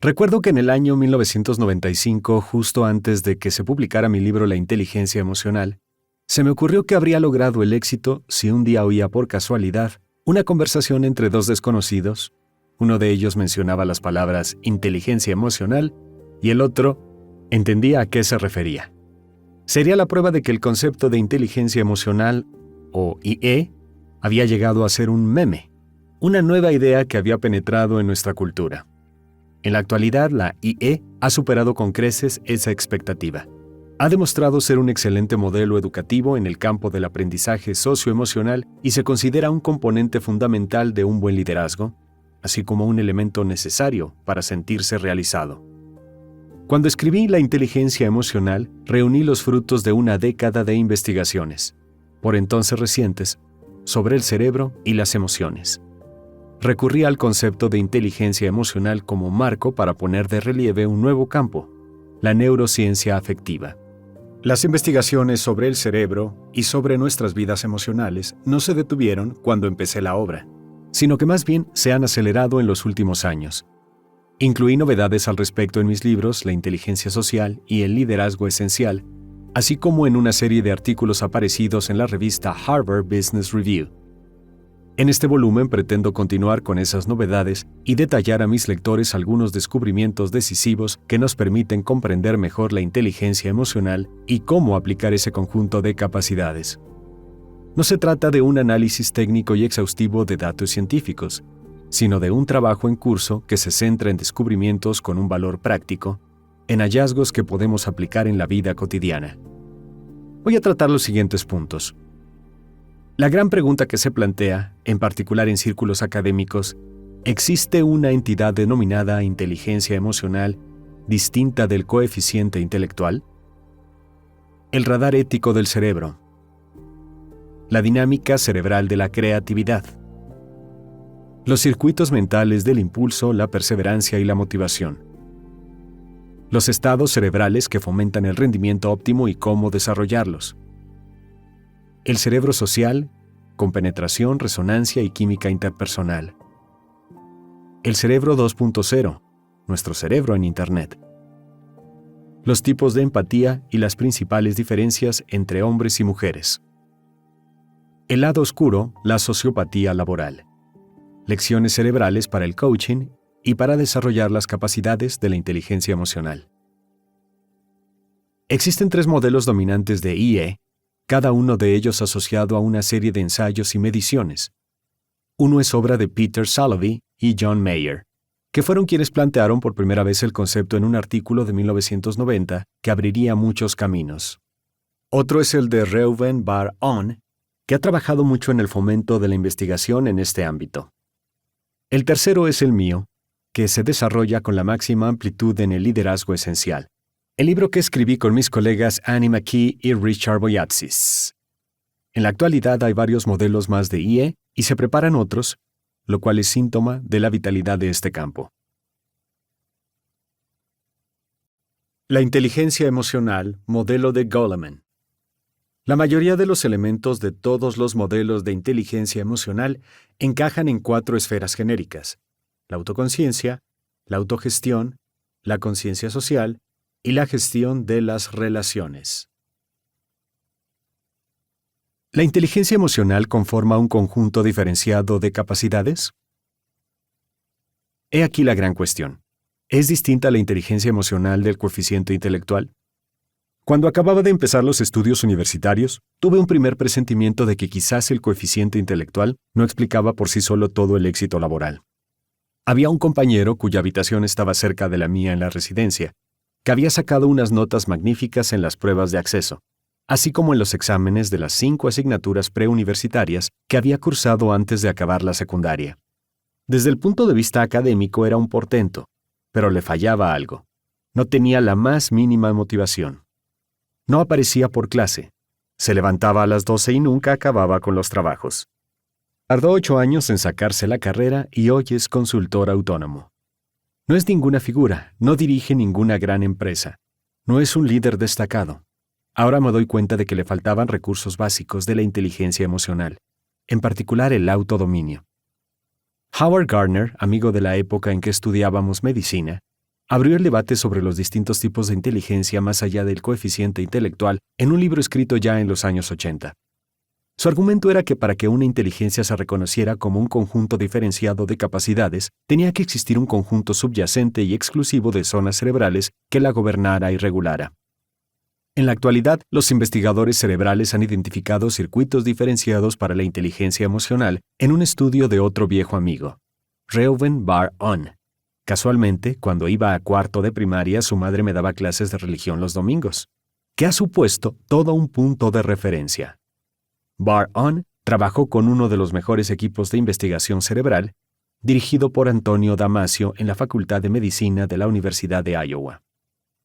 Recuerdo que en el año 1995, justo antes de que se publicara mi libro La inteligencia emocional, se me ocurrió que habría logrado el éxito si un día oía por casualidad una conversación entre dos desconocidos. Uno de ellos mencionaba las palabras inteligencia emocional y el otro entendía a qué se refería. Sería la prueba de que el concepto de inteligencia emocional, o IE, había llegado a ser un meme, una nueva idea que había penetrado en nuestra cultura. En la actualidad, la IE ha superado con creces esa expectativa. Ha demostrado ser un excelente modelo educativo en el campo del aprendizaje socioemocional y se considera un componente fundamental de un buen liderazgo, así como un elemento necesario para sentirse realizado. Cuando escribí La inteligencia emocional, reuní los frutos de una década de investigaciones, por entonces recientes, sobre el cerebro y las emociones. Recurrí al concepto de inteligencia emocional como marco para poner de relieve un nuevo campo, la neurociencia afectiva. Las investigaciones sobre el cerebro y sobre nuestras vidas emocionales no se detuvieron cuando empecé la obra, sino que más bien se han acelerado en los últimos años. Incluí novedades al respecto en mis libros La inteligencia social y El liderazgo esencial, así como en una serie de artículos aparecidos en la revista Harvard Business Review. En este volumen pretendo continuar con esas novedades y detallar a mis lectores algunos descubrimientos decisivos que nos permiten comprender mejor la inteligencia emocional y cómo aplicar ese conjunto de capacidades. No se trata de un análisis técnico y exhaustivo de datos científicos, sino de un trabajo en curso que se centra en descubrimientos con un valor práctico, en hallazgos que podemos aplicar en la vida cotidiana. Voy a tratar los siguientes puntos. La gran pregunta que se plantea, en particular en círculos académicos, ¿existe una entidad denominada inteligencia emocional distinta del coeficiente intelectual? El radar ético del cerebro. La dinámica cerebral de la creatividad. Los circuitos mentales del impulso, la perseverancia y la motivación. Los estados cerebrales que fomentan el rendimiento óptimo y cómo desarrollarlos. El cerebro social, con penetración, resonancia y química interpersonal. El cerebro 2.0, nuestro cerebro en Internet. Los tipos de empatía y las principales diferencias entre hombres y mujeres. El lado oscuro, la sociopatía laboral. Lecciones cerebrales para el coaching y para desarrollar las capacidades de la inteligencia emocional. Existen 3 modelos dominantes de IE, cada uno de ellos asociado a una serie de ensayos y mediciones. Uno es obra de Peter Salovey y John Mayer, que fueron quienes plantearon por primera vez el concepto en un artículo de 1990 que abriría muchos caminos. Otro es el de Reuven Bar-On, que ha trabajado mucho en el fomento de la investigación en este ámbito. El tercero es el mío, que se desarrolla con la máxima amplitud en el liderazgo esencial. El libro que escribí con mis colegas Annie McKee y Richard Boyatzis. En la actualidad hay varios modelos más de IE y se preparan otros, lo cual es síntoma de la vitalidad de este campo. La inteligencia emocional, modelo de Goleman. La mayoría de los elementos de todos los modelos de inteligencia emocional encajan en 4 esferas genéricas: la autoconciencia, la autogestión, la conciencia social y la gestión de las relaciones. ¿La inteligencia emocional conforma un conjunto diferenciado de capacidades? He aquí la gran cuestión. ¿Es distinta la inteligencia emocional del coeficiente intelectual? Cuando acababa de empezar los estudios universitarios, tuve un primer presentimiento de que quizás el coeficiente intelectual no explicaba por sí solo todo el éxito laboral. Había un compañero cuya habitación estaba cerca de la mía en la residencia, que había sacado unas notas magníficas en las pruebas de acceso, así como en los exámenes de las 5 asignaturas preuniversitarias que había cursado antes de acabar la secundaria. Desde el punto de vista académico era un portento, pero le fallaba algo. No tenía la más mínima motivación. No aparecía por clase. Se levantaba a las 12 y nunca acababa con los trabajos. Tardó 8 años en sacarse la carrera y hoy es consultor autónomo. No es ninguna figura, no dirige ninguna gran empresa. No es un líder destacado. Ahora me doy cuenta de que le faltaban recursos básicos de la inteligencia emocional, en particular el autodominio. Howard Gardner, amigo de la época en que estudiábamos medicina, abrió el debate sobre los distintos tipos de inteligencia más allá del coeficiente intelectual en un libro escrito ya en los años 80. Su argumento era que para que una inteligencia se reconociera como un conjunto diferenciado de capacidades, tenía que existir un conjunto subyacente y exclusivo de zonas cerebrales que la gobernara y regulara. En la actualidad, los investigadores cerebrales han identificado circuitos diferenciados para la inteligencia emocional en un estudio de otro viejo amigo, Reuven Bar-On. Casualmente, cuando iba a cuarto de primaria, su madre me daba clases de religión los domingos, que ha supuesto todo un punto de referencia. Bar-On trabajó con uno de los mejores equipos de investigación cerebral, dirigido por Antonio Damasio en la Facultad de Medicina de la Universidad de Iowa.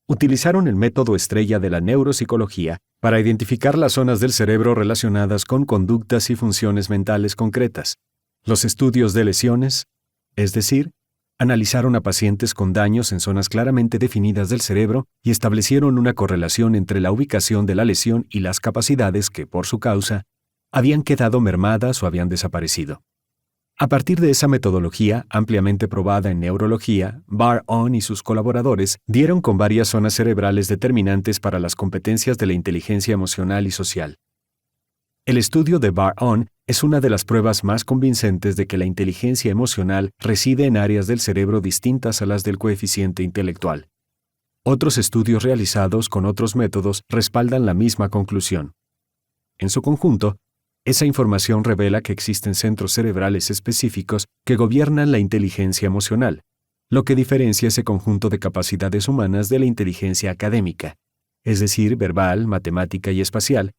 Utilizaron el método estrella de la neuropsicología para identificar las zonas del cerebro relacionadas con conductas y funciones mentales concretas. Los estudios de lesiones, es decir, analizaron a pacientes con daños en zonas claramente definidas del cerebro y establecieron una correlación entre la ubicación de la lesión y las capacidades que, por su causa, habían quedado mermadas o habían desaparecido. A partir de esa metodología, ampliamente probada en neurología, Bar-On y sus colaboradores dieron con varias zonas cerebrales determinantes para las competencias de la inteligencia emocional y social. El estudio de Bar-On es una de las pruebas más convincentes de que la inteligencia emocional reside en áreas del cerebro distintas a las del coeficiente intelectual. Otros estudios realizados con otros métodos respaldan la misma conclusión. En su conjunto, esa información revela que existen centros cerebrales específicos que gobiernan la inteligencia emocional, lo que diferencia ese conjunto de capacidades humanas de la inteligencia académica, es decir, verbal, matemática y espacial,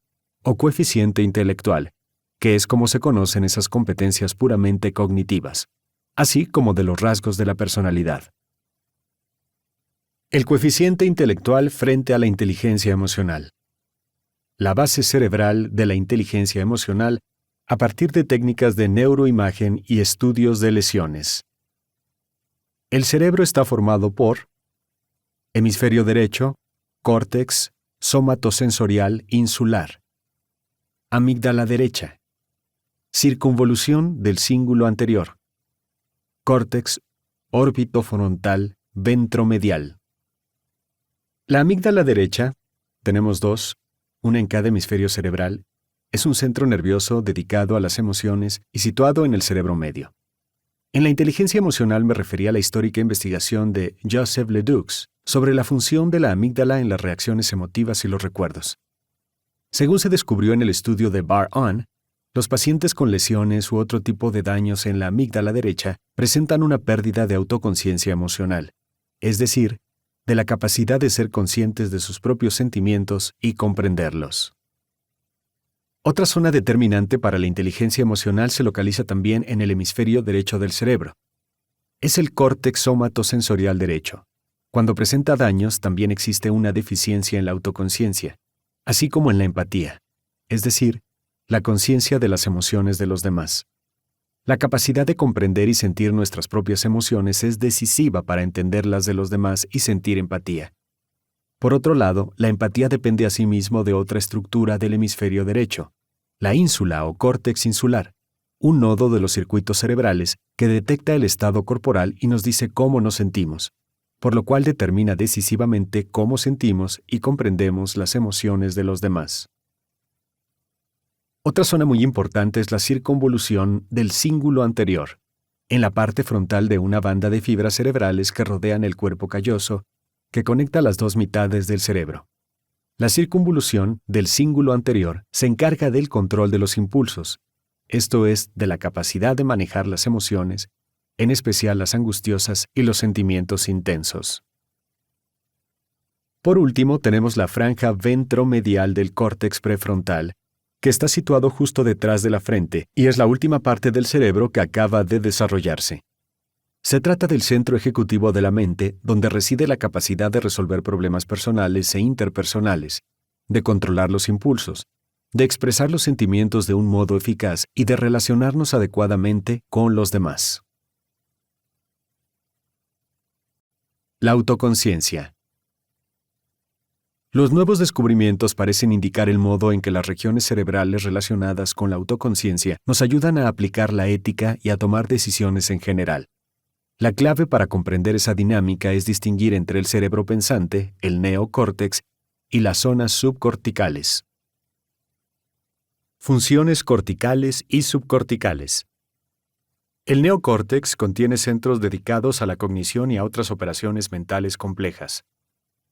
o coeficiente intelectual, que es como se conocen esas competencias puramente cognitivas, así como de los rasgos de la personalidad. El coeficiente intelectual frente a la inteligencia emocional. La base cerebral de la inteligencia emocional a partir de técnicas de neuroimagen y estudios de lesiones. El cerebro está formado por hemisferio derecho, córtex somatosensorial insular, amígdala derecha, circunvolución del cíngulo anterior, córtex órbitofrontal ventromedial. La amígdala derecha, tenemos dos, una en cada hemisferio cerebral, es un centro nervioso dedicado a las emociones y situado en el cerebro medio. En la inteligencia emocional me refería a la histórica investigación de Joseph Ledoux sobre la función de la amígdala en las reacciones emotivas y los recuerdos. Según se descubrió en el estudio de Bar-On, los pacientes con lesiones u otro tipo de daños en la amígdala derecha presentan una pérdida de autoconciencia emocional, es decir, de la capacidad de ser conscientes de sus propios sentimientos y comprenderlos. Otra zona determinante para la inteligencia emocional se localiza también en el hemisferio derecho del cerebro. Es el córtex somatosensorial derecho. Cuando presenta daños, también existe una deficiencia en la autoconciencia, así como en la empatía, es decir, la conciencia de las emociones de los demás. La capacidad de comprender y sentir nuestras propias emociones es decisiva para entender las de los demás y sentir empatía. Por otro lado, la empatía depende asimismo de otra estructura del hemisferio derecho, la ínsula o córtex insular, un nodo de los circuitos cerebrales que detecta el estado corporal y nos dice cómo nos sentimos, por lo cual determina decisivamente cómo sentimos y comprendemos las emociones de los demás. Otra zona muy importante es la circunvolución del cíngulo anterior, en la parte frontal de una banda de fibras cerebrales que rodean el cuerpo calloso, que conecta las dos mitades del cerebro. La circunvolución del cíngulo anterior se encarga del control de los impulsos, esto es, de la capacidad de manejar las emociones, en especial las angustiosas y los sentimientos intensos. Por último, tenemos la franja ventromedial del córtex prefrontal, que está situado justo detrás de la frente y es la última parte del cerebro que acaba de desarrollarse. Se trata del centro ejecutivo de la mente, donde reside la capacidad de resolver problemas personales e interpersonales, de controlar los impulsos, de expresar los sentimientos de un modo eficaz y de relacionarnos adecuadamente con los demás. La autoconciencia. Los nuevos descubrimientos parecen indicar el modo en que las regiones cerebrales relacionadas con la autoconciencia nos ayudan a aplicar la ética y a tomar decisiones en general. La clave para comprender esa dinámica es distinguir entre el cerebro pensante, el neocórtex, y las zonas subcorticales. Funciones corticales y subcorticales. El neocórtex contiene centros dedicados a la cognición y a otras operaciones mentales complejas.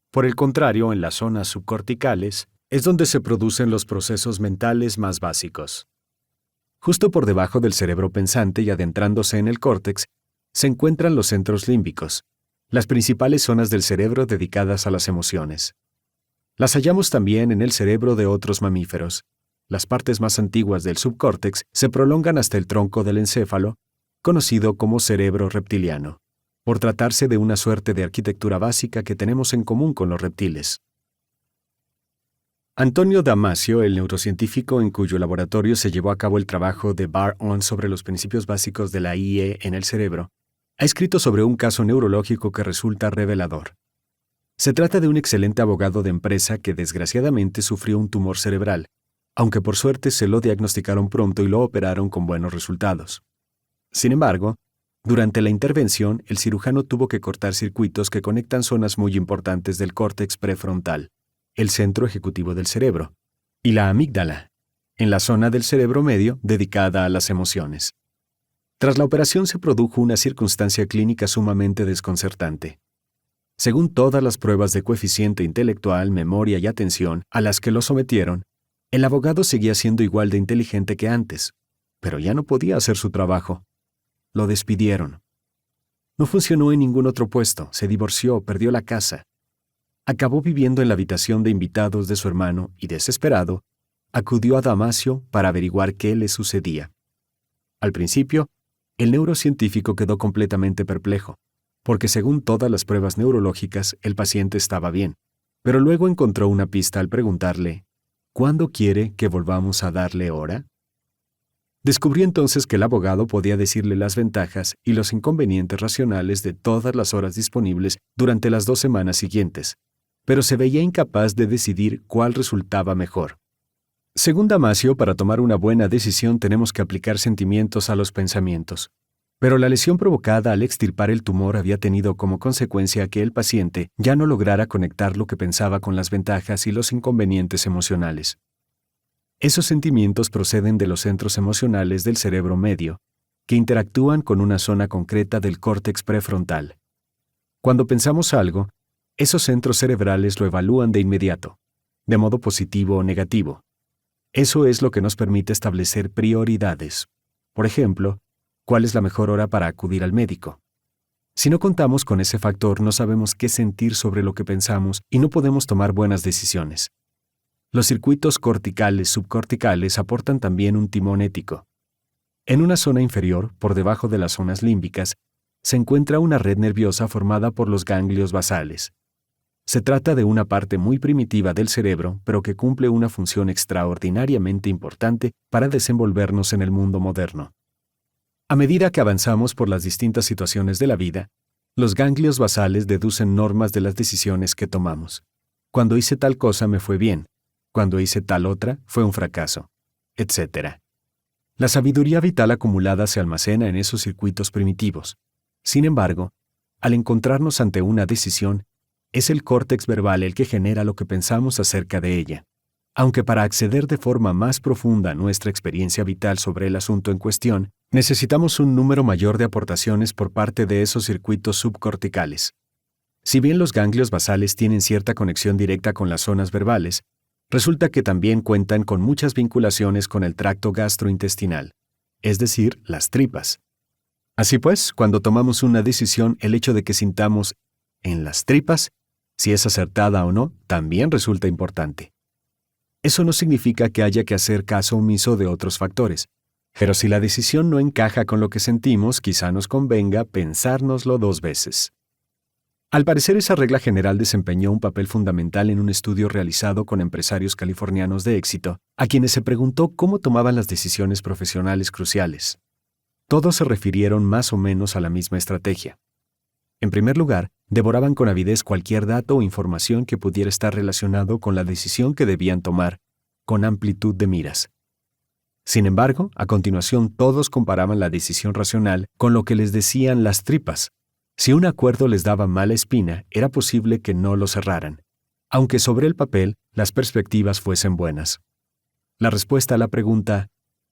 Por el contrario, en las zonas subcorticales es donde se producen los procesos mentales más básicos. Justo por debajo del cerebro pensante y adentrándose en el córtex, se encuentran los centros límbicos, las principales zonas del cerebro dedicadas a las emociones. Las hallamos también en el cerebro de otros mamíferos. Las partes más antiguas del subcórtex se prolongan hasta el tronco del encéfalo, conocido como cerebro reptiliano, por tratarse de una suerte de arquitectura básica que tenemos en común con los reptiles. Antonio Damasio, el neurocientífico en cuyo laboratorio se llevó a cabo el trabajo de Bar-On sobre los principios básicos de la IE en el cerebro, ha escrito sobre un caso neurológico que resulta revelador. Se trata de un excelente abogado de empresa que desgraciadamente sufrió un tumor cerebral, aunque por suerte se lo diagnosticaron pronto y lo operaron con buenos resultados. Sin embargo, durante la intervención, el cirujano tuvo que cortar circuitos que conectan zonas muy importantes del córtex prefrontal, el centro ejecutivo del cerebro, y la amígdala, en la zona del cerebro medio dedicada a las emociones. Tras la operación se produjo una circunstancia clínica sumamente desconcertante. Según todas las pruebas de coeficiente intelectual, memoria y atención a las que lo sometieron, el abogado seguía siendo igual de inteligente que antes, pero ya no podía hacer su trabajo. Lo despidieron. No funcionó en ningún otro puesto, se divorció, perdió la casa. Acabó viviendo en la habitación de invitados de su hermano y, desesperado, acudió a Damasio para averiguar qué le sucedía. Al principio, el neurocientífico quedó completamente perplejo, porque según todas las pruebas neurológicas, el paciente estaba bien, pero luego encontró una pista al preguntarle, ¿cuándo quiere que volvamos a darle hora? Descubrió entonces que el abogado podía decirle las ventajas y los inconvenientes racionales de todas las horas disponibles durante las 2 semanas siguientes, pero se veía incapaz de decidir cuál resultaba mejor. Según Damasio, para tomar una buena decisión tenemos que aplicar sentimientos a los pensamientos. Pero la lesión provocada al extirpar el tumor había tenido como consecuencia que el paciente ya no lograra conectar lo que pensaba con las ventajas y los inconvenientes emocionales. Esos sentimientos proceden de los centros emocionales del cerebro medio, que interactúan con una zona concreta del córtex prefrontal. Cuando pensamos algo, esos centros cerebrales lo evalúan de inmediato, de modo positivo o negativo. Eso es lo que nos permite establecer prioridades. Por ejemplo, ¿cuál es la mejor hora para acudir al médico? Si no contamos con ese factor, no sabemos qué sentir sobre lo que pensamos y no podemos tomar buenas decisiones. Los circuitos corticales subcorticales aportan también un timón ético. En una zona inferior, por debajo de las zonas límbicas, se encuentra una red nerviosa formada por los ganglios basales. Se trata de una parte muy primitiva del cerebro, pero que cumple una función extraordinariamente importante para desenvolvernos en el mundo moderno. A medida que avanzamos por las distintas situaciones de la vida, los ganglios basales deducen normas de las decisiones que tomamos. Cuando hice tal cosa me fue bien, cuando hice tal otra fue un fracaso, etc. La sabiduría vital acumulada se almacena en esos circuitos primitivos. Sin embargo, al encontrarnos ante una decisión, es el córtex verbal el que genera lo que pensamos acerca de ella. Aunque para acceder de forma más profunda a nuestra experiencia vital sobre el asunto en cuestión, necesitamos un número mayor de aportaciones por parte de esos circuitos subcorticales. Si bien los ganglios basales tienen cierta conexión directa con las zonas verbales, resulta que también cuentan con muchas vinculaciones con el tracto gastrointestinal, es decir, las tripas. Así pues, cuando tomamos una decisión, el hecho de que sintamos en las tripas, si es acertada o no, también resulta importante. Eso no significa que haya que hacer caso omiso de otros factores, pero si la decisión no encaja con lo que sentimos, quizá nos convenga pensárnoslo 2 veces. Al parecer, esa regla general desempeñó un papel fundamental en un estudio realizado con empresarios californianos de éxito, a quienes se preguntó cómo tomaban las decisiones profesionales cruciales. Todos se refirieron más o menos a la misma estrategia. En primer lugar, devoraban con avidez cualquier dato o información que pudiera estar relacionado con la decisión que debían tomar, con amplitud de miras. Sin embargo, a continuación todos comparaban la decisión racional con lo que les decían las tripas. Si un acuerdo les daba mala espina, era posible que no lo cerraran, aunque sobre el papel las perspectivas fuesen buenas. La respuesta a la pregunta,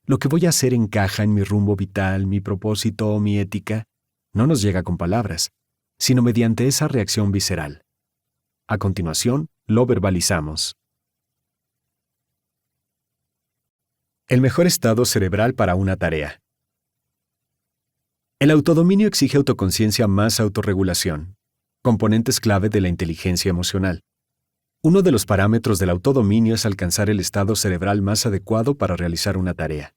¿lo que voy a hacer encaja en mi rumbo vital, mi propósito o mi ética?, no nos llega con palabras, sino mediante esa reacción visceral. A continuación, lo verbalizamos. El mejor estado cerebral para una tarea. El autodominio exige autoconciencia más autorregulación, componentes clave de la inteligencia emocional. Uno de los parámetros del autodominio es alcanzar el estado cerebral más adecuado para realizar una tarea.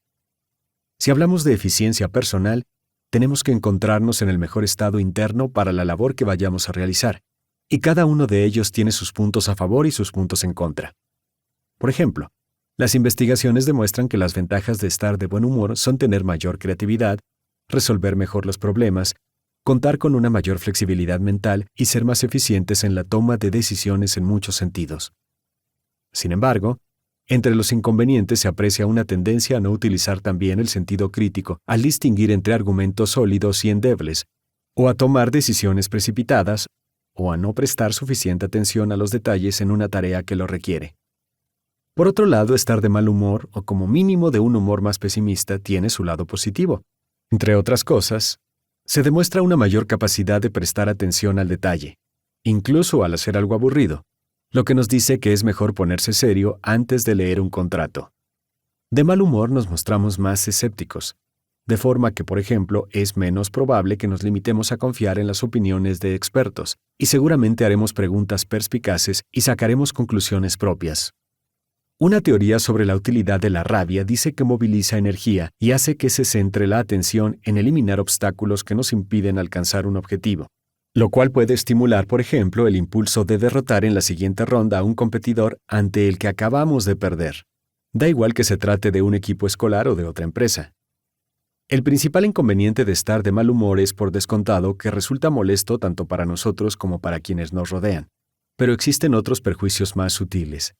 Si hablamos de eficiencia personal, tenemos que encontrarnos en el mejor estado interno para la labor que vayamos a realizar, y cada uno de ellos tiene sus puntos a favor y sus puntos en contra. Por ejemplo, las investigaciones demuestran que las ventajas de estar de buen humor son tener mayor creatividad, resolver mejor los problemas, contar con una mayor flexibilidad mental y ser más eficientes en la toma de decisiones en muchos sentidos. Sin embargo, entre los inconvenientes se aprecia una tendencia a no utilizar también el sentido crítico al distinguir entre argumentos sólidos y endebles, o a tomar decisiones precipitadas, o a no prestar suficiente atención a los detalles en una tarea que lo requiere. Por otro lado, estar de mal humor o como mínimo de un humor más pesimista tiene su lado positivo. Entre otras cosas, se demuestra una mayor capacidad de prestar atención al detalle, incluso al hacer algo aburrido, lo que nos dice que es mejor ponerse serio antes de leer un contrato. De mal humor nos mostramos más escépticos, de forma que, por ejemplo, es menos probable que nos limitemos a confiar en las opiniones de expertos, y seguramente haremos preguntas perspicaces y sacaremos conclusiones propias. Una teoría sobre la utilidad de la rabia dice que moviliza energía y hace que se centre la atención en eliminar obstáculos que nos impiden alcanzar un objetivo, lo cual puede estimular, por ejemplo, el impulso de derrotar en la siguiente ronda a un competidor ante el que acabamos de perder. Da igual que se trate de un equipo escolar o de otra empresa. El principal inconveniente de estar de mal humor es, por descontado, que resulta molesto tanto para nosotros como para quienes nos rodean. Pero existen otros perjuicios más sutiles.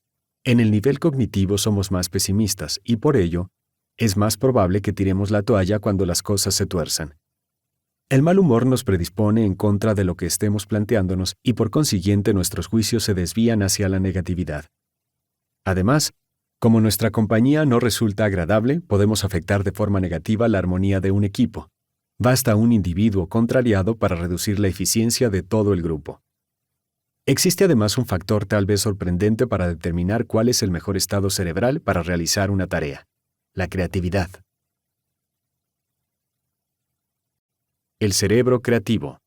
En el nivel cognitivo somos más pesimistas y, por ello, es más probable que tiremos la toalla cuando las cosas se tuerzan. El mal humor nos predispone en contra de lo que estemos planteándonos y, por consiguiente, nuestros juicios se desvían hacia la negatividad. Además, como nuestra compañía no resulta agradable, podemos afectar de forma negativa la armonía de un equipo. Basta un individuo contrariado para reducir la eficiencia de todo el grupo. Existe además un factor tal vez sorprendente para determinar cuál es el mejor estado cerebral para realizar una tarea: la creatividad. El cerebro creativo.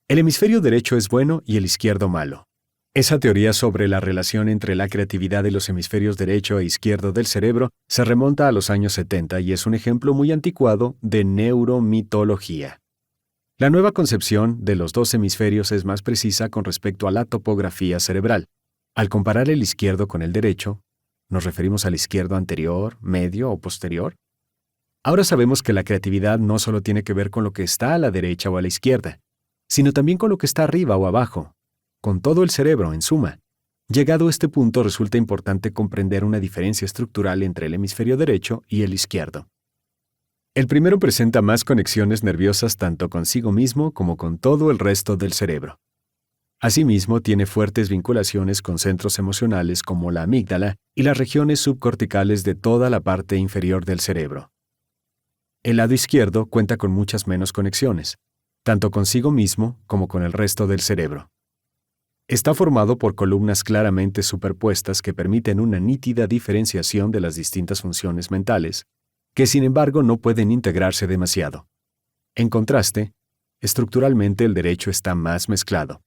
El hemisferio derecho es bueno y el izquierdo malo. Esa teoría sobre la relación entre la creatividad de los hemisferios derecho e izquierdo del cerebro se remonta a los años 70 y es un ejemplo muy anticuado de neuromitología. La nueva concepción de los dos hemisferios es más precisa con respecto a la topografía cerebral. Al comparar el izquierdo con el derecho, ¿nos referimos al izquierdo anterior, medio o posterior? Ahora sabemos que la creatividad no solo tiene que ver con lo que está a la derecha o a la izquierda, sino también con lo que está arriba o abajo, con todo el cerebro, en suma. Llegado a este punto, resulta importante comprender una diferencia estructural entre el hemisferio derecho y el izquierdo. El primero presenta más conexiones nerviosas tanto consigo mismo como con todo el resto del cerebro. Asimismo, tiene fuertes vinculaciones con centros emocionales como la amígdala y las regiones subcorticales de toda la parte inferior del cerebro. El lado izquierdo cuenta con muchas menos conexiones, tanto consigo mismo como con el resto del cerebro. Está formado por columnas claramente superpuestas que permiten una nítida diferenciación de las distintas funciones mentales, que sin embargo no pueden integrarse demasiado. En contraste, estructuralmente el derecho está más mezclado.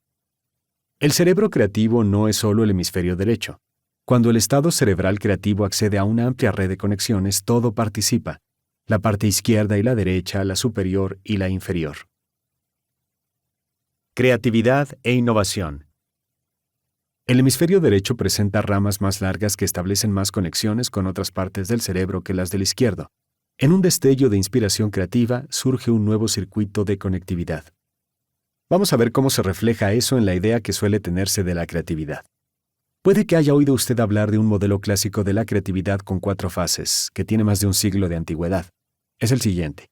El cerebro creativo no es solo el hemisferio derecho. Cuando el estado cerebral creativo accede a una amplia red de conexiones, todo participa: la parte izquierda y la derecha, la superior y la inferior. Creatividad e innovación. El hemisferio derecho presenta ramas más largas que establecen más conexiones con otras partes del cerebro que las del izquierdo. En un destello de inspiración creativa surge un nuevo circuito de conectividad. Vamos a ver cómo se refleja eso en la idea que suele tenerse de la creatividad. Puede que haya oído usted hablar de un modelo clásico de la creatividad con 4 fases, que tiene más de un siglo de antigüedad. Es el siguiente.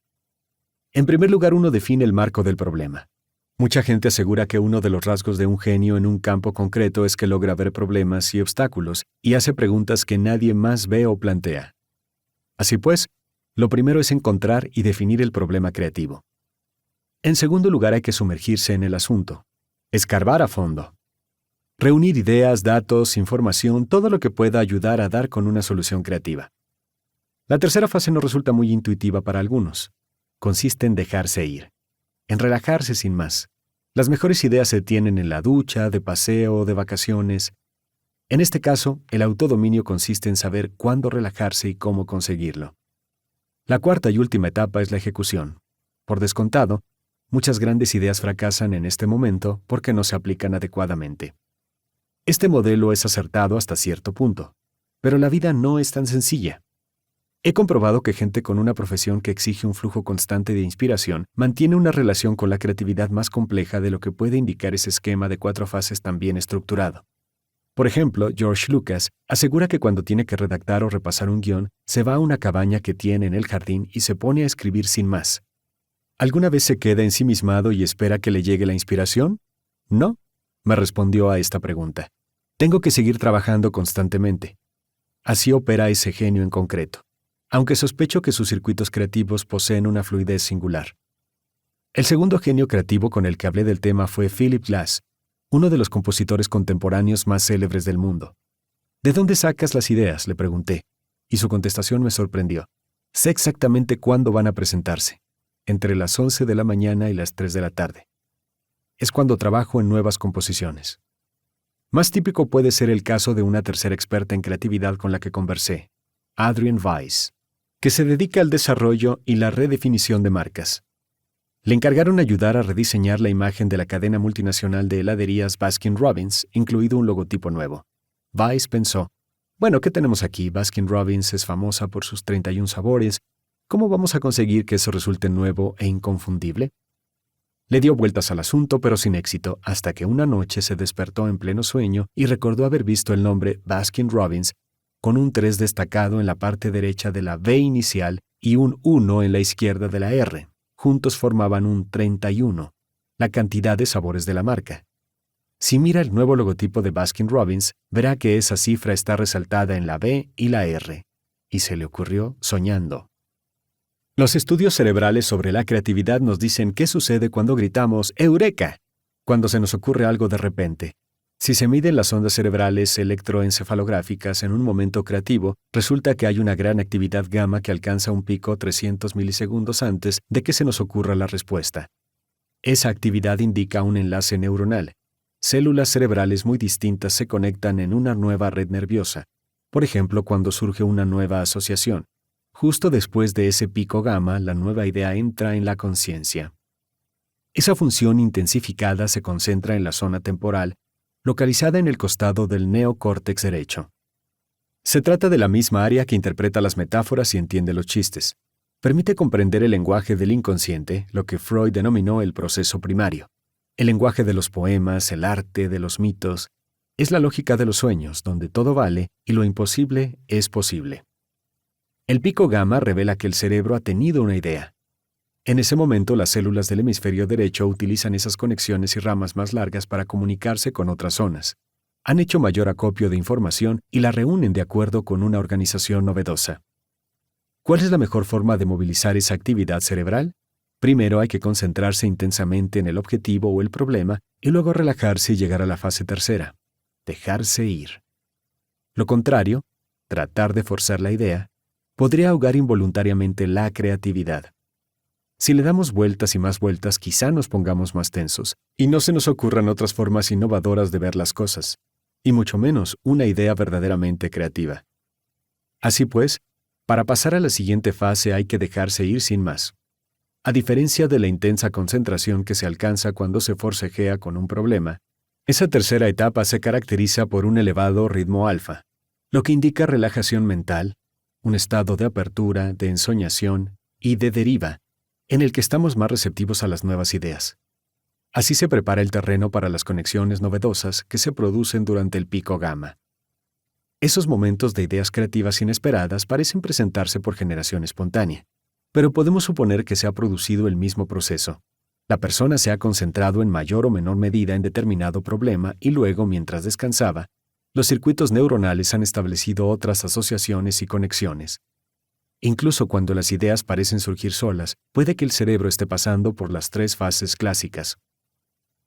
En primer lugar, uno define el marco del problema. Mucha gente asegura que uno de los rasgos de un genio en un campo concreto es que logra ver problemas y obstáculos y hace preguntas que nadie más ve o plantea. Así pues, lo primero es encontrar y definir el problema creativo. En segundo lugar, hay que sumergirse en el asunto, escarbar a fondo. Reunir ideas, datos, información, todo lo que pueda ayudar a dar con una solución creativa. La tercera fase no resulta muy intuitiva para algunos. Consiste en dejarse ir, en relajarse sin más. Las mejores ideas se tienen en la ducha, de paseo, de vacaciones. En este caso, el autodominio consiste en saber cuándo relajarse y cómo conseguirlo. La cuarta y última etapa es la ejecución. Por descontado, muchas grandes ideas fracasan en este momento porque no se aplican adecuadamente. Este modelo es acertado hasta cierto punto, pero la vida no es tan sencilla. He comprobado que gente con una profesión que exige un flujo constante de inspiración mantiene una relación con la creatividad más compleja de lo que puede indicar ese esquema de 4 fases tan bien estructurado. Por ejemplo, George Lucas asegura que cuando tiene que redactar o repasar un guión, se va a una cabaña que tiene en el jardín y se pone a escribir sin más. ¿Alguna vez se queda ensimismado y espera que le llegue la inspiración? No, me respondió a esta pregunta. Tengo que seguir trabajando constantemente. Así opera ese genio en concreto, aunque sospecho que sus circuitos creativos poseen una fluidez singular. El segundo genio creativo con el que hablé del tema fue Philip Glass, uno de los compositores contemporáneos más célebres del mundo. ¿De dónde sacas las ideas?, le pregunté, y su contestación me sorprendió. Sé exactamente cuándo van a presentarse, entre las 11 de la mañana y las 3 de la tarde. Es cuando trabajo en nuevas composiciones. Más típico puede ser el caso de una tercera experta en creatividad con la que conversé, Adrienne Weiss, que se dedica al desarrollo y la redefinición de marcas. Le encargaron ayudar a rediseñar la imagen de la cadena multinacional de heladerías Baskin-Robbins, incluido un logotipo nuevo. Weiss pensó, bueno, ¿qué tenemos aquí? Baskin-Robbins es famosa por sus 31 sabores. ¿Cómo vamos a conseguir que eso resulte nuevo e inconfundible? Le dio vueltas al asunto, pero sin éxito, hasta que una noche se despertó en pleno sueño y recordó haber visto el nombre Baskin-Robbins con un 3 destacado en la parte derecha de la B inicial y un 1 en la izquierda de la R. Juntos formaban un 31, la cantidad de sabores de la marca. Si mira el nuevo logotipo de Baskin-Robbins, verá que esa cifra está resaltada en la B y la R, y se le ocurrió soñando. Los estudios cerebrales sobre la creatividad nos dicen qué sucede cuando gritamos ¡Eureka!, cuando se nos ocurre algo de repente. Si se miden las ondas cerebrales electroencefalográficas en un momento creativo, resulta que hay una gran actividad gamma que alcanza un pico 300 milisegundos antes de que se nos ocurra la respuesta. Esa actividad indica un enlace neuronal. Células cerebrales muy distintas se conectan en una nueva red nerviosa, por ejemplo, cuando surge una nueva asociación. Justo después de ese pico gamma, la nueva idea entra en la conciencia. Esa función intensificada se concentra en la zona temporal, localizada en el costado del neocórtex derecho. Se trata de la misma área que interpreta las metáforas y entiende los chistes. Permite comprender el lenguaje del inconsciente, lo que Freud denominó el proceso primario. El lenguaje de los poemas, el arte, de los mitos. Es la lógica de los sueños, donde todo vale y lo imposible es posible. El pico gamma revela que el cerebro ha tenido una idea. En ese momento, las células del hemisferio derecho utilizan esas conexiones y ramas más largas para comunicarse con otras zonas. Han hecho mayor acopio de información y la reúnen de acuerdo con una organización novedosa. ¿Cuál es la mejor forma de movilizar esa actividad cerebral? Primero hay que concentrarse intensamente en el objetivo o el problema y luego relajarse y llegar a la fase tercera, dejarse ir. Lo contrario, tratar de forzar la idea, podría ahogar involuntariamente la creatividad. Si le damos vueltas y más vueltas, quizá nos pongamos más tensos y no se nos ocurran otras formas innovadoras de ver las cosas, y mucho menos una idea verdaderamente creativa. Así pues, para pasar a la siguiente fase hay que dejarse ir sin más. A diferencia de la intensa concentración que se alcanza cuando se forcejea con un problema, esa tercera etapa se caracteriza por un elevado ritmo alfa, lo que indica relajación mental, un estado de apertura, de ensoñación y de deriva, en el que estamos más receptivos a las nuevas ideas. Así se prepara el terreno para las conexiones novedosas que se producen durante el pico gamma. Esos momentos de ideas creativas inesperadas parecen presentarse por generación espontánea, pero podemos suponer que se ha producido el mismo proceso. La persona se ha concentrado en mayor o menor medida en determinado problema y luego, mientras descansaba, los circuitos neuronales han establecido otras asociaciones y conexiones. Incluso cuando las ideas parecen surgir solas, puede que el cerebro esté pasando por las 3 fases clásicas.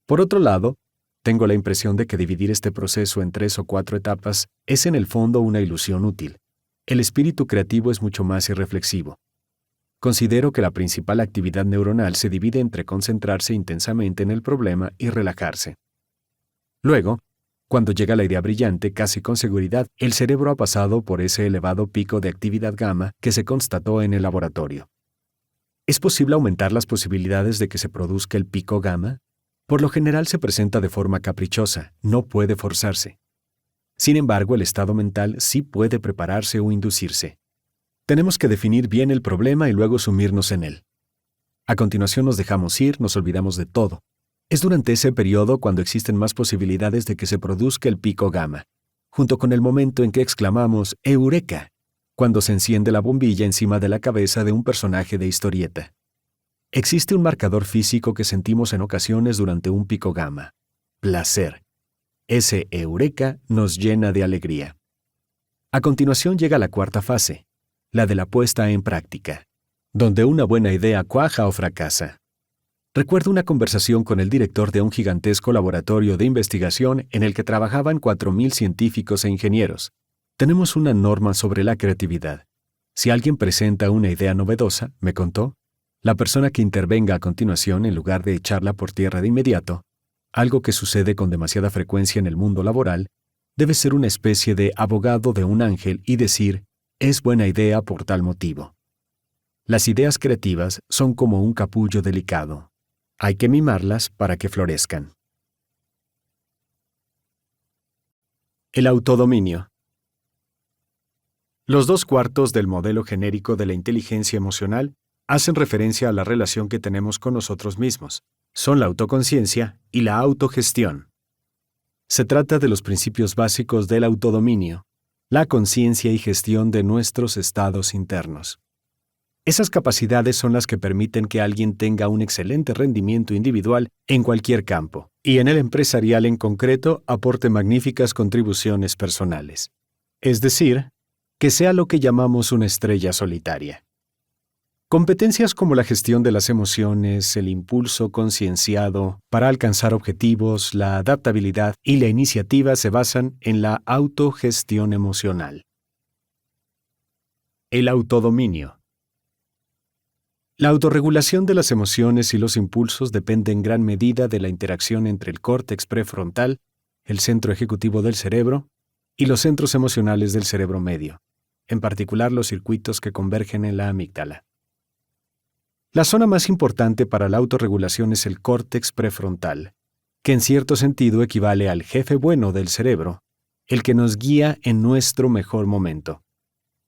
Por otro lado, tengo la impresión de que dividir este proceso en 3 o 4 etapas es en el fondo una ilusión útil. El espíritu creativo es mucho más irreflexivo. Considero que la principal actividad neuronal se divide entre concentrarse intensamente en el problema y relajarse. Luego, cuando llega la idea brillante, casi con seguridad, el cerebro ha pasado por ese elevado pico de actividad gamma que se constató en el laboratorio. ¿Es posible aumentar las posibilidades de que se produzca el pico gamma? Por lo general se presenta de forma caprichosa, no puede forzarse. Sin embargo, el estado mental sí puede prepararse o inducirse. Tenemos que definir bien el problema y luego sumirnos en él. A continuación nos dejamos ir, nos olvidamos de todo. Es durante ese periodo cuando existen más posibilidades de que se produzca el pico gamma, junto con el momento en que exclamamos ¡Eureka!, cuando se enciende la bombilla encima de la cabeza de un personaje de historieta. Existe un marcador físico que sentimos en ocasiones durante un pico gamma: placer. Ese eureka nos llena de alegría. A continuación llega la 4ª fase, la de la puesta en práctica, donde una buena idea cuaja o fracasa. Recuerdo una conversación con el director de un gigantesco laboratorio de investigación en el que trabajaban 4,000 científicos e ingenieros. Tenemos una norma sobre la creatividad. Si alguien presenta una idea novedosa, me contó, la persona que intervenga a continuación, en lugar de echarla por tierra de inmediato, algo que sucede con demasiada frecuencia en el mundo laboral, debe ser una especie de abogado de un ángel y decir, es buena idea por tal motivo. Las ideas creativas son como un capullo delicado. Hay que mimarlas para que florezcan. El autodominio. Los 2/4 del modelo genérico de la inteligencia emocional hacen referencia a la relación que tenemos con nosotros mismos. Son la autoconciencia y la autogestión. Se trata de los principios básicos del autodominio, la conciencia y gestión de nuestros estados internos. Esas capacidades son las que permiten que alguien tenga un excelente rendimiento individual en cualquier campo, y en el empresarial en concreto aporte magníficas contribuciones personales. Es decir, que sea lo que llamamos una estrella solitaria. Competencias como la gestión de las emociones, el impulso concienciado para alcanzar objetivos, la adaptabilidad y la iniciativa se basan en la autogestión emocional. El autodominio. La autorregulación de las emociones y los impulsos depende en gran medida de la interacción entre el córtex prefrontal, el centro ejecutivo del cerebro, y los centros emocionales del cerebro medio, en particular los circuitos que convergen en la amígdala. La zona más importante para la autorregulación es el córtex prefrontal, que en cierto sentido equivale al jefe bueno del cerebro, el que nos guía en nuestro mejor momento.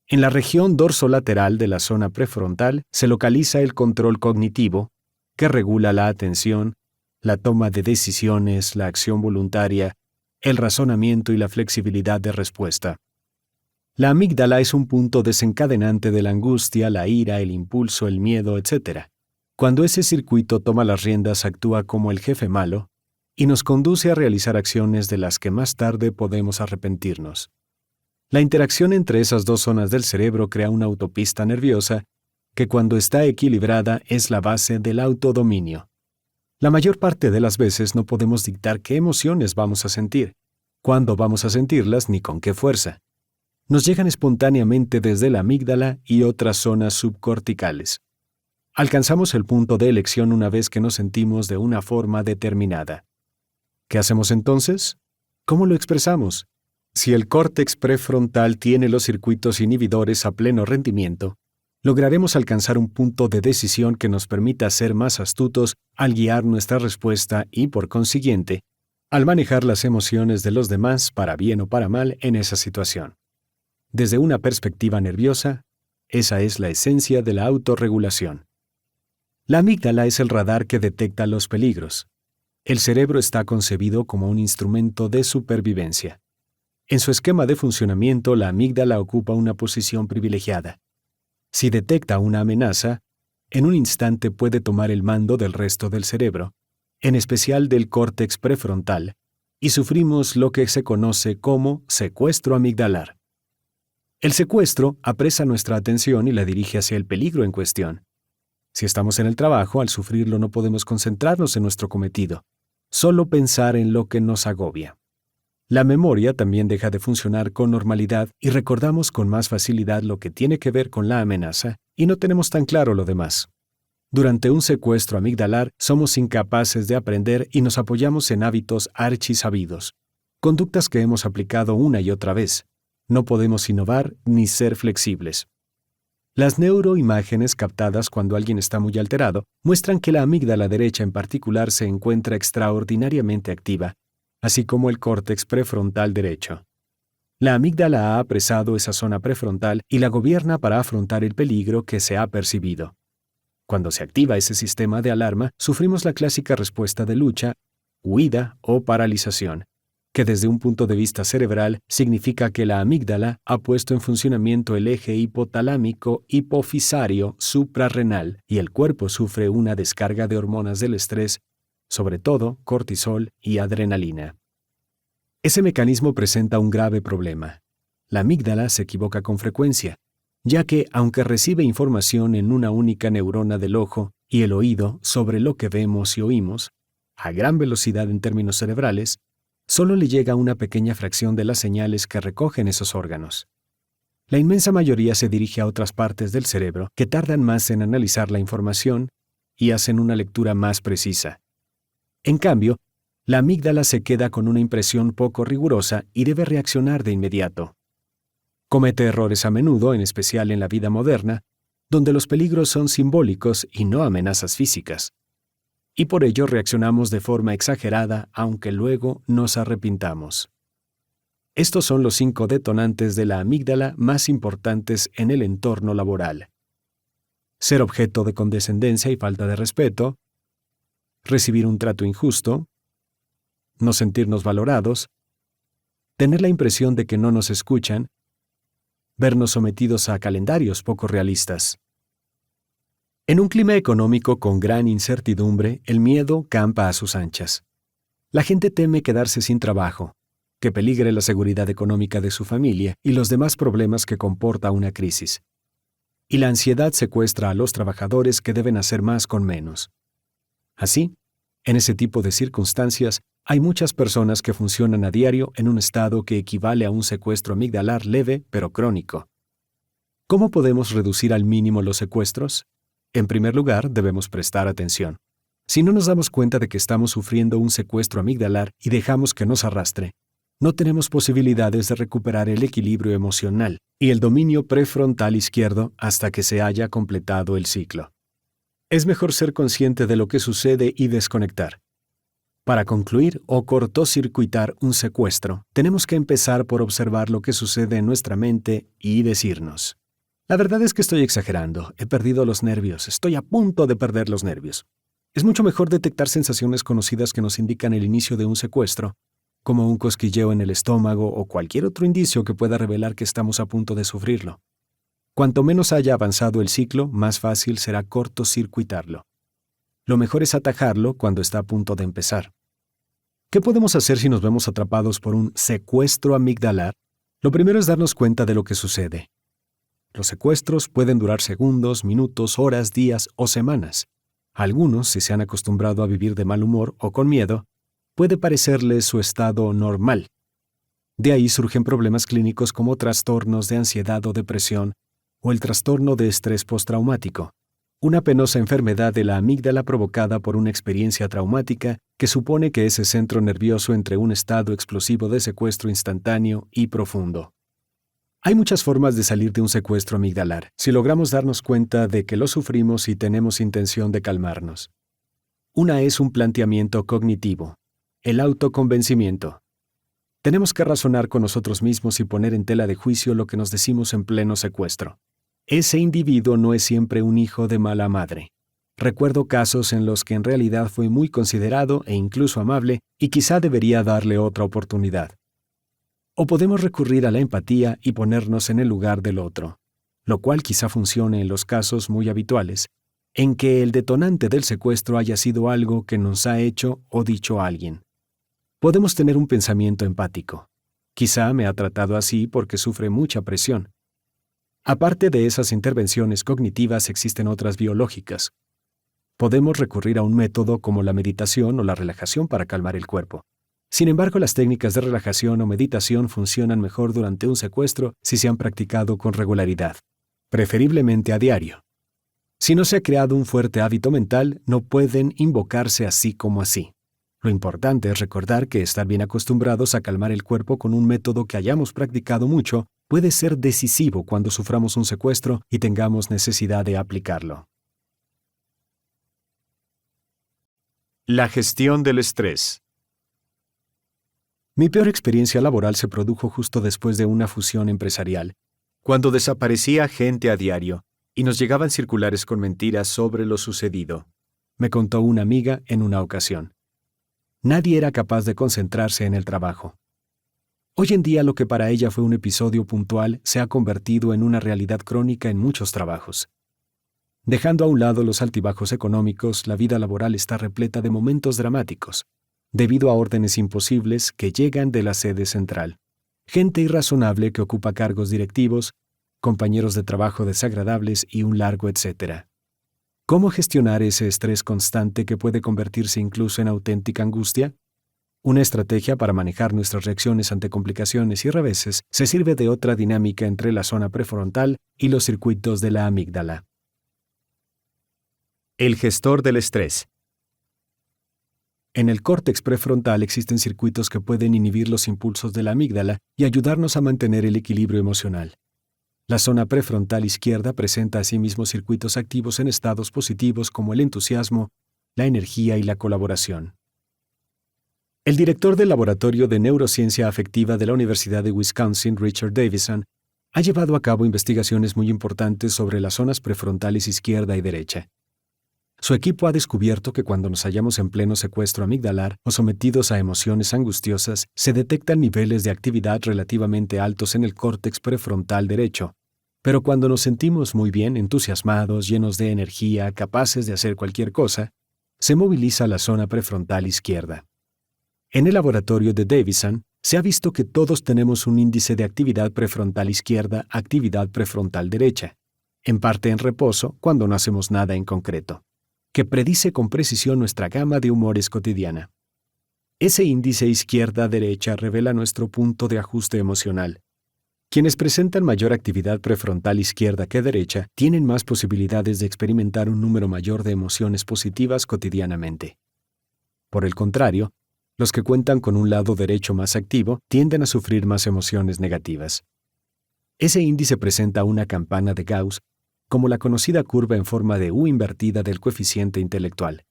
En la región dorsolateral de la zona prefrontal se localiza el control cognitivo, que regula la atención, la toma de decisiones, la acción voluntaria, el razonamiento y la flexibilidad de respuesta. La amígdala es un punto desencadenante de la angustia, la ira, el impulso, el miedo, etc. Cuando ese circuito toma las riendas, actúa como el jefe malo y nos conduce a realizar acciones de las que más tarde podemos arrepentirnos. La interacción entre esas dos zonas del cerebro crea una autopista nerviosa que, cuando está equilibrada, es la base del autodominio. La mayor parte de las veces no podemos dictar qué emociones vamos a sentir, cuándo vamos a sentirlas ni con qué fuerza. Nos llegan espontáneamente desde la amígdala y otras zonas subcorticales. Alcanzamos el punto de elección una vez que nos sentimos de una forma determinada. ¿Qué hacemos entonces? ¿Cómo lo expresamos? Si el córtex prefrontal tiene los circuitos inhibidores a pleno rendimiento, lograremos alcanzar un punto de decisión que nos permita ser más astutos al guiar nuestra respuesta y, por consiguiente, al manejar las emociones de los demás para bien o para mal en esa situación. Desde una perspectiva nerviosa, esa es la esencia de la autorregulación. La amígdala es el radar que detecta los peligros. El cerebro está concebido como un instrumento de supervivencia. En su esquema de funcionamiento, la amígdala ocupa una posición privilegiada. Si detecta una amenaza, en un instante puede tomar el mando del resto del cerebro, en especial del córtex prefrontal, y sufrimos lo que se conoce como secuestro amigdalar. El secuestro apresa nuestra atención y la dirige hacia el peligro en cuestión. Si estamos en el trabajo, al sufrirlo no podemos concentrarnos en nuestro cometido, solo pensar en lo que nos agobia. La memoria también deja de funcionar con normalidad y recordamos con más facilidad lo que tiene que ver con la amenaza y no tenemos tan claro lo demás. Durante un secuestro amigdalar somos incapaces de aprender y nos apoyamos en hábitos archisabidos, conductas que hemos aplicado una y otra vez. No podemos innovar ni ser flexibles. Las neuroimágenes captadas cuando alguien está muy alterado muestran que la amígdala derecha en particular se encuentra extraordinariamente activa, así como el córtex prefrontal derecho. La amígdala ha apresado esa zona prefrontal y la gobierna para afrontar el peligro que se ha percibido. Cuando se activa ese sistema de alarma, sufrimos la clásica respuesta de lucha, huida o paralización, que desde un punto de vista cerebral significa que la amígdala ha puesto en funcionamiento el eje hipotalámico hipofisario suprarrenal y el cuerpo sufre una descarga de hormonas del estrés, sobre todo cortisol y adrenalina. Ese mecanismo presenta un grave problema. La amígdala se equivoca con frecuencia, ya que, aunque recibe información en una única neurona del ojo y el oído sobre lo que vemos y oímos, a gran velocidad en términos cerebrales, solo le llega una pequeña fracción de las señales que recogen esos órganos. La inmensa mayoría se dirige a otras partes del cerebro que tardan más en analizar la información y hacen una lectura más precisa. En cambio, la amígdala se queda con una impresión poco rigurosa y debe reaccionar de inmediato. Comete errores a menudo, en especial en la vida moderna, donde los peligros son simbólicos y no amenazas físicas. Y por ello reaccionamos de forma exagerada, aunque luego nos arrepintamos. Estos son los 5 detonantes de la amígdala más importantes en el entorno laboral. Ser objeto de condescendencia y falta de respeto, recibir un trato injusto, no sentirnos valorados, tener la impresión de que no nos escuchan, vernos sometidos a calendarios poco realistas. En un clima económico con gran incertidumbre, el miedo campa a sus anchas. La gente teme quedarse sin trabajo, que peligre la seguridad económica de su familia y los demás problemas que comporta una crisis. Y la ansiedad secuestra a los trabajadores que deben hacer más con menos. Así, en ese tipo de circunstancias, hay muchas personas que funcionan a diario en un estado que equivale a un secuestro amigdalar leve pero crónico. ¿Cómo podemos reducir al mínimo los secuestros? En primer lugar, debemos prestar atención. Si no nos damos cuenta de que estamos sufriendo un secuestro amigdalar y dejamos que nos arrastre, no tenemos posibilidades de recuperar el equilibrio emocional y el dominio prefrontal izquierdo hasta que se haya completado el ciclo. Es mejor ser consciente de lo que sucede y desconectar. Para concluir o cortocircuitar un secuestro, tenemos que empezar por observar lo que sucede en nuestra mente y decirnos: la verdad es que estoy exagerando, he perdido los nervios, estoy a punto de perder los nervios. Es mucho mejor detectar sensaciones conocidas que nos indican el inicio de un secuestro, como un cosquilleo en el estómago o cualquier otro indicio que pueda revelar que estamos a punto de sufrirlo. Cuanto menos haya avanzado el ciclo, más fácil será cortocircuitarlo. Lo mejor es atajarlo cuando está a punto de empezar. ¿Qué podemos hacer si nos vemos atrapados por un secuestro amigdalar? Lo primero es darnos cuenta de lo que sucede. Los secuestros pueden durar segundos, minutos, horas, días o semanas. A algunos, si se han acostumbrado a vivir de mal humor o con miedo, puede parecerles su estado normal. De ahí surgen problemas clínicos como trastornos de ansiedad o depresión, o el trastorno de estrés postraumático, una penosa enfermedad de la amígdala provocada por una experiencia traumática que supone que ese centro nervioso entre un estado explosivo de secuestro instantáneo y profundo. Hay muchas formas de salir de un secuestro amigdalar, si logramos darnos cuenta de que lo sufrimos y tenemos intención de calmarnos. Una es un planteamiento cognitivo, el autoconvencimiento. Tenemos que razonar con nosotros mismos y poner en tela de juicio lo que nos decimos en pleno secuestro. Ese individuo no es siempre un hijo de mala madre. Recuerdo casos en los que en realidad fue muy considerado e incluso amable y quizá debería darle otra oportunidad. O podemos recurrir a la empatía y ponernos en el lugar del otro, lo cual quizá funcione en los casos muy habituales, en que el detonante del secuestro haya sido algo que nos ha hecho o dicho alguien. Podemos tener un pensamiento empático. Quizá me ha tratado así porque sufre mucha presión. Aparte de esas intervenciones cognitivas, existen otras biológicas. Podemos recurrir a un método como la meditación o la relajación para calmar el cuerpo. Sin embargo, las técnicas de relajación o meditación funcionan mejor durante un secuestro si se han practicado con regularidad, preferiblemente a diario. Si no se ha creado un fuerte hábito mental, no pueden invocarse así como así. Lo importante es recordar que estar bien acostumbrados a calmar el cuerpo con un método que hayamos practicado mucho puede ser decisivo cuando suframos un secuestro y tengamos necesidad de aplicarlo. La gestión del estrés. Mi peor experiencia laboral se produjo justo después de una fusión empresarial, cuando desaparecía gente a diario y nos llegaban circulares con mentiras sobre lo sucedido, me contó una amiga en una ocasión. Nadie era capaz de concentrarse en el trabajo. Hoy en día lo que para ella fue un episodio puntual se ha convertido en una realidad crónica en muchos trabajos. Dejando a un lado los altibajos económicos, la vida laboral está repleta de momentos dramáticos, debido a órdenes imposibles que llegan de la sede central. Gente irrazonable que ocupa cargos directivos, compañeros de trabajo desagradables y un largo etcétera. ¿Cómo gestionar ese estrés constante que puede convertirse incluso en auténtica angustia? Una estrategia para manejar nuestras reacciones ante complicaciones y reveses se sirve de otra dinámica entre la zona prefrontal y los circuitos de la amígdala. El gestor del estrés. En el córtex prefrontal existen circuitos que pueden inhibir los impulsos de la amígdala y ayudarnos a mantener el equilibrio emocional. La zona prefrontal izquierda presenta asimismo circuitos activos en estados positivos como el entusiasmo, la energía y la colaboración. El director del Laboratorio de Neurociencia Afectiva de la Universidad de Wisconsin, Richard Davison, ha llevado a cabo investigaciones muy importantes sobre las zonas prefrontales izquierda y derecha. Su equipo ha descubierto que cuando nos hallamos en pleno secuestro amigdalar o sometidos a emociones angustiosas, se detectan niveles de actividad relativamente altos en el córtex prefrontal derecho. Pero cuando nos sentimos muy bien, entusiasmados, llenos de energía, capaces de hacer cualquier cosa, se moviliza la zona prefrontal izquierda. En el laboratorio de Davison, se ha visto que todos tenemos un índice de actividad prefrontal izquierda, actividad prefrontal derecha, en parte en reposo cuando no hacemos nada en concreto, que predice con precisión nuestra gama de humores cotidiana. Ese índice izquierda-derecha revela nuestro punto de ajuste emocional. Quienes presentan mayor actividad prefrontal izquierda que derecha tienen más posibilidades de experimentar un número mayor de emociones positivas cotidianamente. Por el contrario, los que cuentan con un lado derecho más activo tienden a sufrir más emociones negativas. Ese índice presenta una campana de Gauss, como la conocida curva en forma de U invertida del coeficiente intelectual.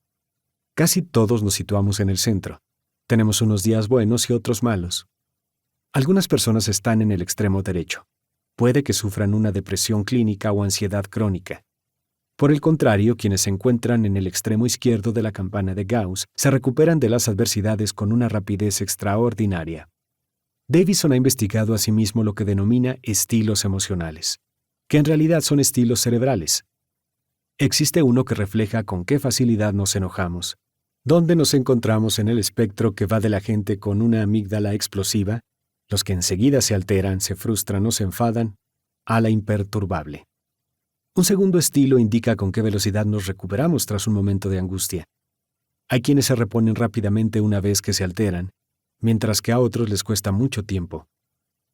Casi todos nos situamos en el centro. Tenemos unos días buenos y otros malos. Algunas personas están en el extremo derecho. Puede que sufran una depresión clínica o ansiedad crónica. Por el contrario, quienes se encuentran en el extremo izquierdo de la campana de Gauss se recuperan de las adversidades con una rapidez extraordinaria. Davison ha investigado asimismo lo que denomina estilos emocionales, que en realidad son estilos cerebrales. Existe uno que refleja con qué facilidad nos enojamos, dónde nos encontramos en el espectro que va de la gente con una amígdala explosiva, los que enseguida se alteran, se frustran o se enfadan, a la imperturbable. Un segundo estilo indica con qué velocidad nos recuperamos tras un momento de angustia. Hay quienes se reponen rápidamente una vez que se alteran, mientras que a otros les cuesta mucho tiempo.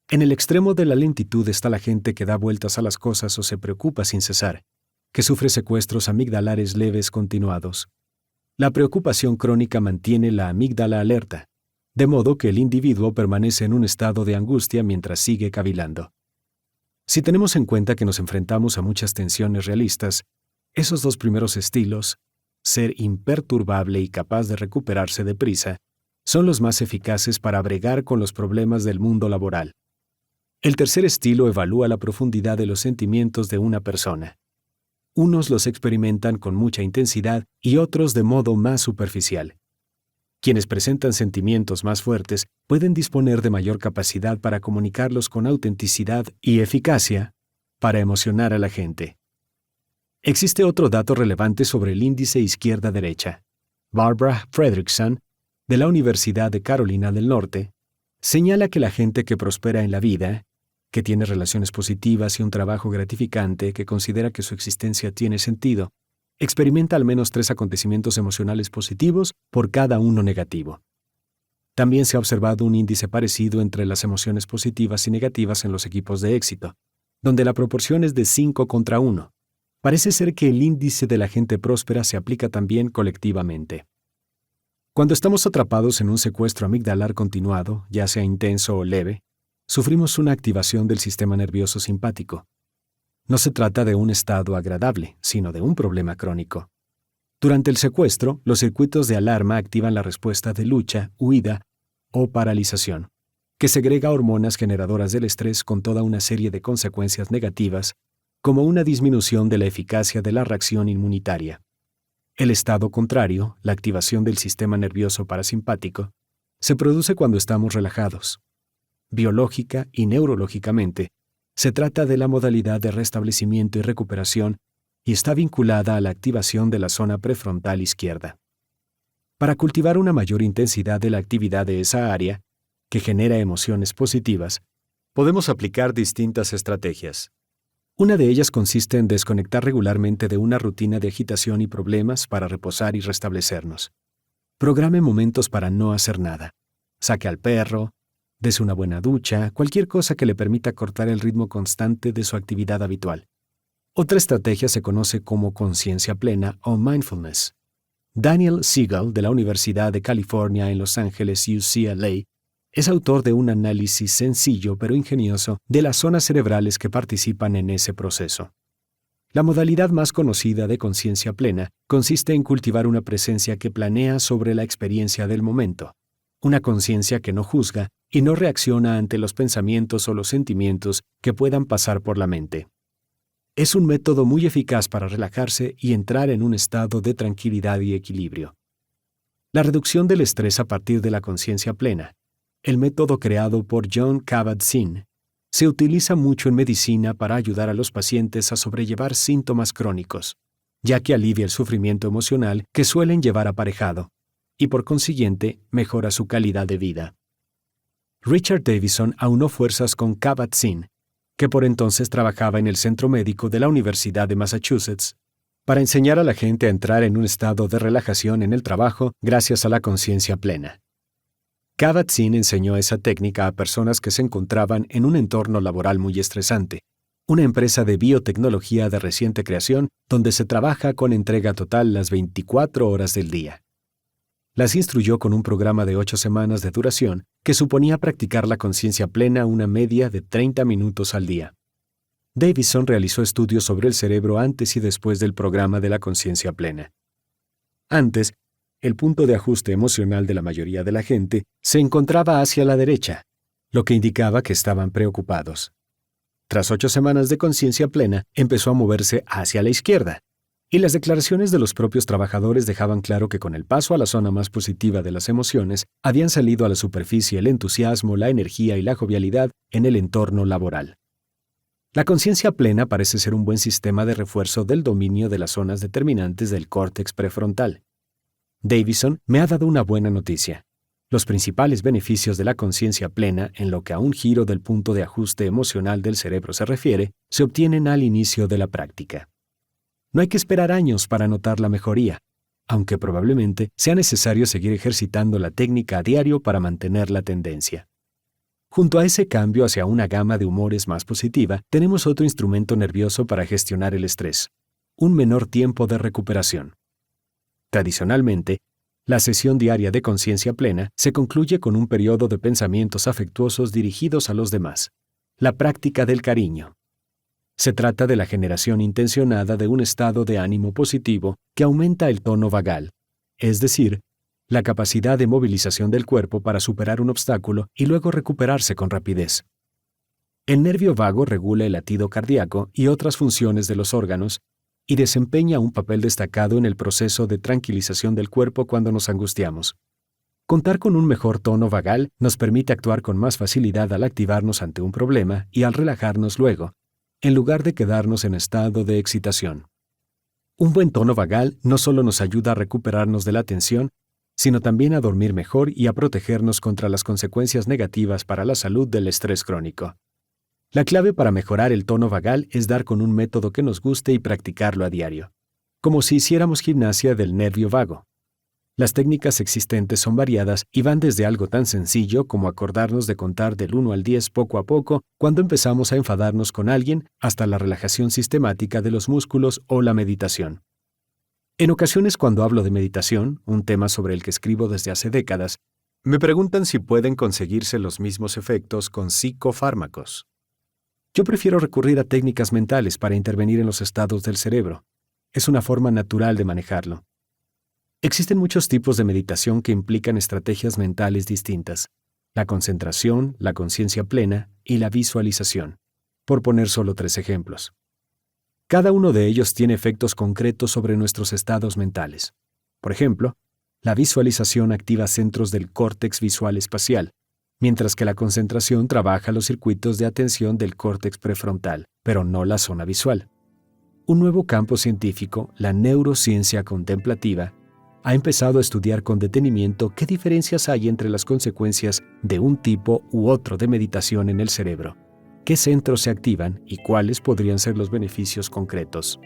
En el extremo de la lentitud está la gente que da vueltas a las cosas o se preocupa sin cesar, que sufre secuestros amigdalares leves continuados. La preocupación crónica mantiene la amígdala alerta, de modo que el individuo permanece en un estado de angustia mientras sigue cavilando. Si tenemos en cuenta que nos enfrentamos a muchas tensiones realistas, esos dos primeros estilos, ser imperturbable y capaz de recuperarse deprisa, son los más eficaces para bregar con los problemas del mundo laboral. El tercer estilo evalúa la profundidad de los sentimientos de una persona. Unos los experimentan con mucha intensidad y otros de modo más superficial. Quienes presentan sentimientos más fuertes pueden disponer de mayor capacidad para comunicarlos con autenticidad y eficacia para emocionar a la gente. Existe otro dato relevante sobre el índice izquierda-derecha. Barbara Fredrickson, de la Universidad de Carolina del Norte, señala que la gente que prospera en la vida, que tiene relaciones positivas y un trabajo gratificante, que considera que su existencia tiene sentido, experimenta al menos 3 acontecimientos emocionales positivos por cada uno negativo. También se ha observado un índice parecido entre las emociones positivas y negativas en los equipos de éxito, donde la proporción es de 5 contra 1. Parece ser que el índice de la gente próspera se aplica también colectivamente. Cuando estamos atrapados en un secuestro amigdalar continuado, ya sea intenso o leve, sufrimos una activación del sistema nervioso simpático. No se trata de un estado agradable, sino de un problema crónico. Durante el secuestro, los circuitos de alarma activan la respuesta de lucha, huida o paralización, que segrega hormonas generadoras del estrés con toda una serie de consecuencias negativas, como una disminución de la eficacia de la reacción inmunitaria. El estado contrario, la activación del sistema nervioso parasimpático, se produce cuando estamos relajados. Biológica y neurológicamente, se trata de la modalidad de restablecimiento y recuperación y está vinculada a la activación de la zona prefrontal izquierda. Para cultivar una mayor intensidad de la actividad de esa área, que genera emociones positivas, podemos aplicar distintas estrategias. Una de ellas consiste en desconectar regularmente de una rutina de agitación y problemas para reposar y restablecernos. Programe momentos para no hacer nada. Saque al perro, dese una buena ducha, cualquier cosa que le permita cortar el ritmo constante de su actividad habitual. Otra estrategia se conoce como conciencia plena o mindfulness. Daniel Siegel, de la Universidad de California en Los Ángeles, UCLA, es autor de un análisis sencillo pero ingenioso de las zonas cerebrales que participan en ese proceso. La modalidad más conocida de conciencia plena consiste en cultivar una presencia que planea sobre la experiencia del momento, una conciencia que no juzga y no reacciona ante los pensamientos o los sentimientos que puedan pasar por la mente. Es un método muy eficaz para relajarse y entrar en un estado de tranquilidad y equilibrio. La reducción del estrés a partir de la conciencia plena, el método creado por Jon Kabat-Zinn, se utiliza mucho en medicina para ayudar a los pacientes a sobrellevar síntomas crónicos, ya que alivia el sufrimiento emocional que suelen llevar aparejado, y por consiguiente mejora su calidad de vida. Richard Davidson aunó fuerzas con Kabat-Zinn, que por entonces trabajaba en el Centro Médico de la Universidad de Massachusetts, para enseñar a la gente a entrar en un estado de relajación en el trabajo gracias a la conciencia plena. Kabat-Zinn enseñó esa técnica a personas que se encontraban en un entorno laboral muy estresante, una empresa de biotecnología de reciente creación donde se trabaja con entrega total las 24 horas del día. Las instruyó con un programa de 8 semanas de duración que suponía practicar la conciencia plena una media de 30 minutos al día. Davidson realizó estudios sobre el cerebro antes y después del programa de la conciencia plena. Antes, el punto de ajuste emocional de la mayoría de la gente se encontraba hacia la derecha, lo que indicaba que estaban preocupados. Tras 8 semanas de conciencia plena, empezó a moverse hacia la izquierda, y las declaraciones de los propios trabajadores dejaban claro que con el paso a la zona más positiva de las emociones, habían salido a la superficie el entusiasmo, la energía y la jovialidad en el entorno laboral. La conciencia plena parece ser un buen sistema de refuerzo del dominio de las zonas determinantes del córtex prefrontal. Davidson me ha dado una buena noticia. Los principales beneficios de la conciencia plena en lo que a un giro del punto de ajuste emocional del cerebro se refiere, se obtienen al inicio de la práctica. No hay que esperar años para notar la mejoría, aunque probablemente sea necesario seguir ejercitando la técnica a diario para mantener la tendencia. Junto a ese cambio hacia una gama de humores más positiva, tenemos otro instrumento nervioso para gestionar el estrés: un menor tiempo de recuperación. Tradicionalmente, la sesión diaria de conciencia plena se concluye con un periodo de pensamientos afectuosos dirigidos a los demás, la práctica del cariño. Se trata de la generación intencionada de un estado de ánimo positivo que aumenta el tono vagal, es decir, la capacidad de movilización del cuerpo para superar un obstáculo y luego recuperarse con rapidez. El nervio vago regula el latido cardíaco y otras funciones de los órganos y desempeña un papel destacado en el proceso de tranquilización del cuerpo cuando nos angustiamos. Contar con un mejor tono vagal nos permite actuar con más facilidad al activarnos ante un problema y al relajarnos luego, en lugar de quedarnos en estado de excitación. Un buen tono vagal no solo nos ayuda a recuperarnos de la tensión, sino también a dormir mejor y a protegernos contra las consecuencias negativas para la salud del estrés crónico. La clave para mejorar el tono vagal es dar con un método que nos guste y practicarlo a diario, como si hiciéramos gimnasia del nervio vago. Las técnicas existentes son variadas y van desde algo tan sencillo como acordarnos de contar del 1 al 10 poco a poco cuando empezamos a enfadarnos con alguien, hasta la relajación sistemática de los músculos o la meditación. En ocasiones, cuando hablo de meditación, un tema sobre el que escribo desde hace décadas, me preguntan si pueden conseguirse los mismos efectos con psicofármacos. Yo prefiero recurrir a técnicas mentales para intervenir en los estados del cerebro. Es una forma natural de manejarlo. Existen muchos tipos de meditación que implican estrategias mentales distintas: la concentración, la conciencia plena y la visualización, por poner solo 3 ejemplos. Cada uno de ellos tiene efectos concretos sobre nuestros estados mentales. Por ejemplo, la visualización activa centros del córtex visual espacial, mientras que la concentración trabaja los circuitos de atención del córtex prefrontal, pero no la zona visual. Un nuevo campo científico, la neurociencia contemplativa, ha empezado a estudiar con detenimiento qué diferencias hay entre las consecuencias de un tipo u otro de meditación en el cerebro, qué centros se activan y cuáles podrían ser los beneficios concretos.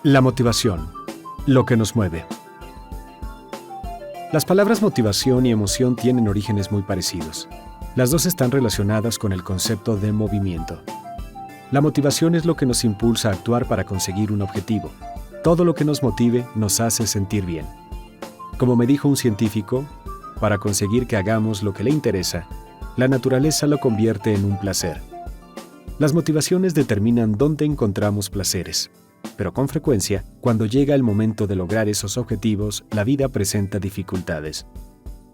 La motivación, lo que nos mueve. Las palabras motivación y emoción tienen orígenes muy parecidos. Las dos están relacionadas con el concepto de movimiento. La motivación es lo que nos impulsa a actuar para conseguir un objetivo. Todo lo que nos motive nos hace sentir bien. Como me dijo un científico, para conseguir que hagamos lo que le interesa, la naturaleza lo convierte en un placer. Las motivaciones determinan dónde encontramos placeres. Pero con frecuencia, cuando llega el momento de lograr esos objetivos, la vida presenta dificultades.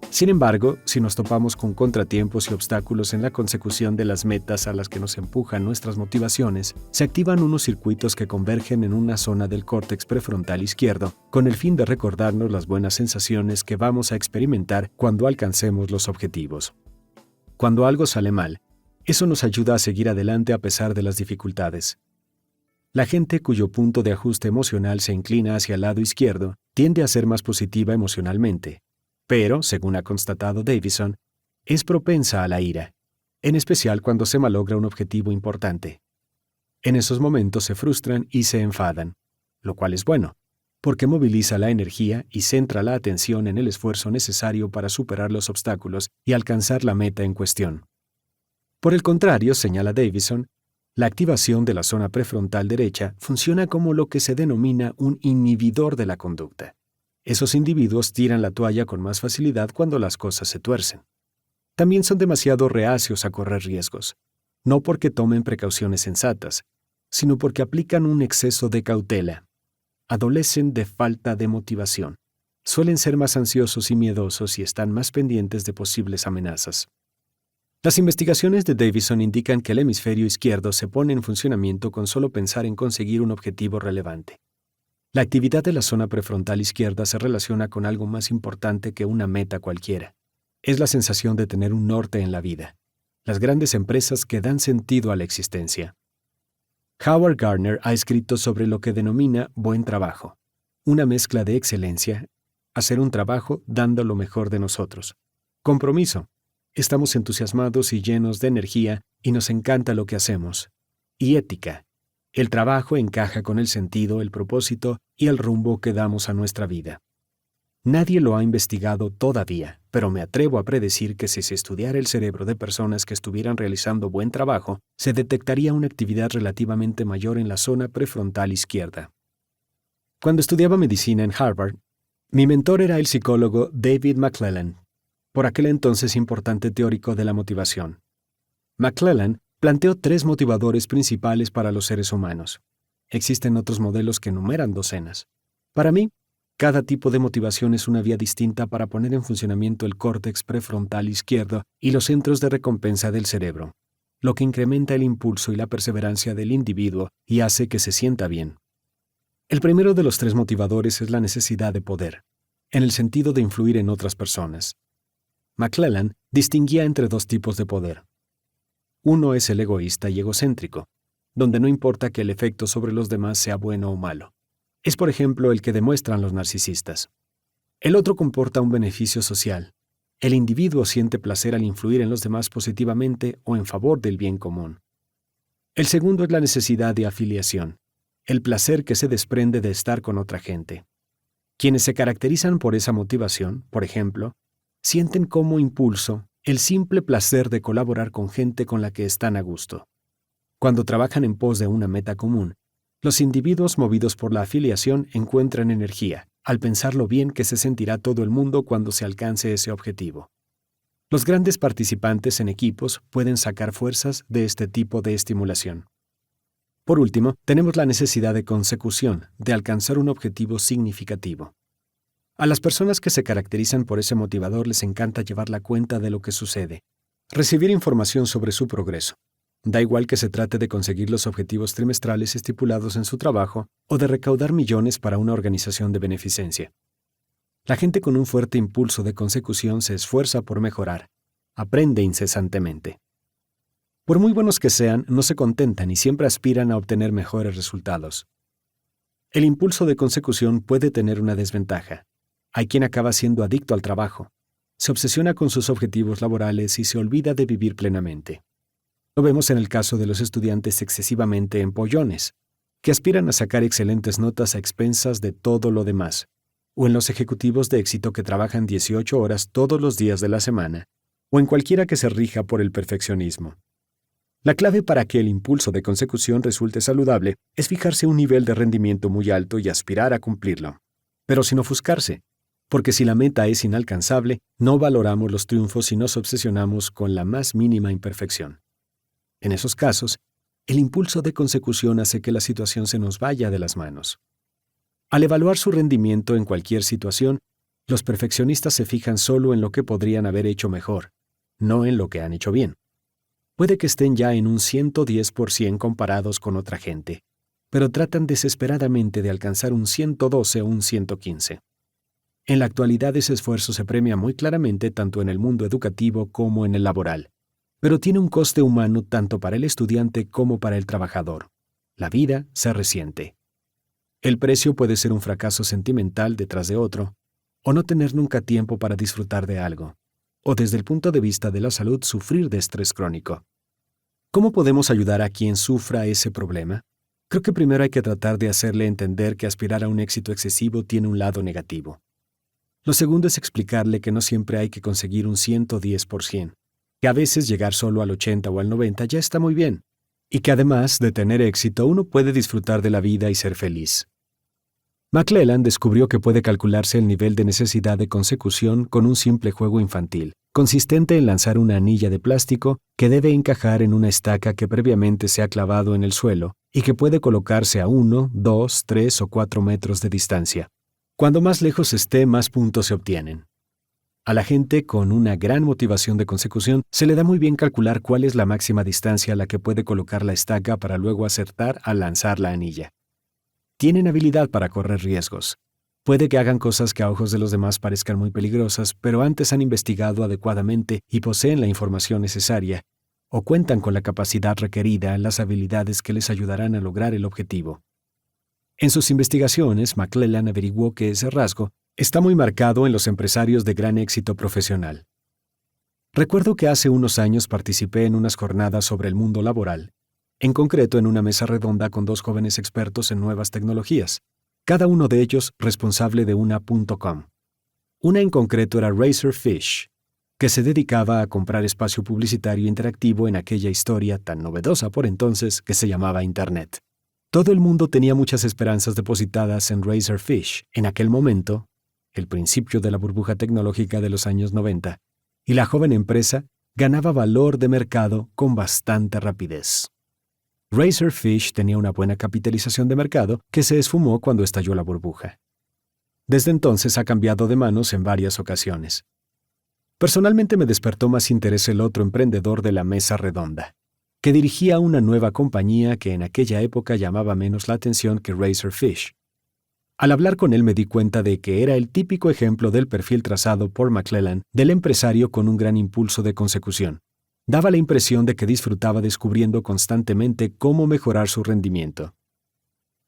Sin embargo, si nos topamos con contratiempos y obstáculos en la consecución de las metas a las que nos empujan nuestras motivaciones, se activan unos circuitos que convergen en una zona del córtex prefrontal izquierdo, con el fin de recordarnos las buenas sensaciones que vamos a experimentar cuando alcancemos los objetivos. Cuando algo sale mal, eso nos ayuda a seguir adelante a pesar de las dificultades. La gente cuyo punto de ajuste emocional se inclina hacia el lado izquierdo tiende a ser más positiva emocionalmente, pero, según ha constatado Davison, es propensa a la ira, en especial cuando se malogra un objetivo importante. En esos momentos se frustran y se enfadan, lo cual es bueno, porque moviliza la energía y centra la atención en el esfuerzo necesario para superar los obstáculos y alcanzar la meta en cuestión. Por el contrario, señala Davison, La activación de la zona prefrontal derecha funciona como lo que se denomina un inhibidor de la conducta. Esos individuos tiran la toalla con más facilidad cuando las cosas se tuercen. También son demasiado reacios a correr riesgos, no porque tomen precauciones sensatas, sino porque aplican un exceso de cautela. Adolecen de falta de motivación. Suelen ser más ansiosos y miedosos y están más pendientes de posibles amenazas. Las investigaciones de Davison indican que el hemisferio izquierdo se pone en funcionamiento con solo pensar en conseguir un objetivo relevante. La actividad de la zona prefrontal izquierda se relaciona con algo más importante que una meta cualquiera. Es la sensación de tener un norte en la vida. Las grandes empresas que dan sentido a la existencia. Howard Gardner ha escrito sobre lo que denomina buen trabajo, una mezcla de excelencia, hacer un trabajo dando lo mejor de nosotros. Compromiso. Estamos entusiasmados y llenos de energía y nos encanta lo que hacemos. Y ética. El trabajo encaja con el sentido, el propósito y el rumbo que damos a nuestra vida. Nadie lo ha investigado todavía, pero me atrevo a predecir que si se estudiara el cerebro de personas que estuvieran realizando buen trabajo, se detectaría una actividad relativamente mayor en la zona prefrontal izquierda. Cuando estudiaba medicina en Harvard, mi mentor era el psicólogo David McClelland, por aquel entonces importante teórico de la motivación. McClelland planteó 3 motivadores principales para los seres humanos. Existen otros modelos que enumeran docenas. Para mí, cada tipo de motivación es una vía distinta para poner en funcionamiento el córtex prefrontal izquierdo y los centros de recompensa del cerebro, lo que incrementa el impulso y la perseverancia del individuo y hace que se sienta bien. El primero de los 3 motivadores es la necesidad de poder, en el sentido de influir en otras personas. McClelland distinguía entre 2 tipos de poder. Uno es el egoísta y egocéntrico, donde no importa que el efecto sobre los demás sea bueno o malo. Es, por ejemplo, el que demuestran los narcisistas. El otro comporta un beneficio social. El individuo siente placer al influir en los demás positivamente o en favor del bien común. El segundo es la necesidad de afiliación, el placer que se desprende de estar con otra gente. Quienes se caracterizan por esa motivación, por ejemplo, sienten como impulso el simple placer de colaborar con gente con la que están a gusto. Cuando trabajan en pos de una meta común, los individuos movidos por la afiliación encuentran energía, al pensar lo bien que se sentirá todo el mundo cuando se alcance ese objetivo. Los grandes participantes en equipos pueden sacar fuerzas de este tipo de estimulación. Por último, tenemos la necesidad de consecución, de alcanzar un objetivo significativo. A las personas que se caracterizan por ese motivador les encanta llevar la cuenta de lo que sucede, recibir información sobre su progreso. Da igual que se trate de conseguir los objetivos trimestrales estipulados en su trabajo o de recaudar millones para una organización de beneficencia. La gente con un fuerte impulso de consecución se esfuerza por mejorar, aprende incesantemente. Por muy buenos que sean, no se contentan y siempre aspiran a obtener mejores resultados. El impulso de consecución puede tener una desventaja. Hay quien acaba siendo adicto al trabajo, se obsesiona con sus objetivos laborales y se olvida de vivir plenamente. Lo vemos en el caso de los estudiantes excesivamente empollones, que aspiran a sacar excelentes notas a expensas de todo lo demás, o en los ejecutivos de éxito que trabajan 18 horas todos los días de la semana, o en cualquiera que se rija por el perfeccionismo. La clave para que el impulso de consecución resulte saludable es fijarse un nivel de rendimiento muy alto y aspirar a cumplirlo, pero sin ofuscarse, porque si la meta es inalcanzable, no valoramos los triunfos y nos obsesionamos con la más mínima imperfección. En esos casos, el impulso de consecución hace que la situación se nos vaya de las manos. Al evaluar su rendimiento en cualquier situación, los perfeccionistas se fijan solo en lo que podrían haber hecho mejor, no en lo que han hecho bien. Puede que estén ya en un 110% comparados con otra gente, pero tratan desesperadamente de alcanzar un 112 o un 115. En la actualidad ese esfuerzo se premia muy claramente tanto en el mundo educativo como en el laboral, pero tiene un coste humano tanto para el estudiante como para el trabajador. La vida se resiente. El precio puede ser un fracaso sentimental detrás de otro, o no tener nunca tiempo para disfrutar de algo, o desde el punto de vista de la salud sufrir de estrés crónico. ¿Cómo podemos ayudar a quien sufra ese problema? Creo que primero hay que tratar de hacerle entender que aspirar a un éxito excesivo tiene un lado negativo. Lo segundo es explicarle que no siempre hay que conseguir un 110%, que a veces llegar solo al 80 o al 90 ya está muy bien. y que además de tener éxito uno puede disfrutar de la vida y ser feliz. McClellan descubrió que puede calcularse el nivel de necesidad de consecución con un simple juego infantil, consistente en lanzar una anilla de plástico que debe encajar en una estaca que previamente se ha clavado en el suelo y que puede colocarse a 1, 2, 3 o 4 metros de distancia. Cuando más lejos esté, más puntos se obtienen. A la gente con una gran motivación de consecución se le da muy bien calcular cuál es la máxima distancia a la que puede colocar la estaca para luego acertar al lanzar la anilla. Tienen habilidad para correr riesgos. Puede que hagan cosas que a ojos de los demás parezcan muy peligrosas, pero antes han investigado adecuadamente y poseen la información necesaria, o cuentan con la capacidad requerida, las habilidades que les ayudarán a lograr el objetivo. En sus investigaciones, McClellan averiguó que ese rasgo está muy marcado en los empresarios de gran éxito profesional. Recuerdo que hace unos años participé en unas jornadas sobre el mundo laboral, en concreto en una mesa redonda con 2 jóvenes expertos en nuevas tecnologías, cada uno de ellos responsable de una .com. Una en concreto era Razorfish, que se dedicaba a comprar espacio publicitario interactivo en aquella historia tan novedosa por entonces que se llamaba Internet. Todo el mundo tenía muchas esperanzas depositadas en Razorfish en aquel momento, el principio de la burbuja tecnológica de los años 90, y la joven empresa ganaba valor de mercado con bastante rapidez. Razorfish tenía una buena capitalización de mercado que se esfumó cuando estalló la burbuja. Desde entonces ha cambiado de manos en varias ocasiones. Personalmente me despertó más interés el otro emprendedor de la mesa redonda, que dirigía una nueva compañía que en aquella época llamaba menos la atención que Razorfish. Al hablar con él me di cuenta de que era el típico ejemplo del perfil trazado por McClellan del empresario con un gran impulso de consecución. Daba la impresión de que disfrutaba descubriendo constantemente cómo mejorar su rendimiento.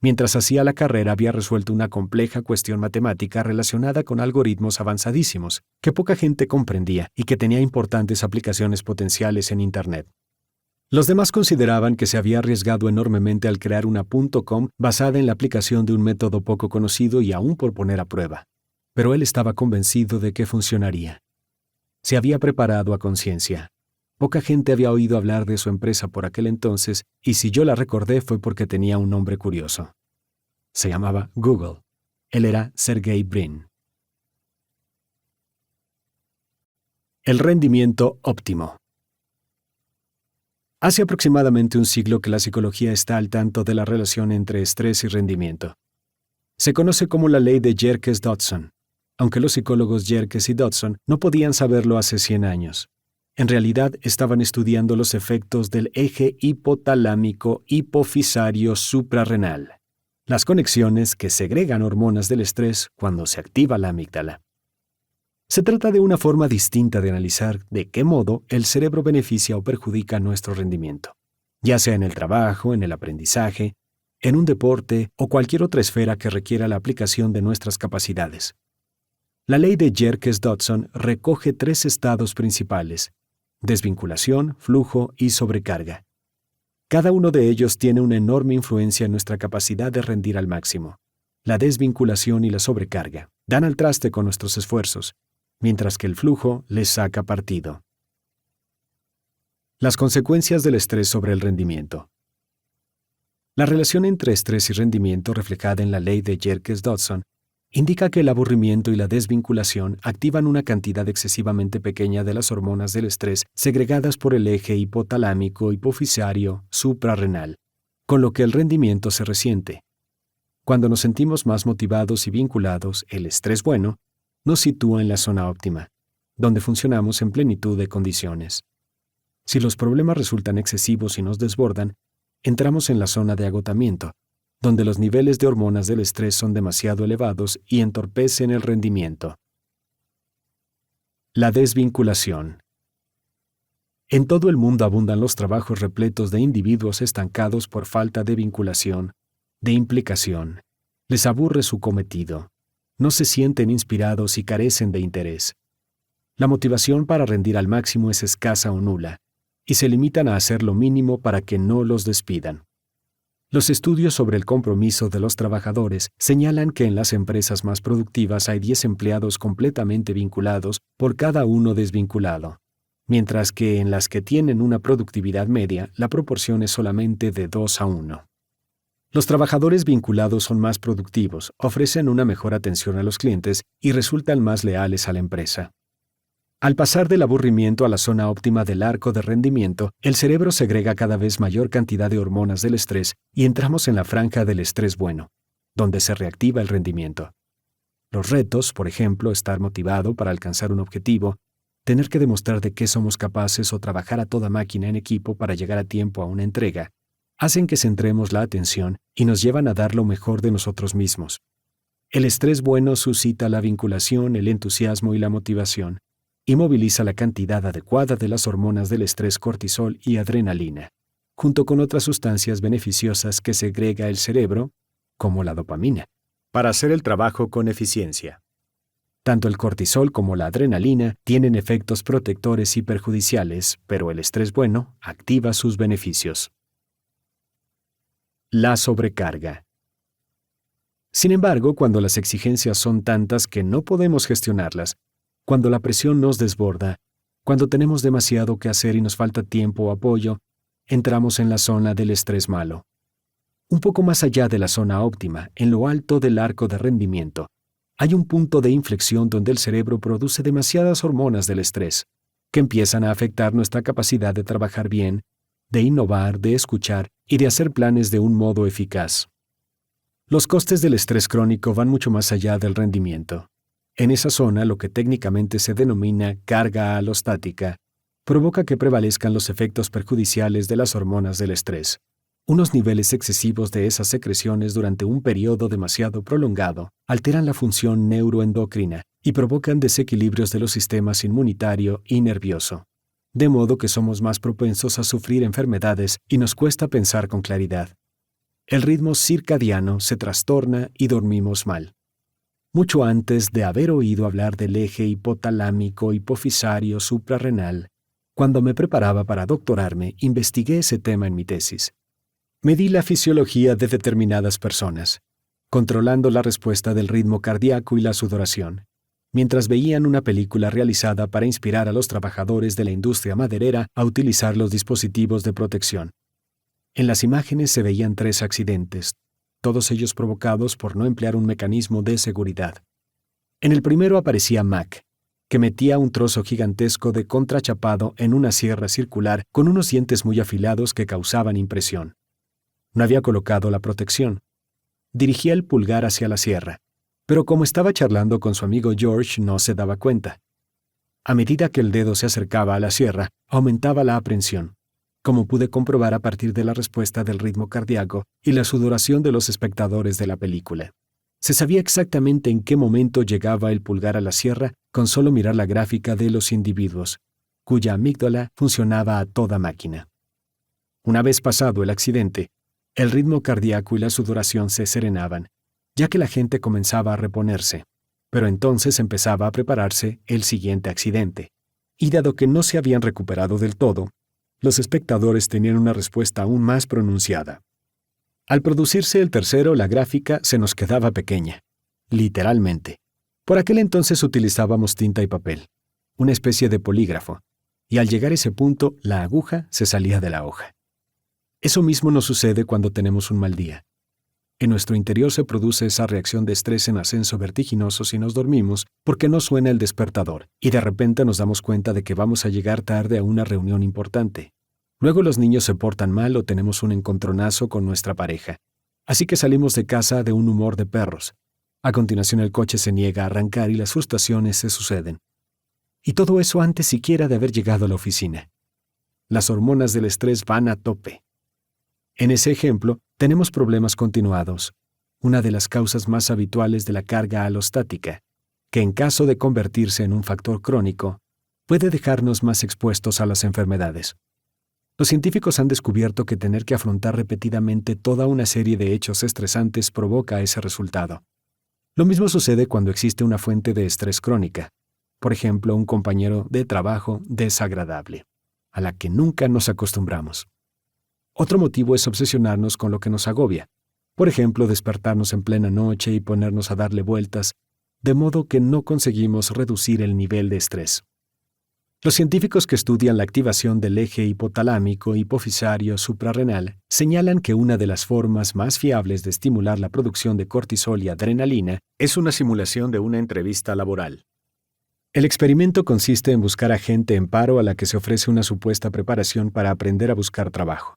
Mientras hacía la carrera había resuelto una compleja cuestión matemática relacionada con algoritmos avanzadísimos, que poca gente comprendía y que tenía importantes aplicaciones potenciales en Internet. Los demás consideraban que se había arriesgado enormemente al crear una .com basada en la aplicación de un método poco conocido y aún por poner a prueba. Pero él estaba convencido de que funcionaría. Se había preparado a conciencia. Poca gente había oído hablar de su empresa por aquel entonces, y si yo la recordé fue porque tenía un nombre curioso. Se llamaba Google. Él era Sergey Brin. El rendimiento óptimo. Hace aproximadamente un siglo que la psicología está al tanto de la relación entre estrés y rendimiento. Se conoce como la ley de Yerkes-Dodson, aunque los psicólogos Yerkes y Dodson no podían saberlo hace 100 años. En realidad estaban estudiando los efectos del eje hipotalámico-hipofisario suprarrenal, las conexiones que segregan hormonas del estrés cuando se activa la amígdala. Se trata de una forma distinta de analizar de qué modo el cerebro beneficia o perjudica nuestro rendimiento, ya sea en el trabajo, en el aprendizaje, en un deporte o cualquier otra esfera que requiera la aplicación de nuestras capacidades. La ley de Yerkes-Dodson recoge 3 estados principales: desvinculación, flujo y sobrecarga. Cada uno de ellos tiene una enorme influencia en nuestra capacidad de rendir al máximo. La desvinculación y la sobrecarga dan al traste con nuestros esfuerzos, mientras que el flujo les saca partido. Las consecuencias del estrés sobre el rendimiento. La relación entre estrés y rendimiento reflejada en la ley de Yerkes-Dodson indica que el aburrimiento y la desvinculación activan una cantidad excesivamente pequeña de las hormonas del estrés segregadas por el eje hipotalámico-hipofisario suprarrenal, con lo que el rendimiento se resiente. Cuando nos sentimos más motivados y vinculados, el estrés bueno nos sitúa en la zona óptima, donde funcionamos en plenitud de condiciones. Si los problemas resultan excesivos y nos desbordan, entramos en la zona de agotamiento, donde los niveles de hormonas del estrés son demasiado elevados y entorpecen el rendimiento. La desvinculación. En todo el mundo abundan los trabajos repletos de individuos estancados por falta de vinculación, de implicación. Les aburre su cometido. No se sienten inspirados y carecen de interés. La motivación para rendir al máximo es escasa o nula, y se limitan a hacer lo mínimo para que no los despidan. Los estudios sobre el compromiso de los trabajadores señalan que en las empresas más productivas hay 10 empleados completamente vinculados por cada uno desvinculado. mientras que en las que tienen una productividad media, la proporción es solamente de 2:1. Los trabajadores vinculados son más productivos, ofrecen una mejor atención a los clientes y resultan más leales a la empresa. Al pasar del aburrimiento a la zona óptima del arco de rendimiento, el cerebro segrega cada vez mayor cantidad de hormonas del estrés y entramos en la franja del estrés bueno, donde se reactiva el rendimiento. Los retos, por ejemplo, estar motivado para alcanzar un objetivo, tener que demostrar de qué somos capaces o trabajar a toda máquina en equipo para llegar a tiempo a una entrega, hacen que centremos la atención y nos llevan a dar lo mejor de nosotros mismos. El estrés bueno suscita la vinculación, el entusiasmo y la motivación, y moviliza la cantidad adecuada de las hormonas del estrés, cortisol y adrenalina, junto con otras sustancias beneficiosas que segrega el cerebro, como la dopamina, para hacer el trabajo con eficiencia. Tanto el cortisol como la adrenalina tienen efectos protectores y perjudiciales, pero el estrés bueno activa sus beneficios. La sobrecarga. Sin embargo, cuando las exigencias son tantas que no podemos gestionarlas, cuando la presión nos desborda, cuando tenemos demasiado que hacer y nos falta tiempo o apoyo, entramos en la zona del estrés malo. Un poco más allá de la zona óptima, en lo alto del arco de rendimiento, hay un punto de inflexión donde el cerebro produce demasiadas hormonas del estrés, que empiezan a afectar nuestra capacidad de trabajar bien, de innovar, de escuchar y de hacer planes de un modo eficaz. Los costes del estrés crónico van mucho más allá del rendimiento. En esa zona, lo que técnicamente se denomina carga alostática, provoca que prevalezcan los efectos perjudiciales de las hormonas del estrés. Unos niveles excesivos de esas secreciones durante un periodo demasiado prolongado alteran la función neuroendocrina y provocan desequilibrios de los sistemas inmunitario y nervioso, de modo que somos más propensos a sufrir enfermedades y nos cuesta pensar con claridad. El ritmo circadiano se trastorna y dormimos mal. Mucho antes de haber oído hablar del eje hipotalámico hipofisario suprarrenal, cuando me preparaba para doctorarme, investigué ese tema en mi tesis. Medí la fisiología de determinadas personas, controlando la respuesta del ritmo cardíaco y la sudoración, mientras veían una película realizada para inspirar a los trabajadores de la industria maderera a utilizar los dispositivos de protección. En las imágenes se veían 3 accidentes, todos ellos provocados por no emplear un mecanismo de seguridad. En el primero aparecía Mac, que metía un trozo gigantesco de contrachapado en una sierra circular con unos dientes muy afilados que causaban impresión. No había colocado la protección. Dirigía el pulgar hacia la sierra, pero como estaba charlando con su amigo George, no se daba cuenta. A medida que el dedo se acercaba a la sierra, aumentaba la aprensión, como pude comprobar a partir de la respuesta del ritmo cardíaco y la sudoración de los espectadores de la película. Se sabía exactamente en qué momento llegaba el pulgar a la sierra con solo mirar la gráfica de los individuos, cuya amígdala funcionaba a toda máquina. Una vez pasado el accidente, el ritmo cardíaco y la sudoración se serenaban, ya que la gente comenzaba a reponerse, pero entonces empezaba a prepararse el siguiente accidente. Y dado que no se habían recuperado del todo, los espectadores tenían una respuesta aún más pronunciada. Al producirse el tercero, la gráfica se nos quedaba pequeña, literalmente. Por aquel entonces utilizábamos tinta y papel, una especie de polígrafo, y al llegar a ese punto, la aguja se salía de la hoja. Eso mismo nos sucede cuando tenemos un mal día. En nuestro interior se produce esa reacción de estrés en ascenso vertiginoso si nos dormimos porque no suena el despertador y de repente nos damos cuenta de que vamos a llegar tarde a una reunión importante. Luego los niños se portan mal o tenemos un encontronazo con nuestra pareja. Así que salimos de casa de un humor de perros. A continuación el coche se niega a arrancar y las frustraciones se suceden. Y todo eso antes siquiera de haber llegado a la oficina. Las hormonas del estrés van a tope. En ese ejemplo, tenemos problemas continuados, una de las causas más habituales de la carga alostática, que en caso de convertirse en un factor crónico, puede dejarnos más expuestos a las enfermedades. Los científicos han descubierto que tener que afrontar repetidamente toda una serie de hechos estresantes provoca ese resultado. Lo mismo sucede cuando existe una fuente de estrés crónica, por ejemplo, un compañero de trabajo desagradable, a la que nunca nos acostumbramos. Otro motivo es obsesionarnos con lo que nos agobia. Por ejemplo, despertarnos en plena noche y ponernos a darle vueltas, de modo que no conseguimos reducir el nivel de estrés. Los científicos que estudian la activación del eje hipotalámico hipofisario suprarrenal señalan que una de las formas más fiables de estimular la producción de cortisol y adrenalina es una simulación de una entrevista laboral. El experimento consiste en buscar a gente en paro a la que se ofrece una supuesta preparación para aprender a buscar trabajo.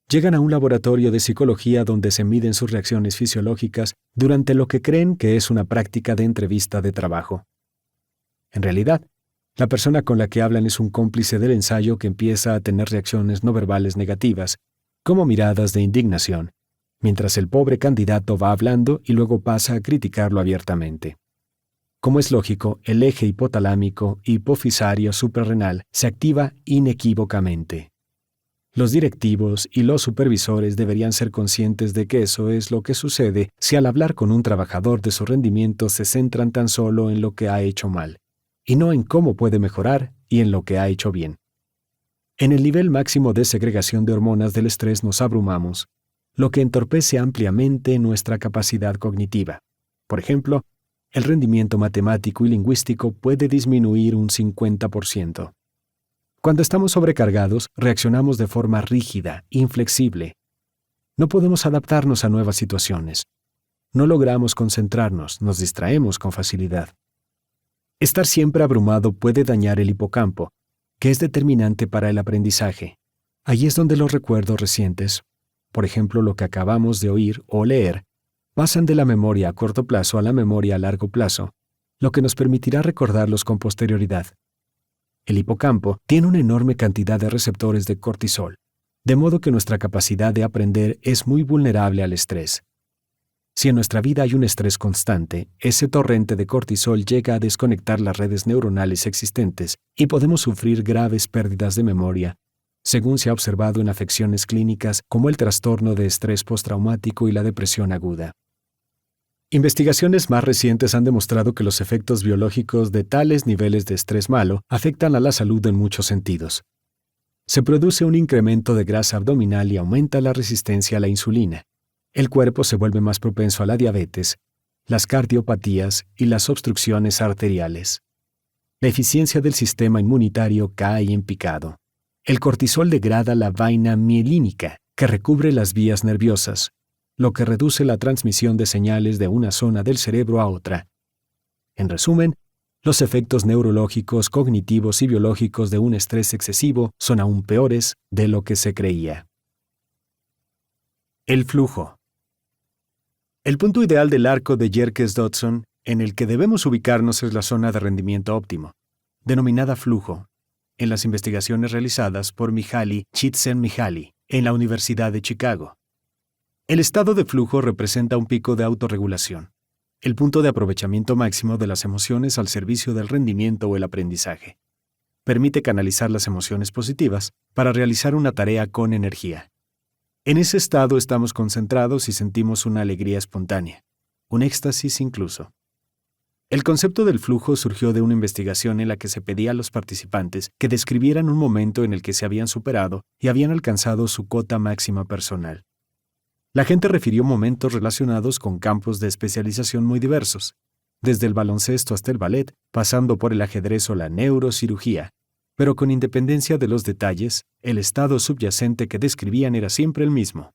Llegan a un laboratorio de psicología donde se miden sus reacciones fisiológicas durante lo que creen que es una práctica de entrevista de trabajo. En realidad, la persona con la que hablan es un cómplice del ensayo que empieza a tener reacciones no verbales negativas, como miradas de indignación, mientras el pobre candidato va hablando y luego pasa a criticarlo abiertamente. Como es lógico, el eje hipotalámico hipofisario suprarrenal se activa inequívocamente. Los directivos y los supervisores deberían ser conscientes de que eso es lo que sucede si al hablar con un trabajador de su rendimiento se centran tan solo en lo que ha hecho mal, y no en cómo puede mejorar y en lo que ha hecho bien. En el nivel máximo de segregación de hormonas del estrés nos abrumamos, lo que entorpece ampliamente nuestra capacidad cognitiva. Por ejemplo, el rendimiento matemático y lingüístico puede disminuir un 50%. Cuando estamos sobrecargados, reaccionamos de forma rígida, inflexible. No podemos adaptarnos a nuevas situaciones. No logramos concentrarnos, nos distraemos con facilidad. Estar siempre abrumado puede dañar el hipocampo, que es determinante para el aprendizaje. Allí es donde los recuerdos recientes, por ejemplo lo que acabamos de oír o leer, pasan de la memoria a corto plazo a la memoria a largo plazo, lo que nos permitirá recordarlos con posterioridad. El hipocampo tiene una enorme cantidad de receptores de cortisol, de modo que nuestra capacidad de aprender es muy vulnerable al estrés. Si en nuestra vida hay un estrés constante, ese torrente de cortisol llega a desconectar las redes neuronales existentes y podemos sufrir graves pérdidas de memoria, según se ha observado en afecciones clínicas como el trastorno de estrés postraumático y la depresión aguda. Investigaciones más recientes han demostrado que los efectos biológicos de tales niveles de estrés malo afectan a la salud en muchos sentidos. Se produce un incremento de grasa abdominal y aumenta la resistencia a la insulina. El cuerpo se vuelve más propenso a la diabetes, las cardiopatías y las obstrucciones arteriales. La eficiencia del sistema inmunitario cae en picado. El cortisol degrada la vaina mielínica, que recubre las vías nerviosas, lo que reduce la transmisión de señales de una zona del cerebro a otra. En resumen, los efectos neurológicos, cognitivos y biológicos de un estrés excesivo son aún peores de lo que se creía. El flujo. El punto ideal del arco de Yerkes-Dodson en el que debemos ubicarnos es la zona de rendimiento óptimo, denominada flujo, en las investigaciones realizadas por Mihaly Csikszentmihalyi en la Universidad de Chicago. El estado de flujo representa un pico de autorregulación, el punto de aprovechamiento máximo de las emociones al servicio del rendimiento o el aprendizaje. Permite canalizar las emociones positivas para realizar una tarea con energía. En ese estado estamos concentrados y sentimos una alegría espontánea, un éxtasis incluso. El concepto del flujo surgió de una investigación en la que se pedía a los participantes que describieran un momento en el que se habían superado y habían alcanzado su cota máxima personal. La gente refirió momentos relacionados con campos de especialización muy diversos, desde el baloncesto hasta el ballet, pasando por el ajedrez o la neurocirugía, pero con independencia de los detalles, el estado subyacente que describían era siempre el mismo.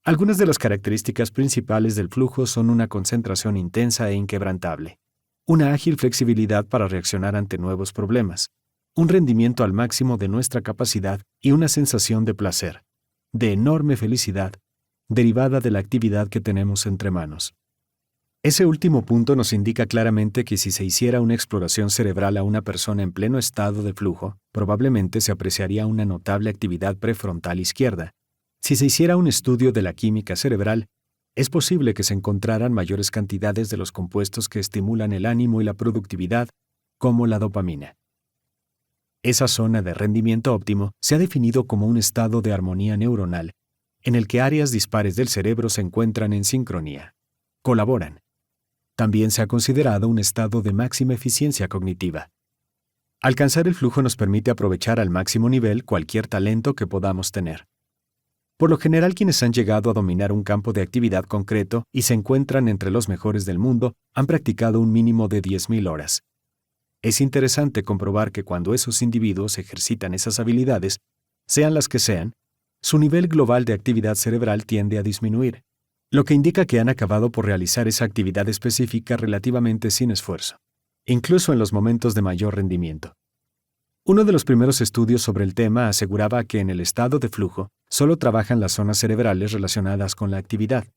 Algunas de las características principales del flujo son una concentración intensa e inquebrantable, una ágil flexibilidad para reaccionar ante nuevos problemas, un rendimiento al máximo de nuestra capacidad y una sensación de placer, de enorme felicidad, derivada de la actividad que tenemos entre manos. Ese último punto nos indica claramente que si se hiciera una exploración cerebral a una persona en pleno estado de flujo, probablemente se apreciaría una notable actividad prefrontal izquierda. Si se hiciera un estudio de la química cerebral, es posible que se encontraran mayores cantidades de los compuestos que estimulan el ánimo y la productividad, como la dopamina. Esa zona de rendimiento óptimo se ha definido como un estado de armonía neuronal, en el que áreas dispares del cerebro se encuentran en sincronía, colaboran. También se ha considerado un estado de máxima eficiencia cognitiva. Alcanzar el flujo nos permite aprovechar al máximo nivel cualquier talento que podamos tener. Por lo general, quienes han llegado a dominar un campo de actividad concreto y se encuentran entre los mejores del mundo han practicado un mínimo de 10.000 horas. Es interesante comprobar que cuando esos individuos ejercitan esas habilidades, sean las que sean, su nivel global de actividad cerebral tiende a disminuir, lo que indica que han acabado por realizar esa actividad específica relativamente sin esfuerzo, incluso en los momentos de mayor rendimiento. Uno de los primeros estudios sobre el tema aseguraba que en el estado de flujo solo trabajan las zonas cerebrales relacionadas con la actividad,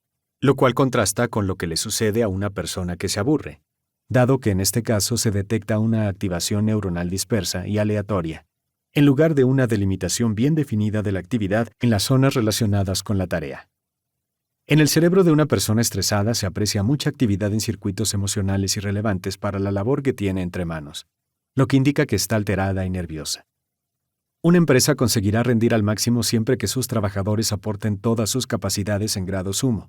lo cual contrasta con lo que le sucede a una persona que se aburre, dado que en este caso se detecta una activación neuronal dispersa y aleatoria, en lugar de una delimitación bien definida de la actividad en las zonas relacionadas con la tarea. En el cerebro de una persona estresada se aprecia mucha actividad en circuitos emocionales irrelevantes para la labor que tiene entre manos, lo que indica que está alterada y nerviosa. Una empresa conseguirá rendir al máximo siempre que sus trabajadores aporten todas sus capacidades en grado sumo.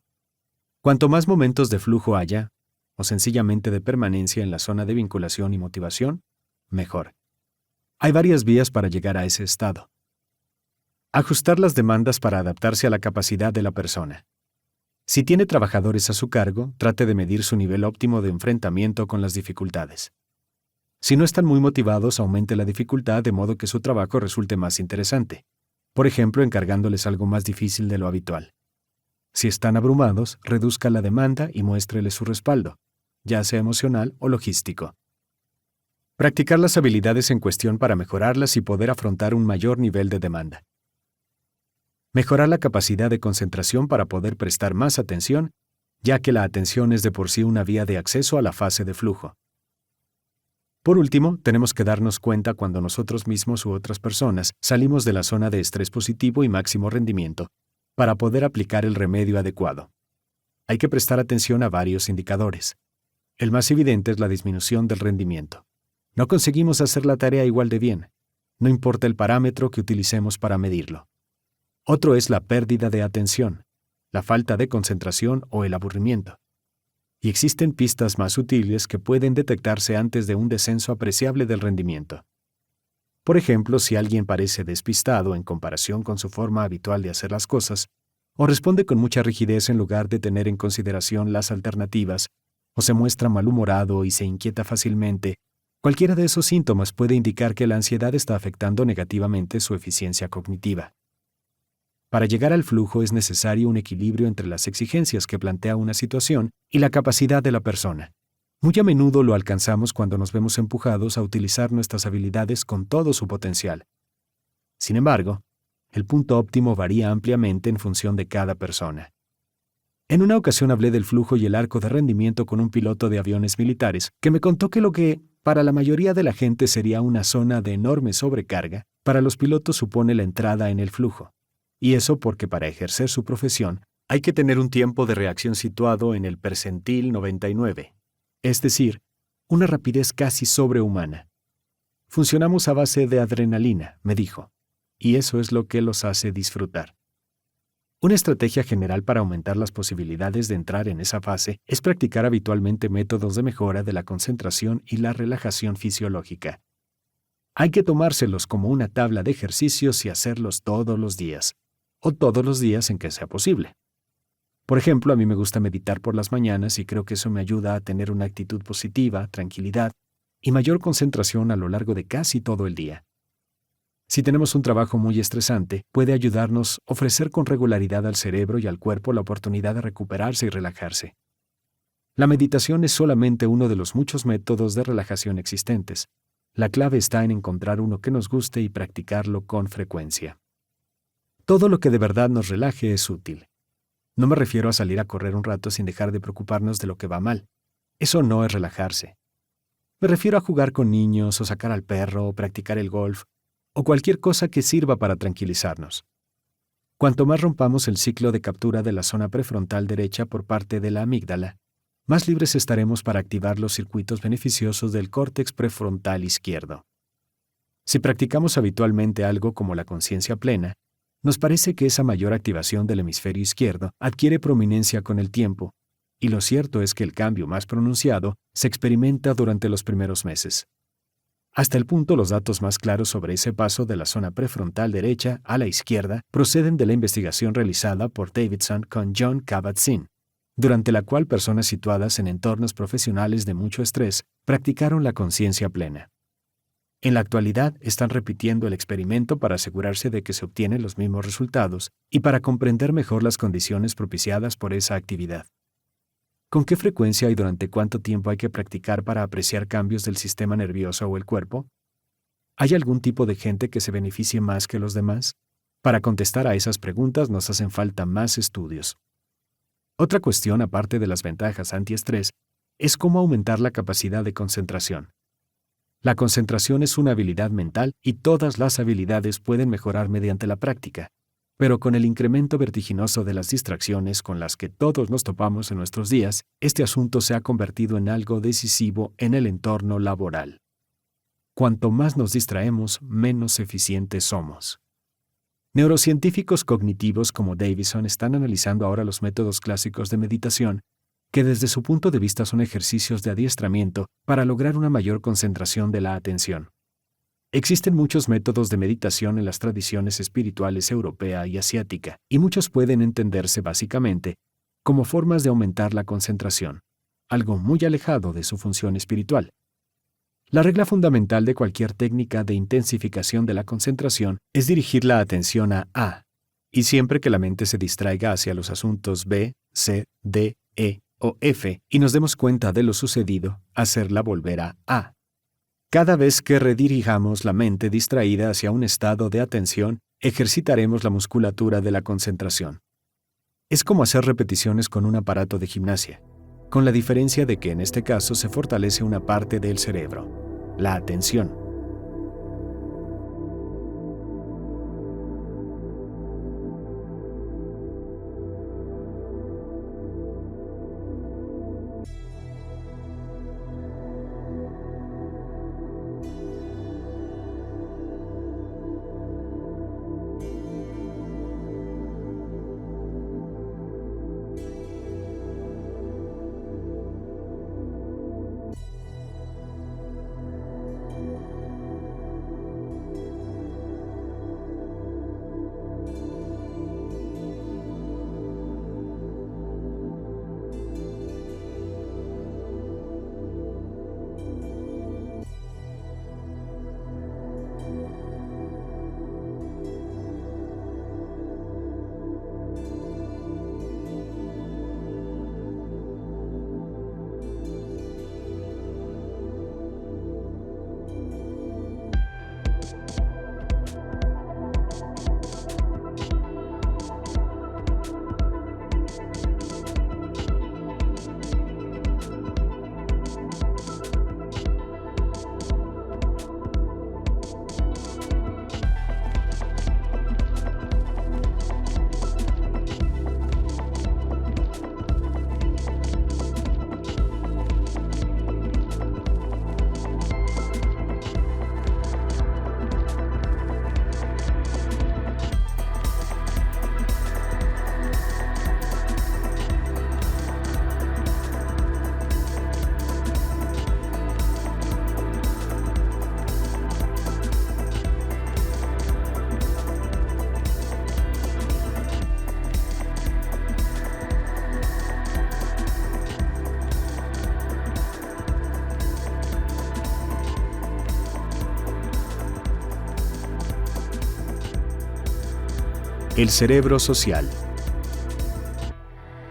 Cuanto más momentos de flujo haya, o sencillamente de permanencia en la zona de vinculación y motivación, mejor. Hay varias vías para llegar a ese estado. Ajustar las demandas para adaptarse a la capacidad de la persona. Si tiene trabajadores a su cargo, trate de medir su nivel óptimo de enfrentamiento con las dificultades. Si no están muy motivados, aumente la dificultad de modo que su trabajo resulte más interesante, por ejemplo, encargándoles algo más difícil de lo habitual. Si están abrumados, reduzca la demanda y muéstreles su respaldo, ya sea emocional o logístico. Practicar las habilidades en cuestión para mejorarlas y poder afrontar un mayor nivel de demanda. Mejorar la capacidad de concentración para poder prestar más atención, ya que la atención es de por sí una vía de acceso a la fase de flujo. Por último, tenemos que darnos cuenta cuando nosotros mismos u otras personas salimos de la zona de estrés positivo y máximo rendimiento, para poder aplicar el remedio adecuado. Hay que prestar atención a varios indicadores. El más evidente es la disminución del rendimiento. No conseguimos hacer la tarea igual de bien, no importa el parámetro que utilicemos para medirlo. Otro es la pérdida de atención, la falta de concentración o el aburrimiento. Y existen pistas más sutiles que pueden detectarse antes de un descenso apreciable del rendimiento. Por ejemplo, si alguien parece despistado en comparación con su forma habitual de hacer las cosas, o responde con mucha rigidez en lugar de tener en consideración las alternativas, o se muestra malhumorado y se inquieta fácilmente, cualquiera de esos síntomas puede indicar que la ansiedad está afectando negativamente su eficiencia cognitiva. Para llegar al flujo es necesario un equilibrio entre las exigencias que plantea una situación y la capacidad de la persona. Muy a menudo lo alcanzamos cuando nos vemos empujados a utilizar nuestras habilidades con todo su potencial. Sin embargo, el punto óptimo varía ampliamente en función de cada persona. En una ocasión hablé del flujo y el arco de rendimiento con un piloto de aviones militares que me contó que lo que, para la mayoría de la gente sería una zona de enorme sobrecarga, para los pilotos supone la entrada en el flujo. Y eso porque para ejercer su profesión hay que tener un tiempo de reacción situado en el percentil 99, es decir, una rapidez casi sobrehumana. Funcionamos a base de adrenalina, me dijo, y eso es lo que los hace disfrutar. Una estrategia general para aumentar las posibilidades de entrar en esa fase es practicar habitualmente métodos de mejora de la concentración y la relajación fisiológica. Hay que tomárselos como una tabla de ejercicios y hacerlos todos los días, o todos los días en que sea posible. Por ejemplo, a mí me gusta meditar por las mañanas y creo que eso me ayuda a tener una actitud positiva, tranquilidad y mayor concentración a lo largo de casi todo el día. Si tenemos un trabajo muy estresante, puede ayudarnos a ofrecer con regularidad al cerebro y al cuerpo la oportunidad de recuperarse y relajarse. La meditación es solamente uno de los muchos métodos de relajación existentes. La clave está en encontrar uno que nos guste y practicarlo con frecuencia. Todo lo que de verdad nos relaje es útil. No me refiero a salir a correr un rato sin dejar de preocuparnos de lo que va mal. Eso no es relajarse. Me refiero a jugar con niños o sacar al perro o practicar el golf o cualquier cosa que sirva para tranquilizarnos. Cuanto más rompamos el ciclo de captura de la zona prefrontal derecha por parte de la amígdala, más libres estaremos para activar los circuitos beneficiosos del córtex prefrontal izquierdo. Si practicamos habitualmente algo como la conciencia plena, nos parece que esa mayor activación del hemisferio izquierdo adquiere prominencia con el tiempo, y lo cierto es que el cambio más pronunciado se experimenta durante los primeros meses. Hasta el punto, los datos más claros sobre ese paso de la zona prefrontal derecha a la izquierda proceden de la investigación realizada por Davidson con John Kabat-Zinn, durante la cual personas situadas en entornos profesionales de mucho estrés practicaron la conciencia plena. En la actualidad están repitiendo el experimento para asegurarse de que se obtienen los mismos resultados y para comprender mejor las condiciones propiciadas por esa actividad. ¿Con qué frecuencia y durante cuánto tiempo hay que practicar para apreciar cambios del sistema nervioso o el cuerpo? ¿Hay algún tipo de gente que se beneficie más que los demás? Para contestar a esas preguntas nos hacen falta más estudios. Otra cuestión, aparte de las ventajas antiestrés, es cómo aumentar la capacidad de concentración. La concentración es una habilidad mental y todas las habilidades pueden mejorar mediante la práctica, pero con el incremento vertiginoso de las distracciones con las que todos nos topamos en nuestros días, este asunto se ha convertido en algo decisivo en el entorno laboral. Cuanto más nos distraemos, menos eficientes somos. Neurocientíficos cognitivos como Davison están analizando ahora los métodos clásicos de meditación, que desde su punto de vista son ejercicios de adiestramiento para lograr una mayor concentración de la atención. Existen muchos métodos de meditación en las tradiciones espirituales europea y asiática, y muchos pueden entenderse básicamente como formas de aumentar la concentración, algo muy alejado de su función espiritual. La regla fundamental de cualquier técnica de intensificación de la concentración es dirigir la atención a A, y siempre que la mente se distraiga hacia los asuntos B, C, D, E o F y nos demos cuenta de lo sucedido, hacerla volver a A. Cada vez que redirijamos la mente distraída hacia un estado de atención, ejercitaremos la musculatura de la concentración. Es como hacer repeticiones con un aparato de gimnasia, con la diferencia de que en este caso se fortalece una parte del cerebro, la atención. El cerebro social.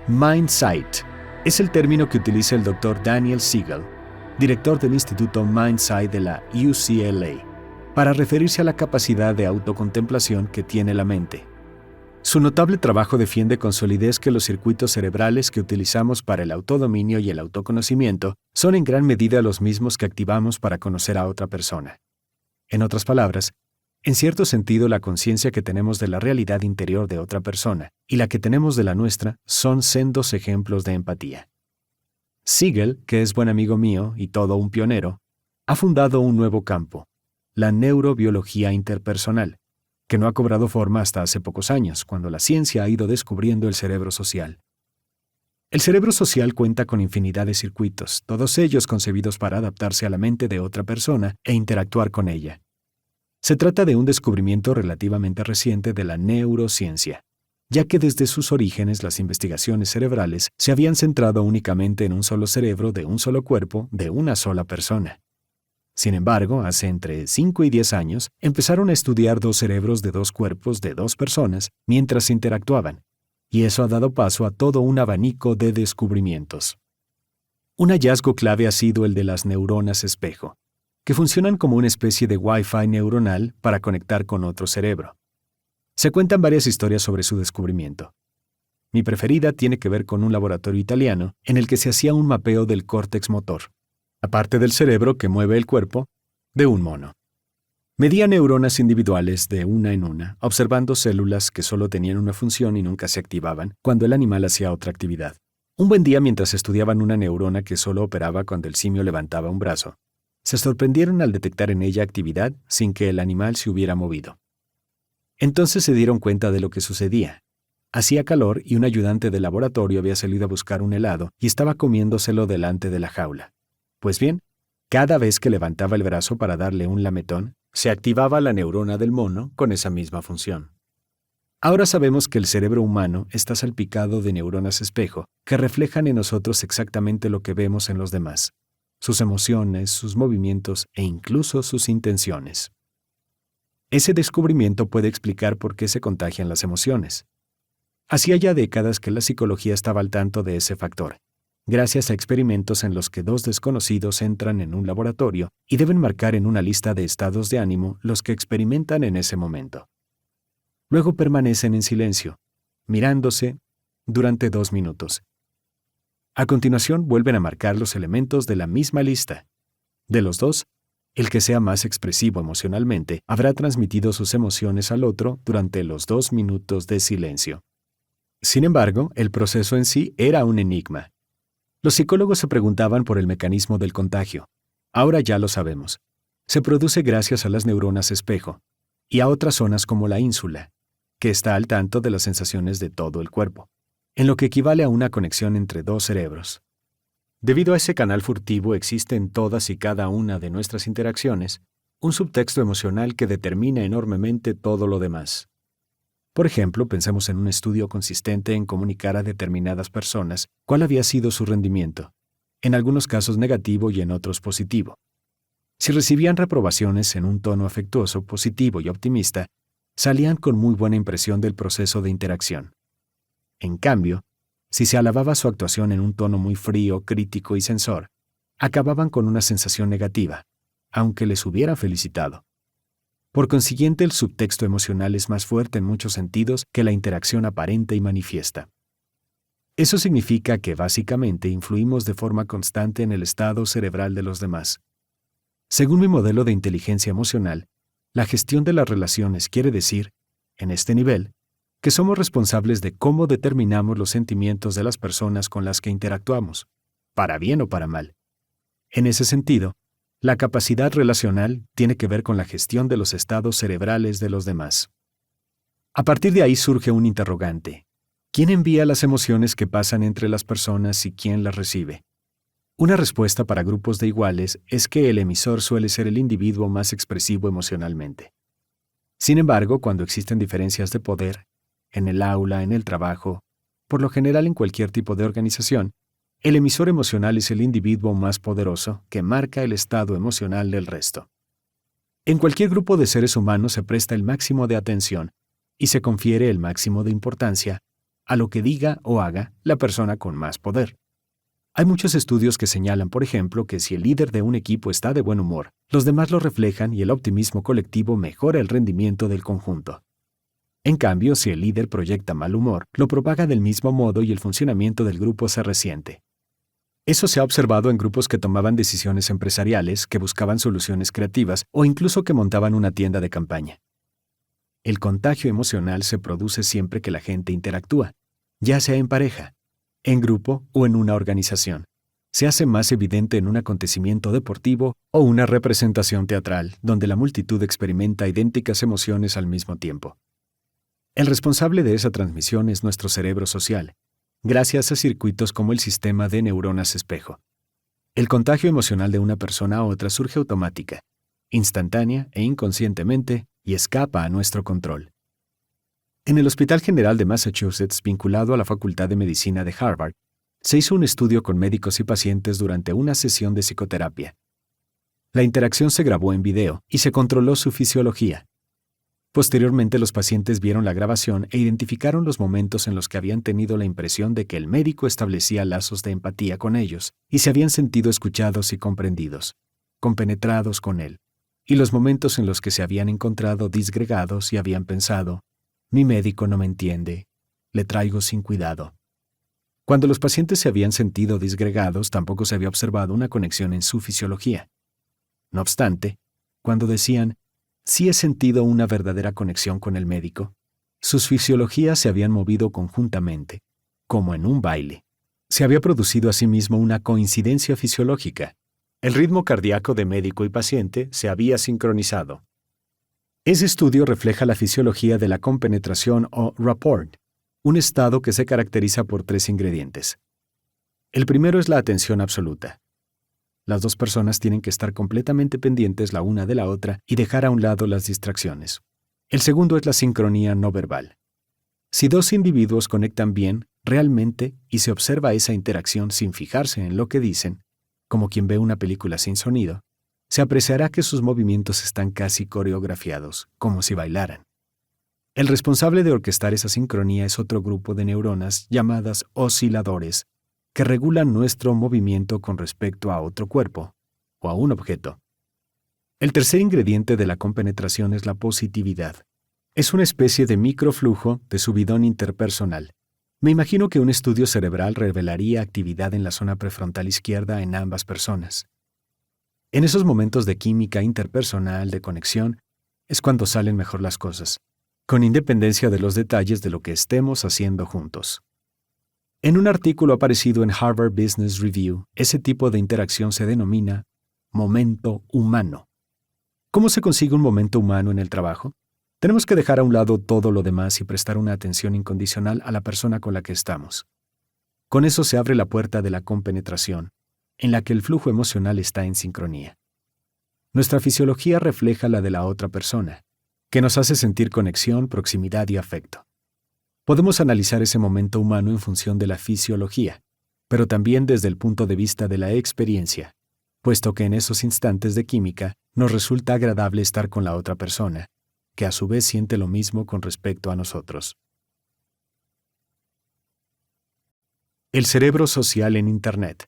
Mindsight es el término que utiliza el Dr. Daniel Siegel, director del Instituto Mindsight de la UCLA, para referirse a la capacidad de autocontemplación que tiene la mente. Su notable trabajo defiende con solidez que los circuitos cerebrales que utilizamos para el autodominio y el autoconocimiento son en gran medida los mismos que activamos para conocer a otra persona. En otras palabras, en cierto sentido, la conciencia que tenemos de la realidad interior de otra persona y la que tenemos de la nuestra son sendos ejemplos de empatía. Siegel, que es buen amigo mío y todo un pionero, ha fundado un nuevo campo, la neurobiología interpersonal, que no ha cobrado forma hasta hace pocos años, cuando la ciencia ha ido descubriendo el cerebro social. El cerebro social cuenta con infinidad de circuitos, todos ellos concebidos para adaptarse a la mente de otra persona e interactuar con ella. Se trata de un descubrimiento relativamente reciente de la neurociencia. ya que desde sus orígenes las investigaciones cerebrales se habían centrado únicamente en un solo cerebro de un solo cuerpo de una sola persona. Sin embargo, hace entre 5 y 10 años, empezaron a estudiar dos cerebros de dos cuerpos de dos personas mientras interactuaban, y eso ha dado paso a todo un abanico de descubrimientos. Un hallazgo clave ha sido el de las neuronas espejo, que funcionan como una especie de Wi-Fi neuronal para conectar con otro cerebro. Se cuentan varias historias sobre su descubrimiento. Mi preferida tiene que ver con un laboratorio italiano en el que se hacía un mapeo del córtex motor, aparte del cerebro que mueve el cuerpo, de un mono. Medía neuronas individuales de una en una, observando células que solo tenían una función y nunca se activaban cuando el animal hacía otra actividad. Un buen día, mientras estudiaban una neurona que solo operaba cuando el simio levantaba un brazo, se sorprendieron al detectar en ella actividad sin que el animal se hubiera movido. Entonces se dieron cuenta de lo que sucedía. Hacía calor y un ayudante del laboratorio había salido a buscar un helado y estaba comiéndoselo delante de la jaula. Pues bien, cada vez que levantaba el brazo para darle un lametón, se activaba la neurona del mono con esa misma función. Ahora sabemos que el cerebro humano está salpicado de neuronas espejo que reflejan en nosotros exactamente lo que vemos en los demás, sus emociones, sus movimientos e incluso sus intenciones. Ese descubrimiento puede explicar por qué se contagian las emociones. Hacía ya décadas que la psicología estaba al tanto de ese factor, gracias a experimentos en los que dos desconocidos entran en un laboratorio y deben marcar en una lista de estados de ánimo los que experimentan en ese momento. Luego permanecen en silencio, mirándose durante 2 minutos. A continuación vuelven a marcar los elementos de la misma lista. De los dos, el que sea más expresivo emocionalmente habrá transmitido sus emociones al otro durante los 2 minutos de silencio. Sin embargo, el proceso en sí era un enigma. Los psicólogos se preguntaban por el mecanismo del contagio. Ahora ya lo sabemos. Se produce gracias a las neuronas espejo y a otras zonas como la ínsula, que está al tanto de las sensaciones de todo el cuerpo, en lo que equivale a una conexión entre dos cerebros. Debido a ese canal furtivo existe en todas y cada una de nuestras interacciones un subtexto emocional que determina enormemente todo lo demás. Por ejemplo, pensemos en un estudio consistente en comunicar a determinadas personas cuál había sido su rendimiento, en algunos casos negativo y en otros positivo. Si recibían reprobaciones en un tono afectuoso, positivo y optimista, salían con muy buena impresión del proceso de interacción. En cambio, si se alababa su actuación en un tono muy frío, crítico y censor, acababan con una sensación negativa, aunque les hubiera felicitado. Por consiguiente, el subtexto emocional es más fuerte en muchos sentidos que la interacción aparente y manifiesta. Eso significa que básicamente influimos de forma constante en el estado cerebral de los demás. Según mi modelo de inteligencia emocional, la gestión de las relaciones quiere decir, en este nivel, que somos responsables de cómo determinamos los sentimientos de las personas con las que interactuamos, para bien o para mal. En ese sentido, la capacidad relacional tiene que ver con la gestión de los estados cerebrales de los demás. A partir de ahí surge un interrogante. ¿Quién envía las emociones que pasan entre las personas y quién las recibe? Una respuesta para grupos de iguales es que el emisor suele ser el individuo más expresivo emocionalmente. Sin embargo, cuando existen diferencias de poder, en el aula, en el trabajo, por lo general en cualquier tipo de organización, el emisor emocional es el individuo más poderoso que marca el estado emocional del resto. En cualquier grupo de seres humanos se presta el máximo de atención y se confiere el máximo de importancia a lo que diga o haga la persona con más poder. Hay muchos estudios que señalan, por ejemplo, que si el líder de un equipo está de buen humor, los demás lo reflejan y el optimismo colectivo mejora el rendimiento del conjunto. En cambio, si el líder proyecta mal humor, lo propaga del mismo modo y el funcionamiento del grupo se resiente. Eso se ha observado en grupos que tomaban decisiones empresariales, que buscaban soluciones creativas o incluso que montaban una tienda de campaña. El contagio emocional se produce siempre que la gente interactúa, ya sea en pareja, en grupo o en una organización. Se hace más evidente en un acontecimiento deportivo o una representación teatral, donde la multitud experimenta idénticas emociones al mismo tiempo. El responsable de esa transmisión es nuestro cerebro social, gracias a circuitos como el sistema de neuronas espejo. El contagio emocional de una persona a otra surge automática, instantánea e inconscientemente, y escapa a nuestro control. En el Hospital General de Massachusetts, vinculado a la Facultad de Medicina de Harvard, se hizo un estudio con médicos y pacientes durante una sesión de psicoterapia. La interacción se grabó en video y se controló su fisiología. Posteriormente, los pacientes vieron la grabación e identificaron los momentos en los que habían tenido la impresión de que el médico establecía lazos de empatía con ellos y se habían sentido escuchados y comprendidos, compenetrados con él, y los momentos en los que se habían encontrado disgregados y habían pensado: mi médico no me entiende, le traigo sin cuidado. Cuando los pacientes se habían sentido disgregados, tampoco se había observado una conexión en su fisiología. No obstante, cuando decían: sí he sentido una verdadera conexión con el médico, sus fisiologías se habían movido conjuntamente, como en un baile. Se había producido asimismo una coincidencia fisiológica. El ritmo cardíaco de médico y paciente se había sincronizado. Ese estudio refleja la fisiología de la compenetración o rapport, un estado que se caracteriza por 3 ingredientes. El primero es la atención absoluta. Las dos personas tienen que estar completamente pendientes la una de la otra y dejar a un lado las distracciones. El segundo es la sincronía no verbal. Si 2 individuos conectan bien, realmente, y se observa esa interacción sin fijarse en lo que dicen, como quien ve una película sin sonido, se apreciará que sus movimientos están casi coreografiados, como si bailaran. El responsable de orquestar esa sincronía es otro grupo de neuronas llamadas osciladores, que regulan nuestro movimiento con respecto a otro cuerpo o a un objeto. El tercer ingrediente de la compenetración es la positividad. Es una especie de microflujo de subidón interpersonal. Me imagino que un estudio cerebral revelaría actividad en la zona prefrontal izquierda en ambas personas. En esos momentos de química interpersonal, de conexión, es cuando salen mejor las cosas, con independencia de los detalles de lo que estemos haciendo juntos. En un artículo aparecido en Harvard Business Review, ese tipo de interacción se denomina momento humano. ¿Cómo se consigue un momento humano en el trabajo? Tenemos que dejar a un lado todo lo demás y prestar una atención incondicional a la persona con la que estamos. Con eso se abre la puerta de la compenetración, en la que el flujo emocional está en sincronía. Nuestra fisiología refleja la de la otra persona, que nos hace sentir conexión, proximidad y afecto. Podemos analizar ese momento humano en función de la fisiología, pero también desde el punto de vista de la experiencia, puesto que en esos instantes de química nos resulta agradable estar con la otra persona, que a su vez siente lo mismo con respecto a nosotros. El cerebro social en Internet.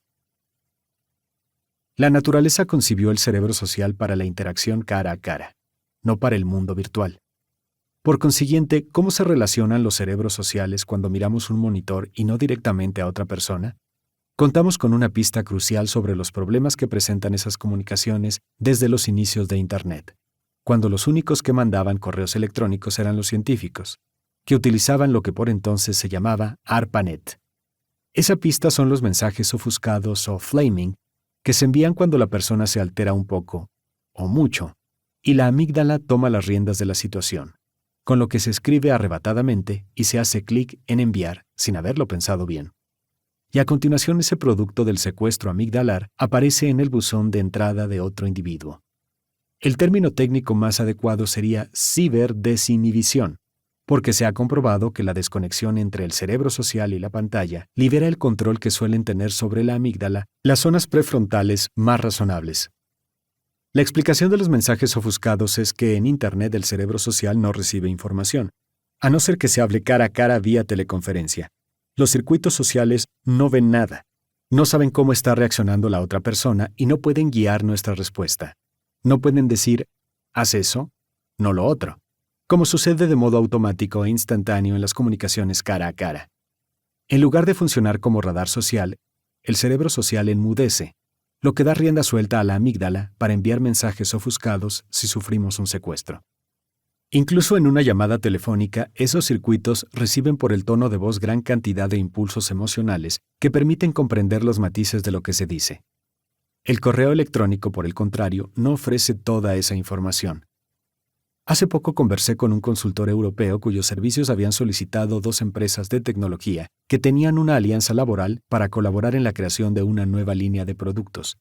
La naturaleza concibió el cerebro social para la interacción cara a cara, no para el mundo virtual. Por consiguiente, ¿cómo se relacionan los cerebros sociales cuando miramos un monitor y no directamente a otra persona? Contamos con una pista crucial sobre los problemas que presentan esas comunicaciones desde los inicios de Internet, cuando los únicos que mandaban correos electrónicos eran los científicos, que utilizaban lo que por entonces se llamaba ARPANET. Esa pista son los mensajes ofuscados o flaming que se envían cuando la persona se altera un poco, o mucho, y la amígdala toma las riendas de la situación, con lo que se escribe arrebatadamente y se hace clic en enviar sin haberlo pensado bien. Y a continuación ese producto del secuestro amigdalar aparece en el buzón de entrada de otro individuo. El término técnico más adecuado sería ciberdesinhibición, porque se ha comprobado que la desconexión entre el cerebro social y la pantalla libera el control que suelen tener sobre la amígdala las zonas prefrontales más razonables. La explicación de los mensajes ofuscados es que en Internet el cerebro social no recibe información, a no ser que se hable cara a cara vía teleconferencia. Los circuitos sociales no ven nada, no saben cómo está reaccionando la otra persona y no pueden guiar nuestra respuesta. No pueden decir, haz eso, no lo otro, como sucede de modo automático e instantáneo en las comunicaciones cara a cara. En lugar de funcionar como radar social, el cerebro social enmudece, lo que da rienda suelta a la amígdala para enviar mensajes ofuscados si sufrimos un secuestro. Incluso en una llamada telefónica, esos circuitos reciben por el tono de voz gran cantidad de impulsos emocionales que permiten comprender los matices de lo que se dice. El correo electrónico, por el contrario, no ofrece toda esa información. Hace poco conversé con un consultor europeo cuyos servicios habían solicitado 2 empresas de tecnología que tenían una alianza laboral para colaborar en la creación de una nueva línea de productos.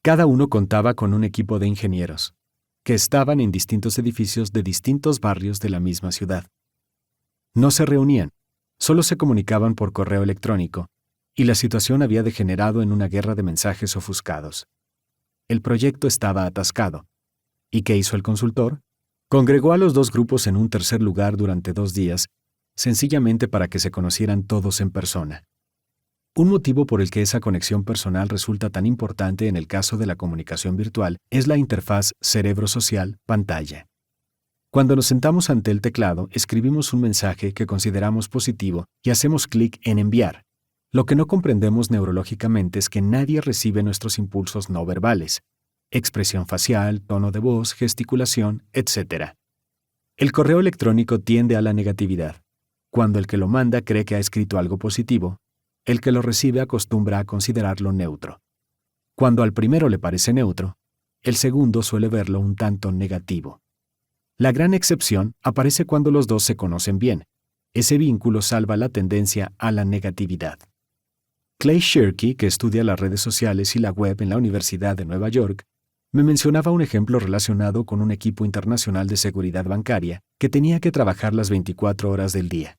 Cada uno contaba con un equipo de ingenieros, que estaban en distintos edificios de distintos barrios de la misma ciudad. No se reunían, solo se comunicaban por correo electrónico, y la situación había degenerado en una guerra de mensajes ofuscados. El proyecto estaba atascado. ¿Y qué hizo el consultor? Congregó a los dos grupos en un tercer lugar durante 2 días, sencillamente para que se conocieran todos en persona. Un motivo por el que esa conexión personal resulta tan importante en el caso de la comunicación virtual es la interfaz cerebro-social-pantalla. Cuando nos sentamos ante el teclado, escribimos un mensaje que consideramos positivo y hacemos clic en enviar. Lo que no comprendemos neurológicamente es que nadie recibe nuestros impulsos no verbales: expresión facial, tono de voz, gesticulación, etc. El correo electrónico tiende a la negatividad. Cuando el que lo manda cree que ha escrito algo positivo, el que lo recibe acostumbra a considerarlo neutro. Cuando al primero le parece neutro, el segundo suele verlo un tanto negativo. La gran excepción aparece cuando los dos se conocen bien. Ese vínculo salva la tendencia a la negatividad. Clay Shirky, que estudia las redes sociales y la web en la Universidad de Nueva York, me mencionaba un ejemplo relacionado con un equipo internacional de seguridad bancaria que tenía que trabajar las 24 horas del día.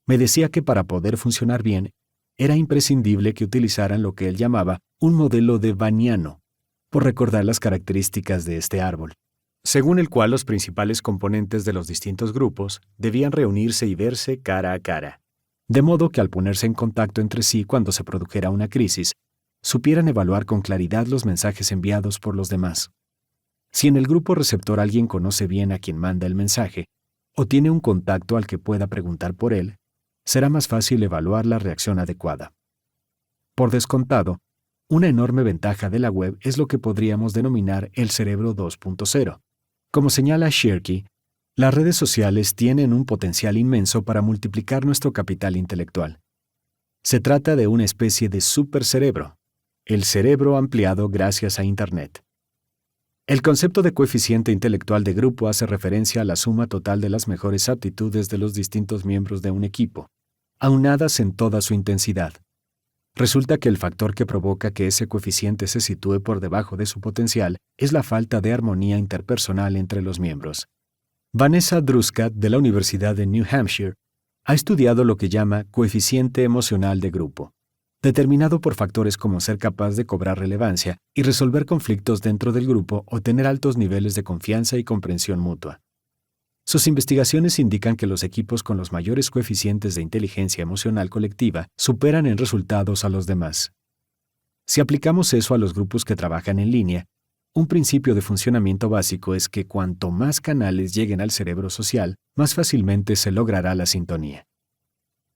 Me decía que para poder funcionar bien, era imprescindible que utilizaran lo que él llamaba un modelo de Banniano, por recordar las características de este árbol, según el cual los principales componentes de los distintos grupos debían reunirse y verse cara a cara, de modo que al ponerse en contacto entre sí cuando se produjera una crisis, supieran evaluar con claridad los mensajes enviados por los demás. Si en el grupo receptor alguien conoce bien a quien manda el mensaje, o tiene un contacto al que pueda preguntar por él, será más fácil evaluar la reacción adecuada. Por descontado, una enorme ventaja de la web es lo que podríamos denominar el cerebro 2.0. Como señala Shirky, las redes sociales tienen un potencial inmenso para multiplicar nuestro capital intelectual. Se trata de una especie de supercerebro, el cerebro ampliado gracias a Internet. El concepto de coeficiente intelectual de grupo hace referencia a la suma total de las mejores aptitudes de los distintos miembros de un equipo, aunadas en toda su intensidad. Resulta que el factor que provoca que ese coeficiente se sitúe por debajo de su potencial es la falta de armonía interpersonal entre los miembros. Vanessa Druskat, de la Universidad de New Hampshire, ha estudiado lo que llama coeficiente emocional de grupo, determinado por factores como ser capaz de cobrar relevancia y resolver conflictos dentro del grupo o tener altos niveles de confianza y comprensión mutua. Sus investigaciones indican que los equipos con los mayores coeficientes de inteligencia emocional colectiva superan en resultados a los demás. Si aplicamos eso a los grupos que trabajan en línea, un principio de funcionamiento básico es que cuanto más canales lleguen al cerebro social, más fácilmente se logrará la sintonía.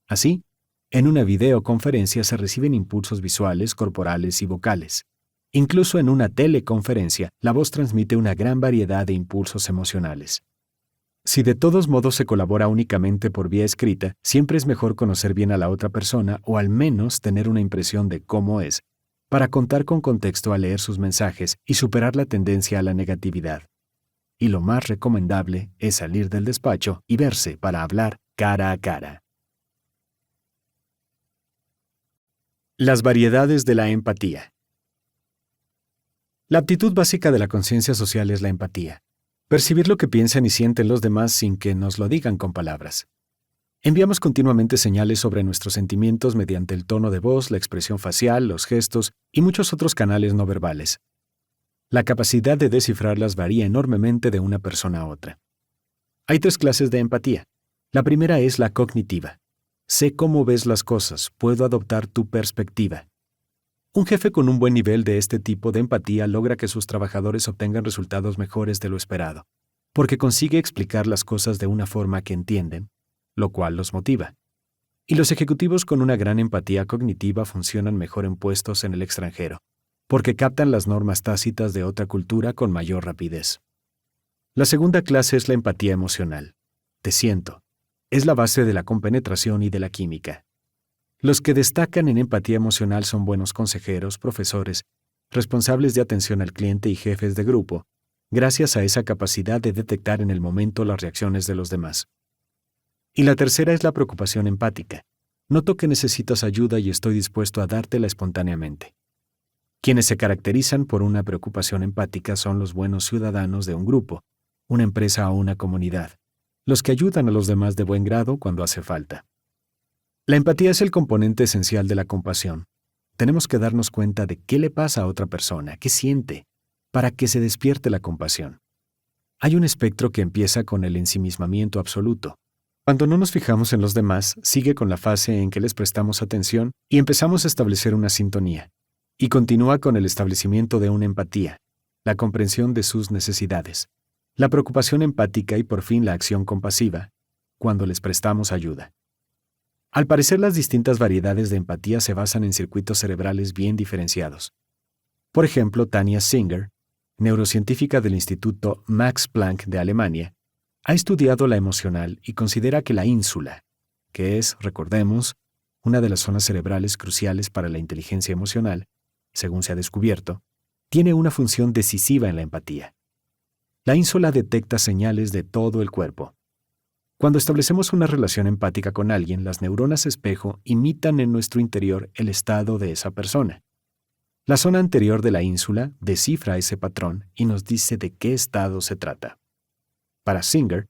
Así, en una videoconferencia se reciben impulsos visuales, corporales y vocales. Incluso en una teleconferencia, la voz transmite una gran variedad de impulsos emocionales. Si de todos modos se colabora únicamente por vía escrita, siempre es mejor conocer bien a la otra persona o al menos tener una impresión de cómo es, para contar con contexto al leer sus mensajes y superar la tendencia a la negatividad. Y lo más recomendable es salir del despacho y verse para hablar cara a cara. Las variedades de la empatía. La aptitud básica de la conciencia social es la empatía. Percibir lo que piensan y sienten los demás sin que nos lo digan con palabras. Enviamos continuamente señales sobre nuestros sentimientos mediante el tono de voz, la expresión facial, los gestos y muchos otros canales no verbales. La capacidad de descifrarlas varía enormemente de una persona a otra. Hay 3 clases de empatía. La primera es la cognitiva. Sé cómo ves las cosas, puedo adoptar tu perspectiva. Un jefe con un buen nivel de este tipo de empatía logra que sus trabajadores obtengan resultados mejores de lo esperado, porque consigue explicar las cosas de una forma que entienden, lo cual los motiva. Y los ejecutivos con una gran empatía cognitiva funcionan mejor en puestos en el extranjero, porque captan las normas tácitas de otra cultura con mayor rapidez. La segunda clase es la empatía emocional. Te siento. Es la base de la compenetración y de la química. Los que destacan en empatía emocional son buenos consejeros, profesores, responsables de atención al cliente y jefes de grupo, gracias a esa capacidad de detectar en el momento las reacciones de los demás. Y la tercera es la preocupación empática. Noto que necesitas ayuda y estoy dispuesto a dártela espontáneamente. Quienes se caracterizan por una preocupación empática son los buenos ciudadanos de un grupo, una empresa o una comunidad, los que ayudan a los demás de buen grado cuando hace falta. La empatía es el componente esencial de la compasión. Tenemos que darnos cuenta de qué le pasa a otra persona, qué siente, para que se despierte la compasión. Hay un espectro que empieza con el ensimismamiento absoluto. Cuando no nos fijamos en los demás, sigue con la fase en que les prestamos atención y empezamos a establecer una sintonía. Y continúa con el establecimiento de una empatía, la comprensión de sus necesidades, la preocupación empática y por fin la acción compasiva, cuando les prestamos ayuda. Al parecer, las distintas variedades de empatía se basan en circuitos cerebrales bien diferenciados. Por ejemplo, Tania Singer, neurocientífica del Instituto Max Planck de Alemania, ha estudiado la emocional y considera que la ínsula, que es, recordemos, una de las zonas cerebrales cruciales para la inteligencia emocional, según se ha descubierto, tiene una función decisiva en la empatía. La ínsula detecta señales de todo el cuerpo. Cuando establecemos una relación empática con alguien, las neuronas espejo imitan en nuestro interior el estado de esa persona. La zona anterior de la ínsula descifra ese patrón y nos dice de qué estado se trata. Para Singer,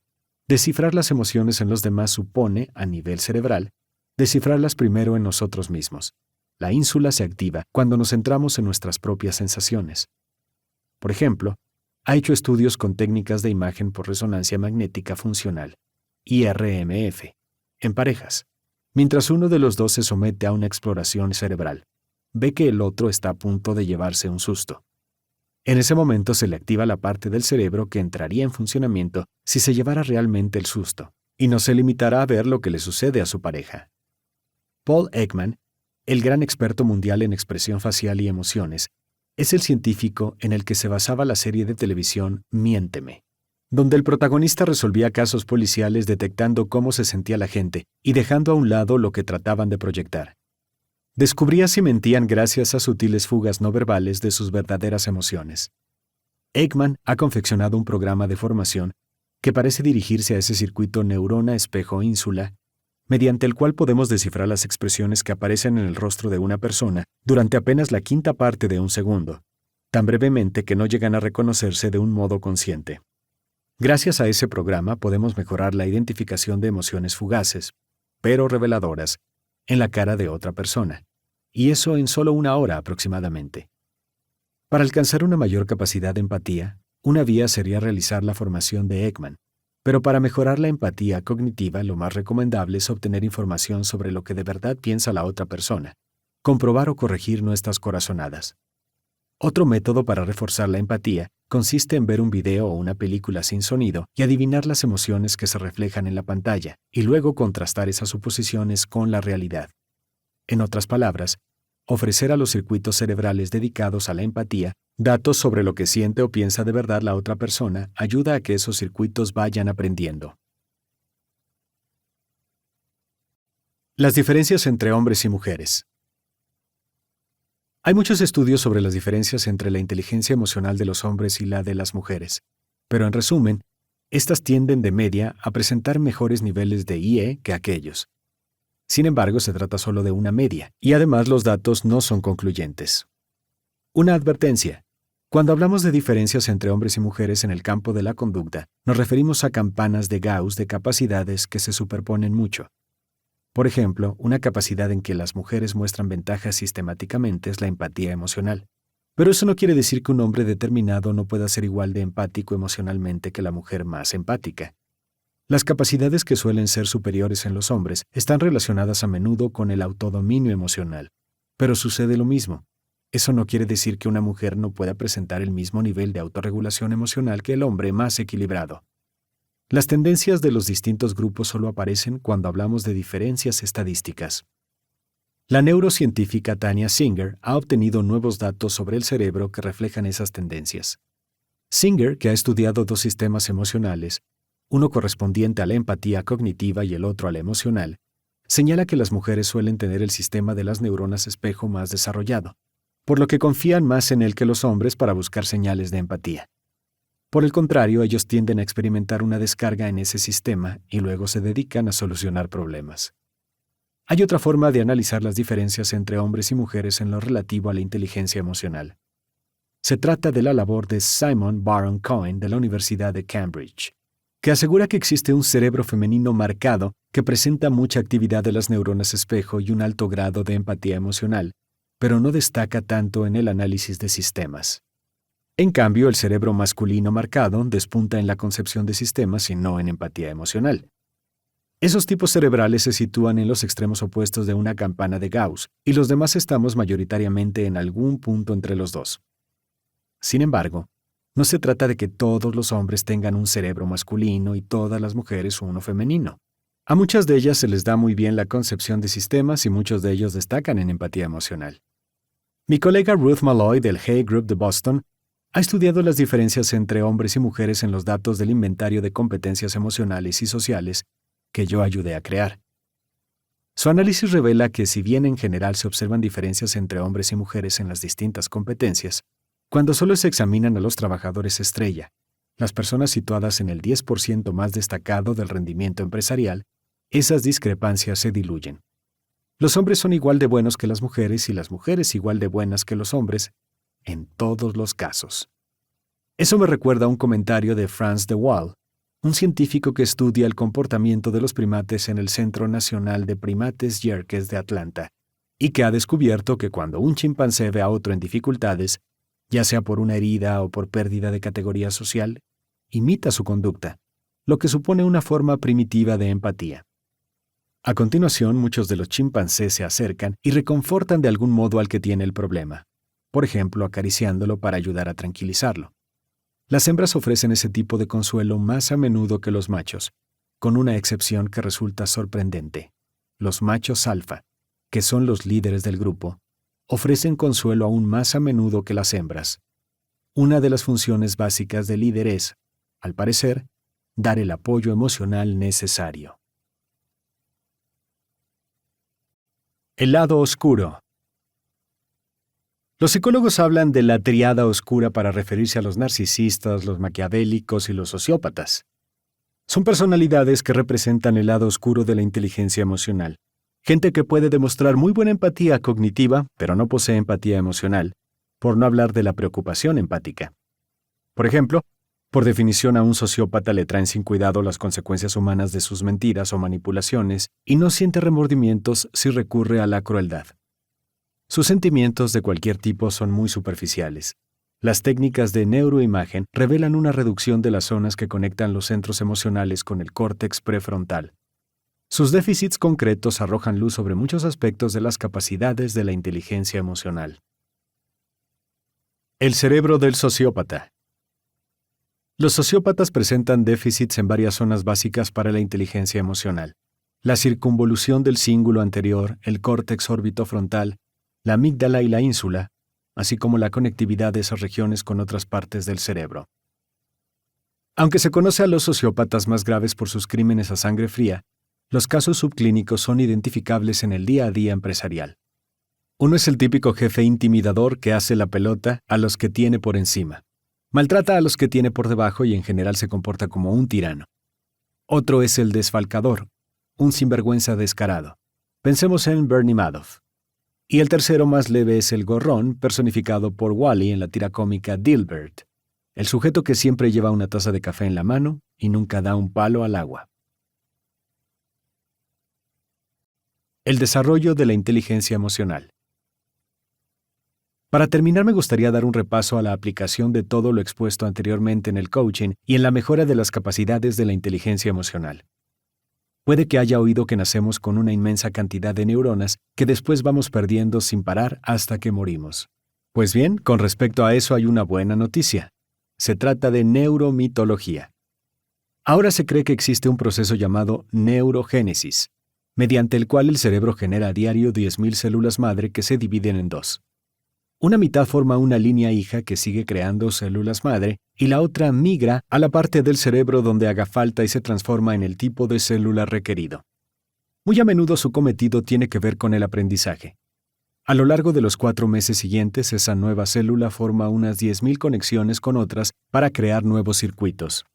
descifrar las emociones en los demás supone, a nivel cerebral, descifrarlas primero en nosotros mismos. La ínsula se activa cuando nos centramos en nuestras propias sensaciones. Por ejemplo, ha hecho estudios con técnicas de imagen por resonancia magnética funcional, IRMF, en parejas. Mientras uno de los dos se somete a una exploración cerebral, ve que el otro está a punto de llevarse un susto. En ese momento se le activa la parte del cerebro que entraría en funcionamiento si se llevara realmente el susto, y no se limitará a ver lo que le sucede a su pareja. Paul Ekman, el gran experto mundial en expresión facial y emociones, es el científico en el que se basaba la serie de televisión Miénteme, donde el protagonista resolvía casos policiales detectando cómo se sentía la gente y dejando a un lado lo que trataban de proyectar. Descubría si mentían gracias a sutiles fugas no verbales de sus verdaderas emociones. Ekman ha confeccionado un programa de formación que parece dirigirse a ese circuito neurona-espejo-ínsula, mediante el cual podemos descifrar las expresiones que aparecen en el rostro de una persona durante apenas la quinta parte de un segundo, tan brevemente que no llegan a reconocerse de un modo consciente. Gracias a ese programa podemos mejorar la identificación de emociones fugaces, pero reveladoras, en la cara de otra persona, y eso en solo 1 hora aproximadamente. Para alcanzar una mayor capacidad de empatía, una vía sería realizar la formación de Ekman, pero para mejorar la empatía cognitiva lo más recomendable es obtener información sobre lo que de verdad piensa la otra persona, comprobar o corregir nuestras corazonadas. Otro método para reforzar la empatía consiste en ver un video o una película sin sonido y adivinar las emociones que se reflejan en la pantalla, y luego contrastar esas suposiciones con la realidad. En otras palabras, ofrecer a los circuitos cerebrales dedicados a la empatía datos sobre lo que siente o piensa de verdad la otra persona ayuda a que esos circuitos vayan aprendiendo. Las diferencias entre hombres y mujeres. Hay muchos estudios sobre las diferencias entre la inteligencia emocional de los hombres y la de las mujeres, pero en resumen, estas tienden de media a presentar mejores niveles de IE que aquellos. Sin embargo, se trata solo de una media, y además los datos no son concluyentes. Una advertencia. Cuando hablamos de diferencias entre hombres y mujeres en el campo de la conducta, nos referimos a campanas de Gauss de capacidades que se superponen mucho. Por ejemplo, una capacidad en que las mujeres muestran ventajas sistemáticamente es la empatía emocional. Pero eso no quiere decir que un hombre determinado no pueda ser igual de empático emocionalmente que la mujer más empática. Las capacidades que suelen ser superiores en los hombres están relacionadas a menudo con el autodominio emocional. Pero sucede lo mismo. Eso no quiere decir que una mujer no pueda presentar el mismo nivel de autorregulación emocional que el hombre más equilibrado. Las tendencias de los distintos grupos solo aparecen cuando hablamos de diferencias estadísticas. La neurocientífica Tania Singer ha obtenido nuevos datos sobre el cerebro que reflejan esas tendencias. Singer, que ha estudiado 2 sistemas emocionales, uno correspondiente a la empatía cognitiva y el otro a la emocional, señala que las mujeres suelen tener el sistema de las neuronas espejo más desarrollado, por lo que confían más en él que los hombres para buscar señales de empatía. Por el contrario, ellos tienden a experimentar una descarga en ese sistema y luego se dedican a solucionar problemas. Hay otra forma de analizar las diferencias entre hombres y mujeres en lo relativo a la inteligencia emocional. Se trata de la labor de Simon Baron Cohen de la Universidad de Cambridge. que asegura que existe un cerebro femenino marcado que presenta mucha actividad de las neuronas espejo y un alto grado de empatía emocional, pero no destaca tanto en el análisis de sistemas. En cambio, el cerebro masculino marcado despunta en la concepción de sistemas y no en empatía emocional. Esos tipos cerebrales se sitúan en los extremos opuestos de una campana de Gauss, y los demás estamos mayoritariamente en algún punto entre los dos. Sin embargo, no se trata de que todos los hombres tengan un cerebro masculino y todas las mujeres uno femenino. A muchas de ellas se les da muy bien la concepción de sistemas y muchos de ellos destacan en empatía emocional. Mi colega Ruth Malloy del Hay Group de Boston ha estudiado las diferencias entre hombres y mujeres en los datos del inventario de competencias emocionales y sociales que yo ayudé a crear. Su análisis revela que si bien en general se observan diferencias entre hombres y mujeres en las distintas competencias, cuando solo se examinan a los trabajadores estrella, las personas situadas en el 10% más destacado del rendimiento empresarial, esas discrepancias se diluyen. Los hombres son igual de buenos que las mujeres y las mujeres igual de buenas que los hombres, en todos los casos. Eso me recuerda a un comentario de Franz de Waal, un científico que estudia el comportamiento de los primates en el Centro Nacional de Primates Yerkes de Atlanta, y que ha descubierto que cuando un chimpancé ve a otro en dificultades, ya sea por una herida o por pérdida de categoría social, imita su conducta, lo que supone una forma primitiva de empatía. A continuación, muchos de los chimpancés se acercan y reconfortan de algún modo al que tiene el problema, por ejemplo, acariciándolo para ayudar a tranquilizarlo. Las hembras ofrecen ese tipo de consuelo más a menudo que los machos, con una excepción que resulta sorprendente. Los machos alfa, que son los líderes del grupo, ofrecen consuelo aún más a menudo que las hembras. Una de las funciones básicas del líder es, al parecer, dar el apoyo emocional necesario. El lado oscuro. Los psicólogos hablan de la triada oscura para referirse a los narcisistas, los maquiavélicos y los sociópatas. Son personalidades que representan el lado oscuro de la inteligencia emocional. Gente que puede demostrar muy buena empatía cognitiva, pero no posee empatía emocional, por no hablar de la preocupación empática. Por ejemplo, por definición a un sociópata le traen sin cuidado las consecuencias humanas de sus mentiras o manipulaciones y no siente remordimientos si recurre a la crueldad. Sus sentimientos de cualquier tipo son muy superficiales. Las técnicas de neuroimagen revelan una reducción de las zonas que conectan los centros emocionales con el córtex prefrontal. Sus déficits concretos arrojan luz sobre muchos aspectos de las capacidades de la inteligencia emocional. El cerebro del sociópata. Los sociópatas presentan déficits en varias zonas básicas para la inteligencia emocional: la circunvolución del cíngulo anterior, el córtex orbitofrontal, la amígdala y la ínsula, así como la conectividad de esas regiones con otras partes del cerebro. Aunque se conoce a los sociópatas más graves por sus crímenes a sangre fría, los casos subclínicos son identificables en el día a día empresarial. Uno es el típico jefe intimidador que hace la pelota a los que tiene por encima. Maltrata a los que tiene por debajo y en general se comporta como un tirano. Otro es el desfalcador, un sinvergüenza descarado. Pensemos en Bernie Madoff. Y el tercero más leve es el gorrón, personificado por Wall-E en la tira cómica Dilbert, el sujeto que siempre lleva una taza de café en la mano y nunca da un palo al agua. El desarrollo de la inteligencia emocional. Para terminar, me gustaría dar un repaso a la aplicación de todo lo expuesto anteriormente en el coaching y en la mejora de las capacidades de la inteligencia emocional. Puede que haya oído que nacemos con una inmensa cantidad de neuronas que después vamos perdiendo sin parar hasta que morimos. Pues bien, con respecto a eso hay una buena noticia. Se trata de neuromitología. Ahora se cree que existe un proceso llamado neurogénesis, mediante el cual el cerebro genera a diario 10.000 células madre que se dividen en dos. Una mitad forma una línea hija que sigue creando células madre y la otra migra a la parte del cerebro donde haga falta y se transforma en el tipo de célula requerido. Muy a menudo su cometido tiene que ver con el aprendizaje. A lo largo de los 4 meses siguientes, esa nueva célula forma unas 10.000 conexiones con otras para crear nuevos circuitos.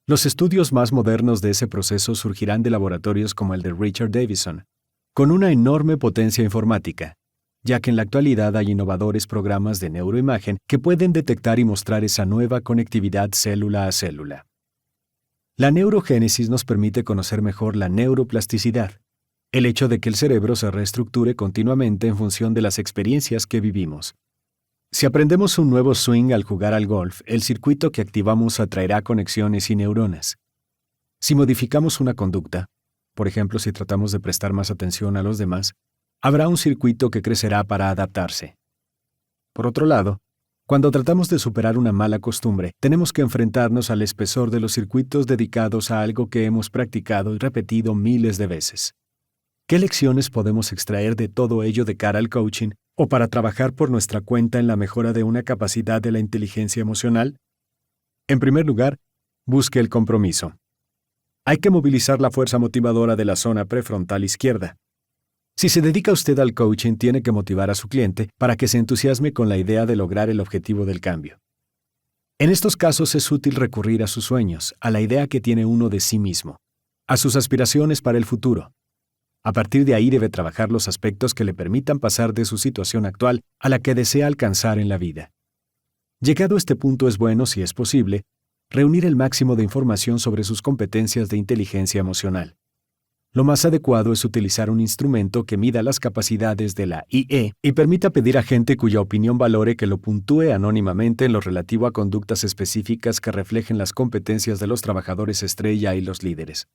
Los estudios más modernos de ese proceso surgirán de laboratorios como el de Richard Davidson, con una enorme potencia informática, ya que en la actualidad hay innovadores programas de neuroimagen que pueden detectar y mostrar esa nueva conectividad célula a célula. La neurogénesis nos permite conocer mejor la neuroplasticidad, el hecho de que el cerebro se reestructure continuamente en función de las experiencias que vivimos. Si aprendemos un nuevo swing al jugar al golf, el circuito que activamos atraerá conexiones y neuronas. Si modificamos una conducta, por ejemplo, si tratamos de prestar más atención a los demás, habrá un circuito que crecerá para adaptarse. Por otro lado, cuando tratamos de superar una mala costumbre, tenemos que enfrentarnos al espesor de los circuitos dedicados a algo que hemos practicado y repetido miles de veces. ¿Qué lecciones podemos extraer de todo ello de cara al coaching o para trabajar por nuestra cuenta en la mejora de una capacidad de la inteligencia emocional? En primer lugar, busque el compromiso. Hay que movilizar la fuerza motivadora de la zona prefrontal izquierda. Si se dedica usted al coaching, tiene que motivar a su cliente para que se entusiasme con la idea de lograr el objetivo del cambio. En estos casos es útil recurrir a sus sueños, a la idea que tiene uno de sí mismo, a sus aspiraciones para el futuro. A partir de ahí debe trabajar los aspectos que le permitan pasar de su situación actual a la que desea alcanzar en la vida. Llegado a este punto es bueno, si es posible, reunir el máximo de información sobre sus competencias de inteligencia emocional. Lo más adecuado es utilizar un instrumento que mida las capacidades de la IE y permita pedir a gente cuya opinión valore que lo puntúe anónimamente en lo relativo a conductas específicas que reflejen las competencias de los trabajadores estrella y los líderes.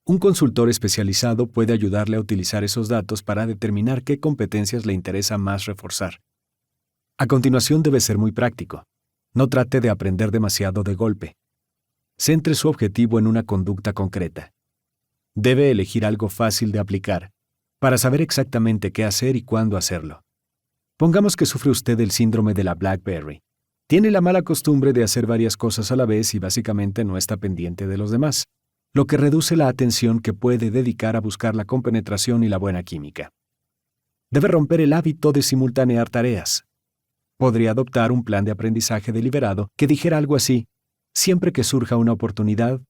Un consultor especializado puede ayudarle a utilizar esos datos para determinar qué competencias le interesa más reforzar. A continuación debe ser muy práctico. No trate de aprender demasiado de golpe. Centre su objetivo en una conducta concreta. Debe elegir algo fácil de aplicar, para saber exactamente qué hacer y cuándo hacerlo. Pongamos que sufre usted el síndrome de la BlackBerry. Tiene la mala costumbre de hacer varias cosas a la vez y básicamente no está pendiente de los demás, lo que reduce la atención que puede dedicar a buscar la compenetración y la buena química. Debe romper el hábito de simultanear tareas. Podría adoptar un plan de aprendizaje deliberado que dijera algo así: siempre que surja una oportunidad,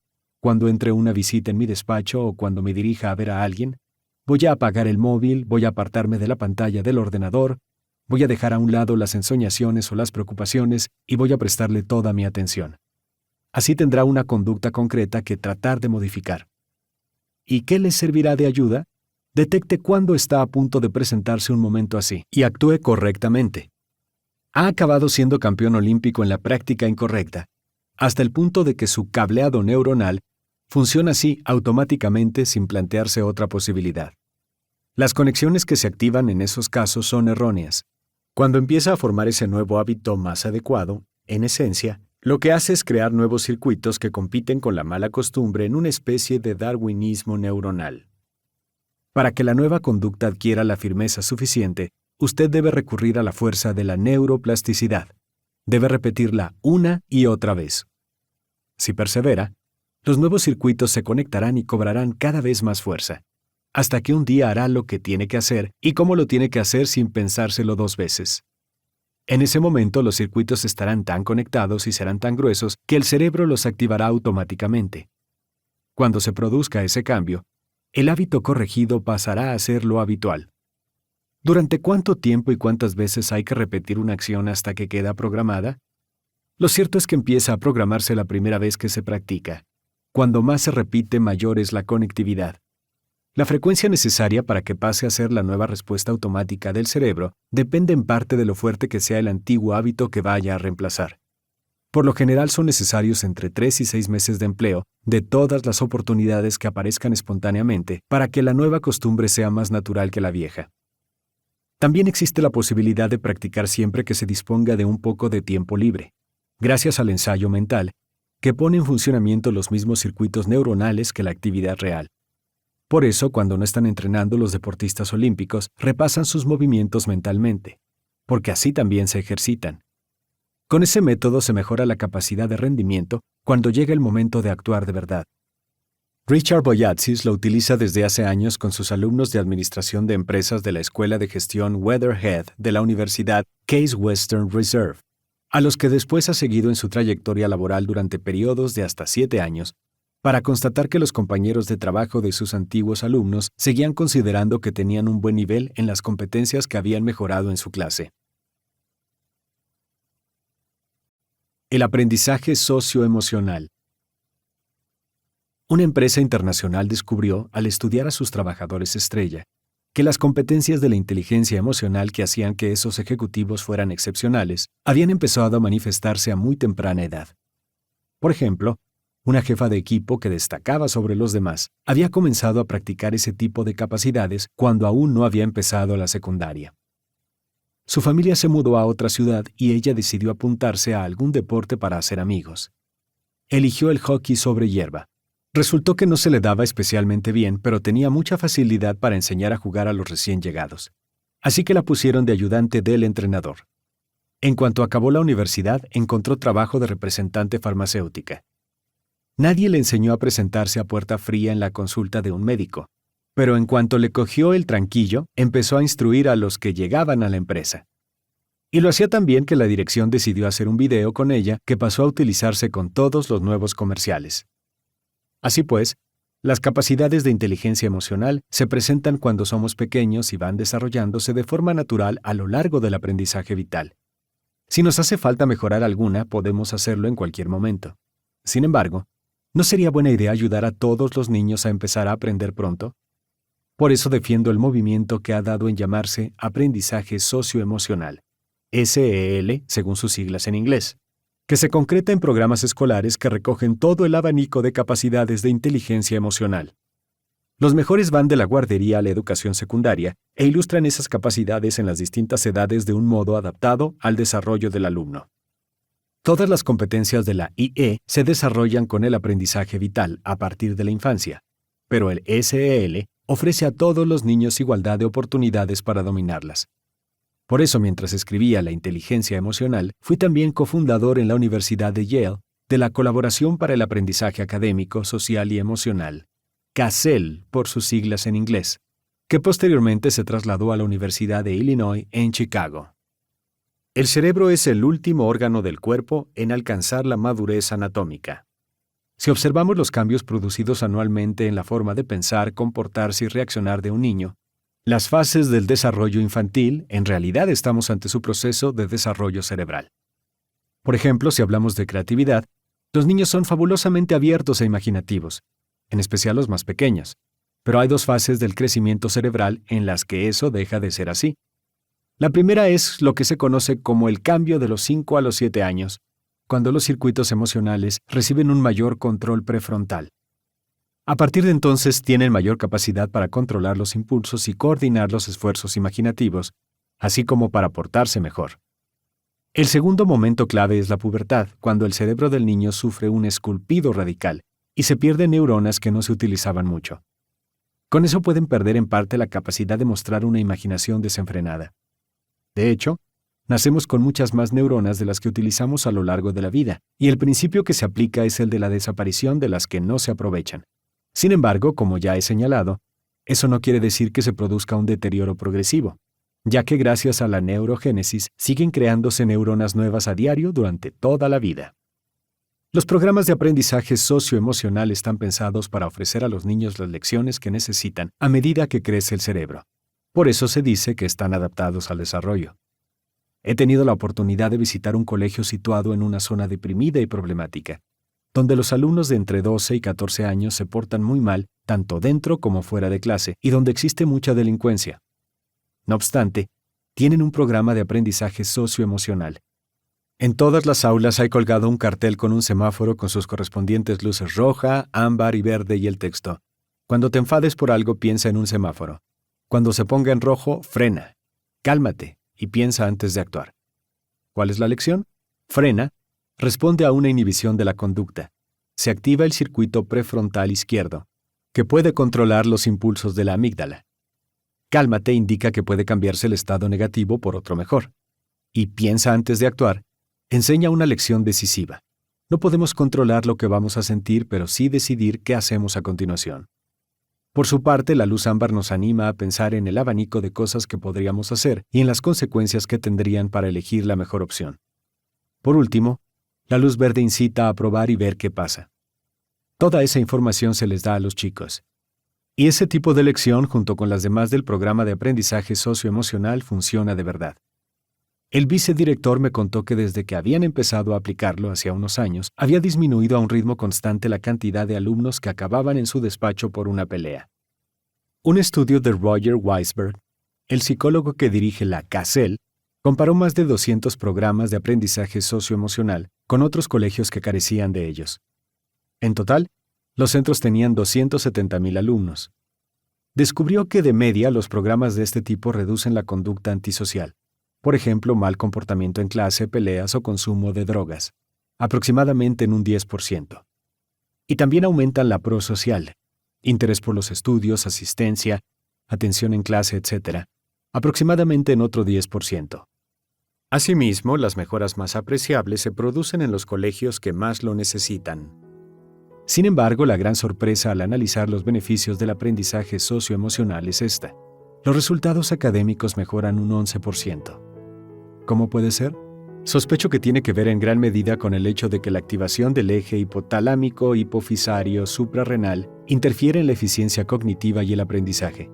cuando entre una visita en mi despacho o cuando me dirija a ver a alguien, voy a apagar el móvil, voy a apartarme de la pantalla del ordenador, voy a dejar a un lado las ensoñaciones o las preocupaciones y voy a prestarle toda mi atención. Así tendrá una conducta concreta que tratar de modificar. ¿Y qué le servirá de ayuda? Detecte cuándo está a punto de presentarse un momento así y actúe correctamente. Ha acabado siendo campeón olímpico en la práctica incorrecta, hasta el punto de que su cableado neuronal funciona así automáticamente sin plantearse otra posibilidad. Las conexiones que se activan en esos casos son erróneas. Cuando empieza a formar ese nuevo hábito más adecuado, en esencia, lo que hace es crear nuevos circuitos que compiten con la mala costumbre en una especie de darwinismo neuronal. Para que la nueva conducta adquiera la firmeza suficiente, usted debe recurrir a la fuerza de la neuroplasticidad. Debe repetirla una y otra vez. Si persevera, los nuevos circuitos se conectarán y cobrarán cada vez más fuerza, hasta que un día hará lo que tiene que hacer y cómo lo tiene que hacer sin pensárselo dos veces. En ese momento los circuitos estarán tan conectados y serán tan gruesos que el cerebro los activará automáticamente. Cuando se produzca ese cambio, el hábito corregido pasará a ser lo habitual. ¿Durante cuánto tiempo y cuántas veces hay que repetir una acción hasta que queda programada? Lo cierto es que empieza a programarse la primera vez que se practica. Cuando más se repite, mayor es la conectividad. La frecuencia necesaria para que pase a ser la nueva respuesta automática del cerebro depende en parte de lo fuerte que sea el antiguo hábito que vaya a reemplazar. Por lo general son necesarios entre 3 y 6 meses de empleo de todas las oportunidades que aparezcan espontáneamente para que la nueva costumbre sea más natural que la vieja. También existe la posibilidad de practicar siempre que se disponga de un poco de tiempo libre, gracias al ensayo mental, que pone en funcionamiento los mismos circuitos neuronales que la actividad real. Por eso, cuando no están entrenando, los deportistas olímpicos repasan sus movimientos mentalmente, porque así también se ejercitan. Con ese método se mejora la capacidad de rendimiento cuando llega el momento de actuar de verdad. Richard Boyatzis lo utiliza desde hace años con sus alumnos de Administración de Empresas de la Escuela de Gestión Weatherhead de la Universidad Case Western Reserve, a los que después ha seguido en su trayectoria laboral durante periodos de hasta 7 años, para constatar que los compañeros de trabajo de sus antiguos alumnos seguían considerando que tenían un buen nivel en las competencias que habían mejorado en su clase. El aprendizaje socioemocional. Una empresa internacional descubrió, al estudiar a sus trabajadores estrella, que las competencias de la inteligencia emocional que hacían que esos ejecutivos fueran excepcionales habían empezado a manifestarse a muy temprana edad. Por ejemplo, una jefa de equipo que destacaba sobre los demás había comenzado a practicar ese tipo de capacidades cuando aún no había empezado la secundaria. Su familia se mudó a otra ciudad y ella decidió apuntarse a algún deporte para hacer amigos. Eligió el hockey sobre hierba. Resultó que no se le daba especialmente bien, pero tenía mucha facilidad para enseñar a jugar a los recién llegados. Así que la pusieron de ayudante del entrenador. En cuanto acabó la universidad, encontró trabajo de representante farmacéutica. Nadie le enseñó a presentarse a puerta fría en la consulta de un médico, pero en cuanto le cogió el tranquillo, empezó a instruir a los que llegaban a la empresa. Y lo hacía tan bien que la dirección decidió hacer un video con ella que pasó a utilizarse con todos los nuevos comerciales. Así pues, las capacidades de inteligencia emocional se presentan cuando somos pequeños y van desarrollándose de forma natural a lo largo del aprendizaje vital. Si nos hace falta mejorar alguna, podemos hacerlo en cualquier momento. Sin embargo, ¿no sería buena idea ayudar a todos los niños a empezar a aprender pronto? Por eso defiendo el movimiento que ha dado en llamarse aprendizaje socioemocional, SEL, según sus siglas en inglés, que se concreta en programas escolares que recogen todo el abanico de capacidades de inteligencia emocional. Los mejores van de la guardería a la educación secundaria e ilustran esas capacidades en las distintas edades de un modo adaptado al desarrollo del alumno. Todas las competencias de la IE se desarrollan con el aprendizaje vital a partir de la infancia, pero el SEL ofrece a todos los niños igualdad de oportunidades para dominarlas. Por eso, mientras escribía La inteligencia emocional, fui también cofundador en la Universidad de Yale de la Colaboración para el Aprendizaje Académico, Social y Emocional, CASEL por sus siglas en inglés, que posteriormente se trasladó a la Universidad de Illinois en Chicago. El cerebro es el último órgano del cuerpo en alcanzar la madurez anatómica. Si observamos los cambios producidos anualmente en la forma de pensar, comportarse y reaccionar de un niño, las fases del desarrollo infantil, en realidad estamos ante su proceso de desarrollo cerebral. Por ejemplo, si hablamos de creatividad, los niños son fabulosamente abiertos e imaginativos, en especial los más pequeños, pero hay dos fases del crecimiento cerebral en las que eso deja de ser así. La primera es lo que se conoce como el cambio de los 5 a los 7 años, cuando los circuitos emocionales reciben un mayor control prefrontal. A partir de entonces tienen mayor capacidad para controlar los impulsos y coordinar los esfuerzos imaginativos, así como para portarse mejor. El segundo momento clave es la pubertad, cuando el cerebro del niño sufre un esculpido radical y se pierden neuronas que no se utilizaban mucho. Con eso pueden perder en parte la capacidad de mostrar una imaginación desenfrenada. De hecho, nacemos con muchas más neuronas de las que utilizamos a lo largo de la vida, y el principio que se aplica es el de la desaparición de las que no se aprovechan. Sin embargo, como ya he señalado, eso no quiere decir que se produzca un deterioro progresivo, ya que gracias a la neurogénesis siguen creándose neuronas nuevas a diario durante toda la vida. Los programas de aprendizaje socioemocional están pensados para ofrecer a los niños las lecciones que necesitan a medida que crece el cerebro. Por eso se dice que están adaptados al desarrollo. He tenido la oportunidad de visitar un colegio situado en una zona deprimida y problemática, donde los alumnos de entre 12 y 14 años se portan muy mal, tanto dentro como fuera de clase, y donde existe mucha delincuencia. No obstante, tienen un programa de aprendizaje socioemocional. En todas las aulas hay colgado un cartel con un semáforo con sus correspondientes luces roja, ámbar y verde y el texto: cuando te enfades por algo, piensa en un semáforo. Cuando se ponga en rojo, frena. Cálmate y piensa antes de actuar. ¿Cuál es la lección? Frena responde a una inhibición de la conducta. Se activa el circuito prefrontal izquierdo, que puede controlar los impulsos de la amígdala. Cálmate indica que puede cambiarse el estado negativo por otro mejor. Y piensa antes de actuar enseña una lección decisiva. No podemos controlar lo que vamos a sentir, pero sí decidir qué hacemos a continuación. Por su parte, la luz ámbar nos anima a pensar en el abanico de cosas que podríamos hacer y en las consecuencias que tendrían para elegir la mejor opción. Por último, la luz verde incita a probar y ver qué pasa. Toda esa información se les da a los chicos. Y ese tipo de lección, junto con las demás del programa de aprendizaje socioemocional, funciona de verdad. El vicedirector me contó que desde que habían empezado a aplicarlo hacía unos años, había disminuido a un ritmo constante la cantidad de alumnos que acababan en su despacho por una pelea. Un estudio de Roger Weisberg, el psicólogo que dirige la CASEL, comparó más de 200 programas de aprendizaje socioemocional con otros colegios que carecían de ellos. En total, los centros tenían 270,000 alumnos. Descubrió que de media los programas de este tipo reducen la conducta antisocial, por ejemplo, mal comportamiento en clase, peleas o consumo de drogas, aproximadamente en un 10%. Y también aumentan la prosocial, interés por los estudios, asistencia, atención en clase, etc., aproximadamente en otro 10%. Asimismo, las mejoras más apreciables se producen en los colegios que más lo necesitan. Sin embargo, la gran sorpresa al analizar los beneficios del aprendizaje socioemocional es esta. Los resultados académicos mejoran un 11%. ¿Cómo puede ser? Sospecho que tiene que ver en gran medida con el hecho de que la activación del eje hipotalámico hipofisario suprarrenal interfiere en la eficiencia cognitiva y el aprendizaje.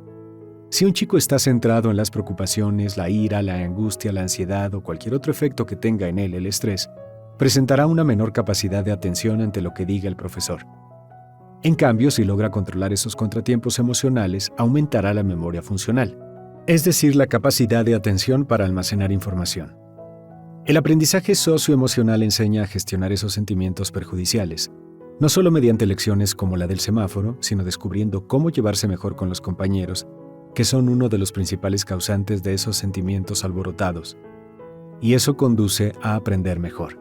Si un chico está centrado en las preocupaciones, la ira, la angustia, la ansiedad o cualquier otro efecto que tenga en él el estrés, presentará una menor capacidad de atención ante lo que diga el profesor. En cambio, si logra controlar esos contratiempos emocionales, aumentará la memoria funcional, es decir, la capacidad de atención para almacenar información. El aprendizaje socioemocional enseña a gestionar esos sentimientos perjudiciales, no solo mediante lecciones como la del semáforo, sino descubriendo cómo llevarse mejor con los compañeros, que son uno de los principales causantes de esos sentimientos alborotados. Y eso conduce a aprender mejor.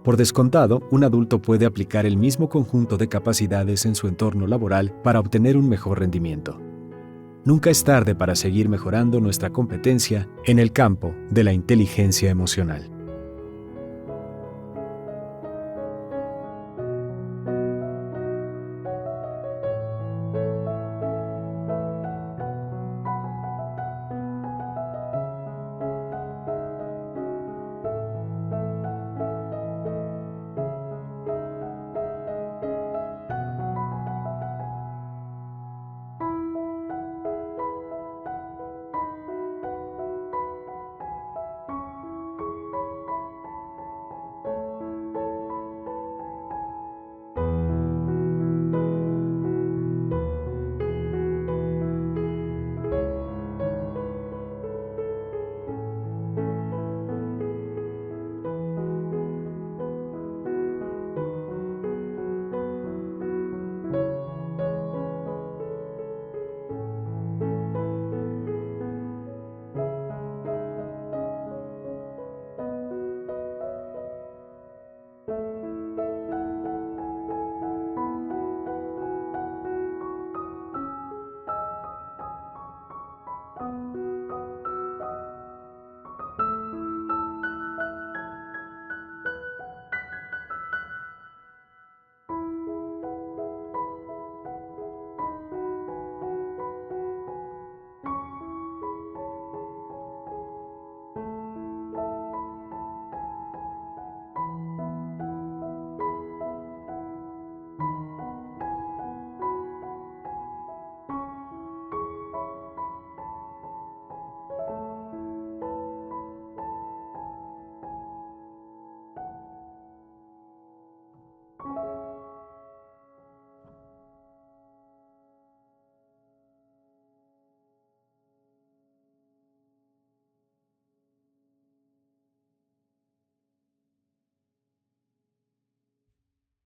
Por descontado, un adulto puede aplicar el mismo conjunto de capacidades en su entorno laboral para obtener un mejor rendimiento. Nunca es tarde para seguir mejorando nuestra competencia en el campo de la inteligencia emocional.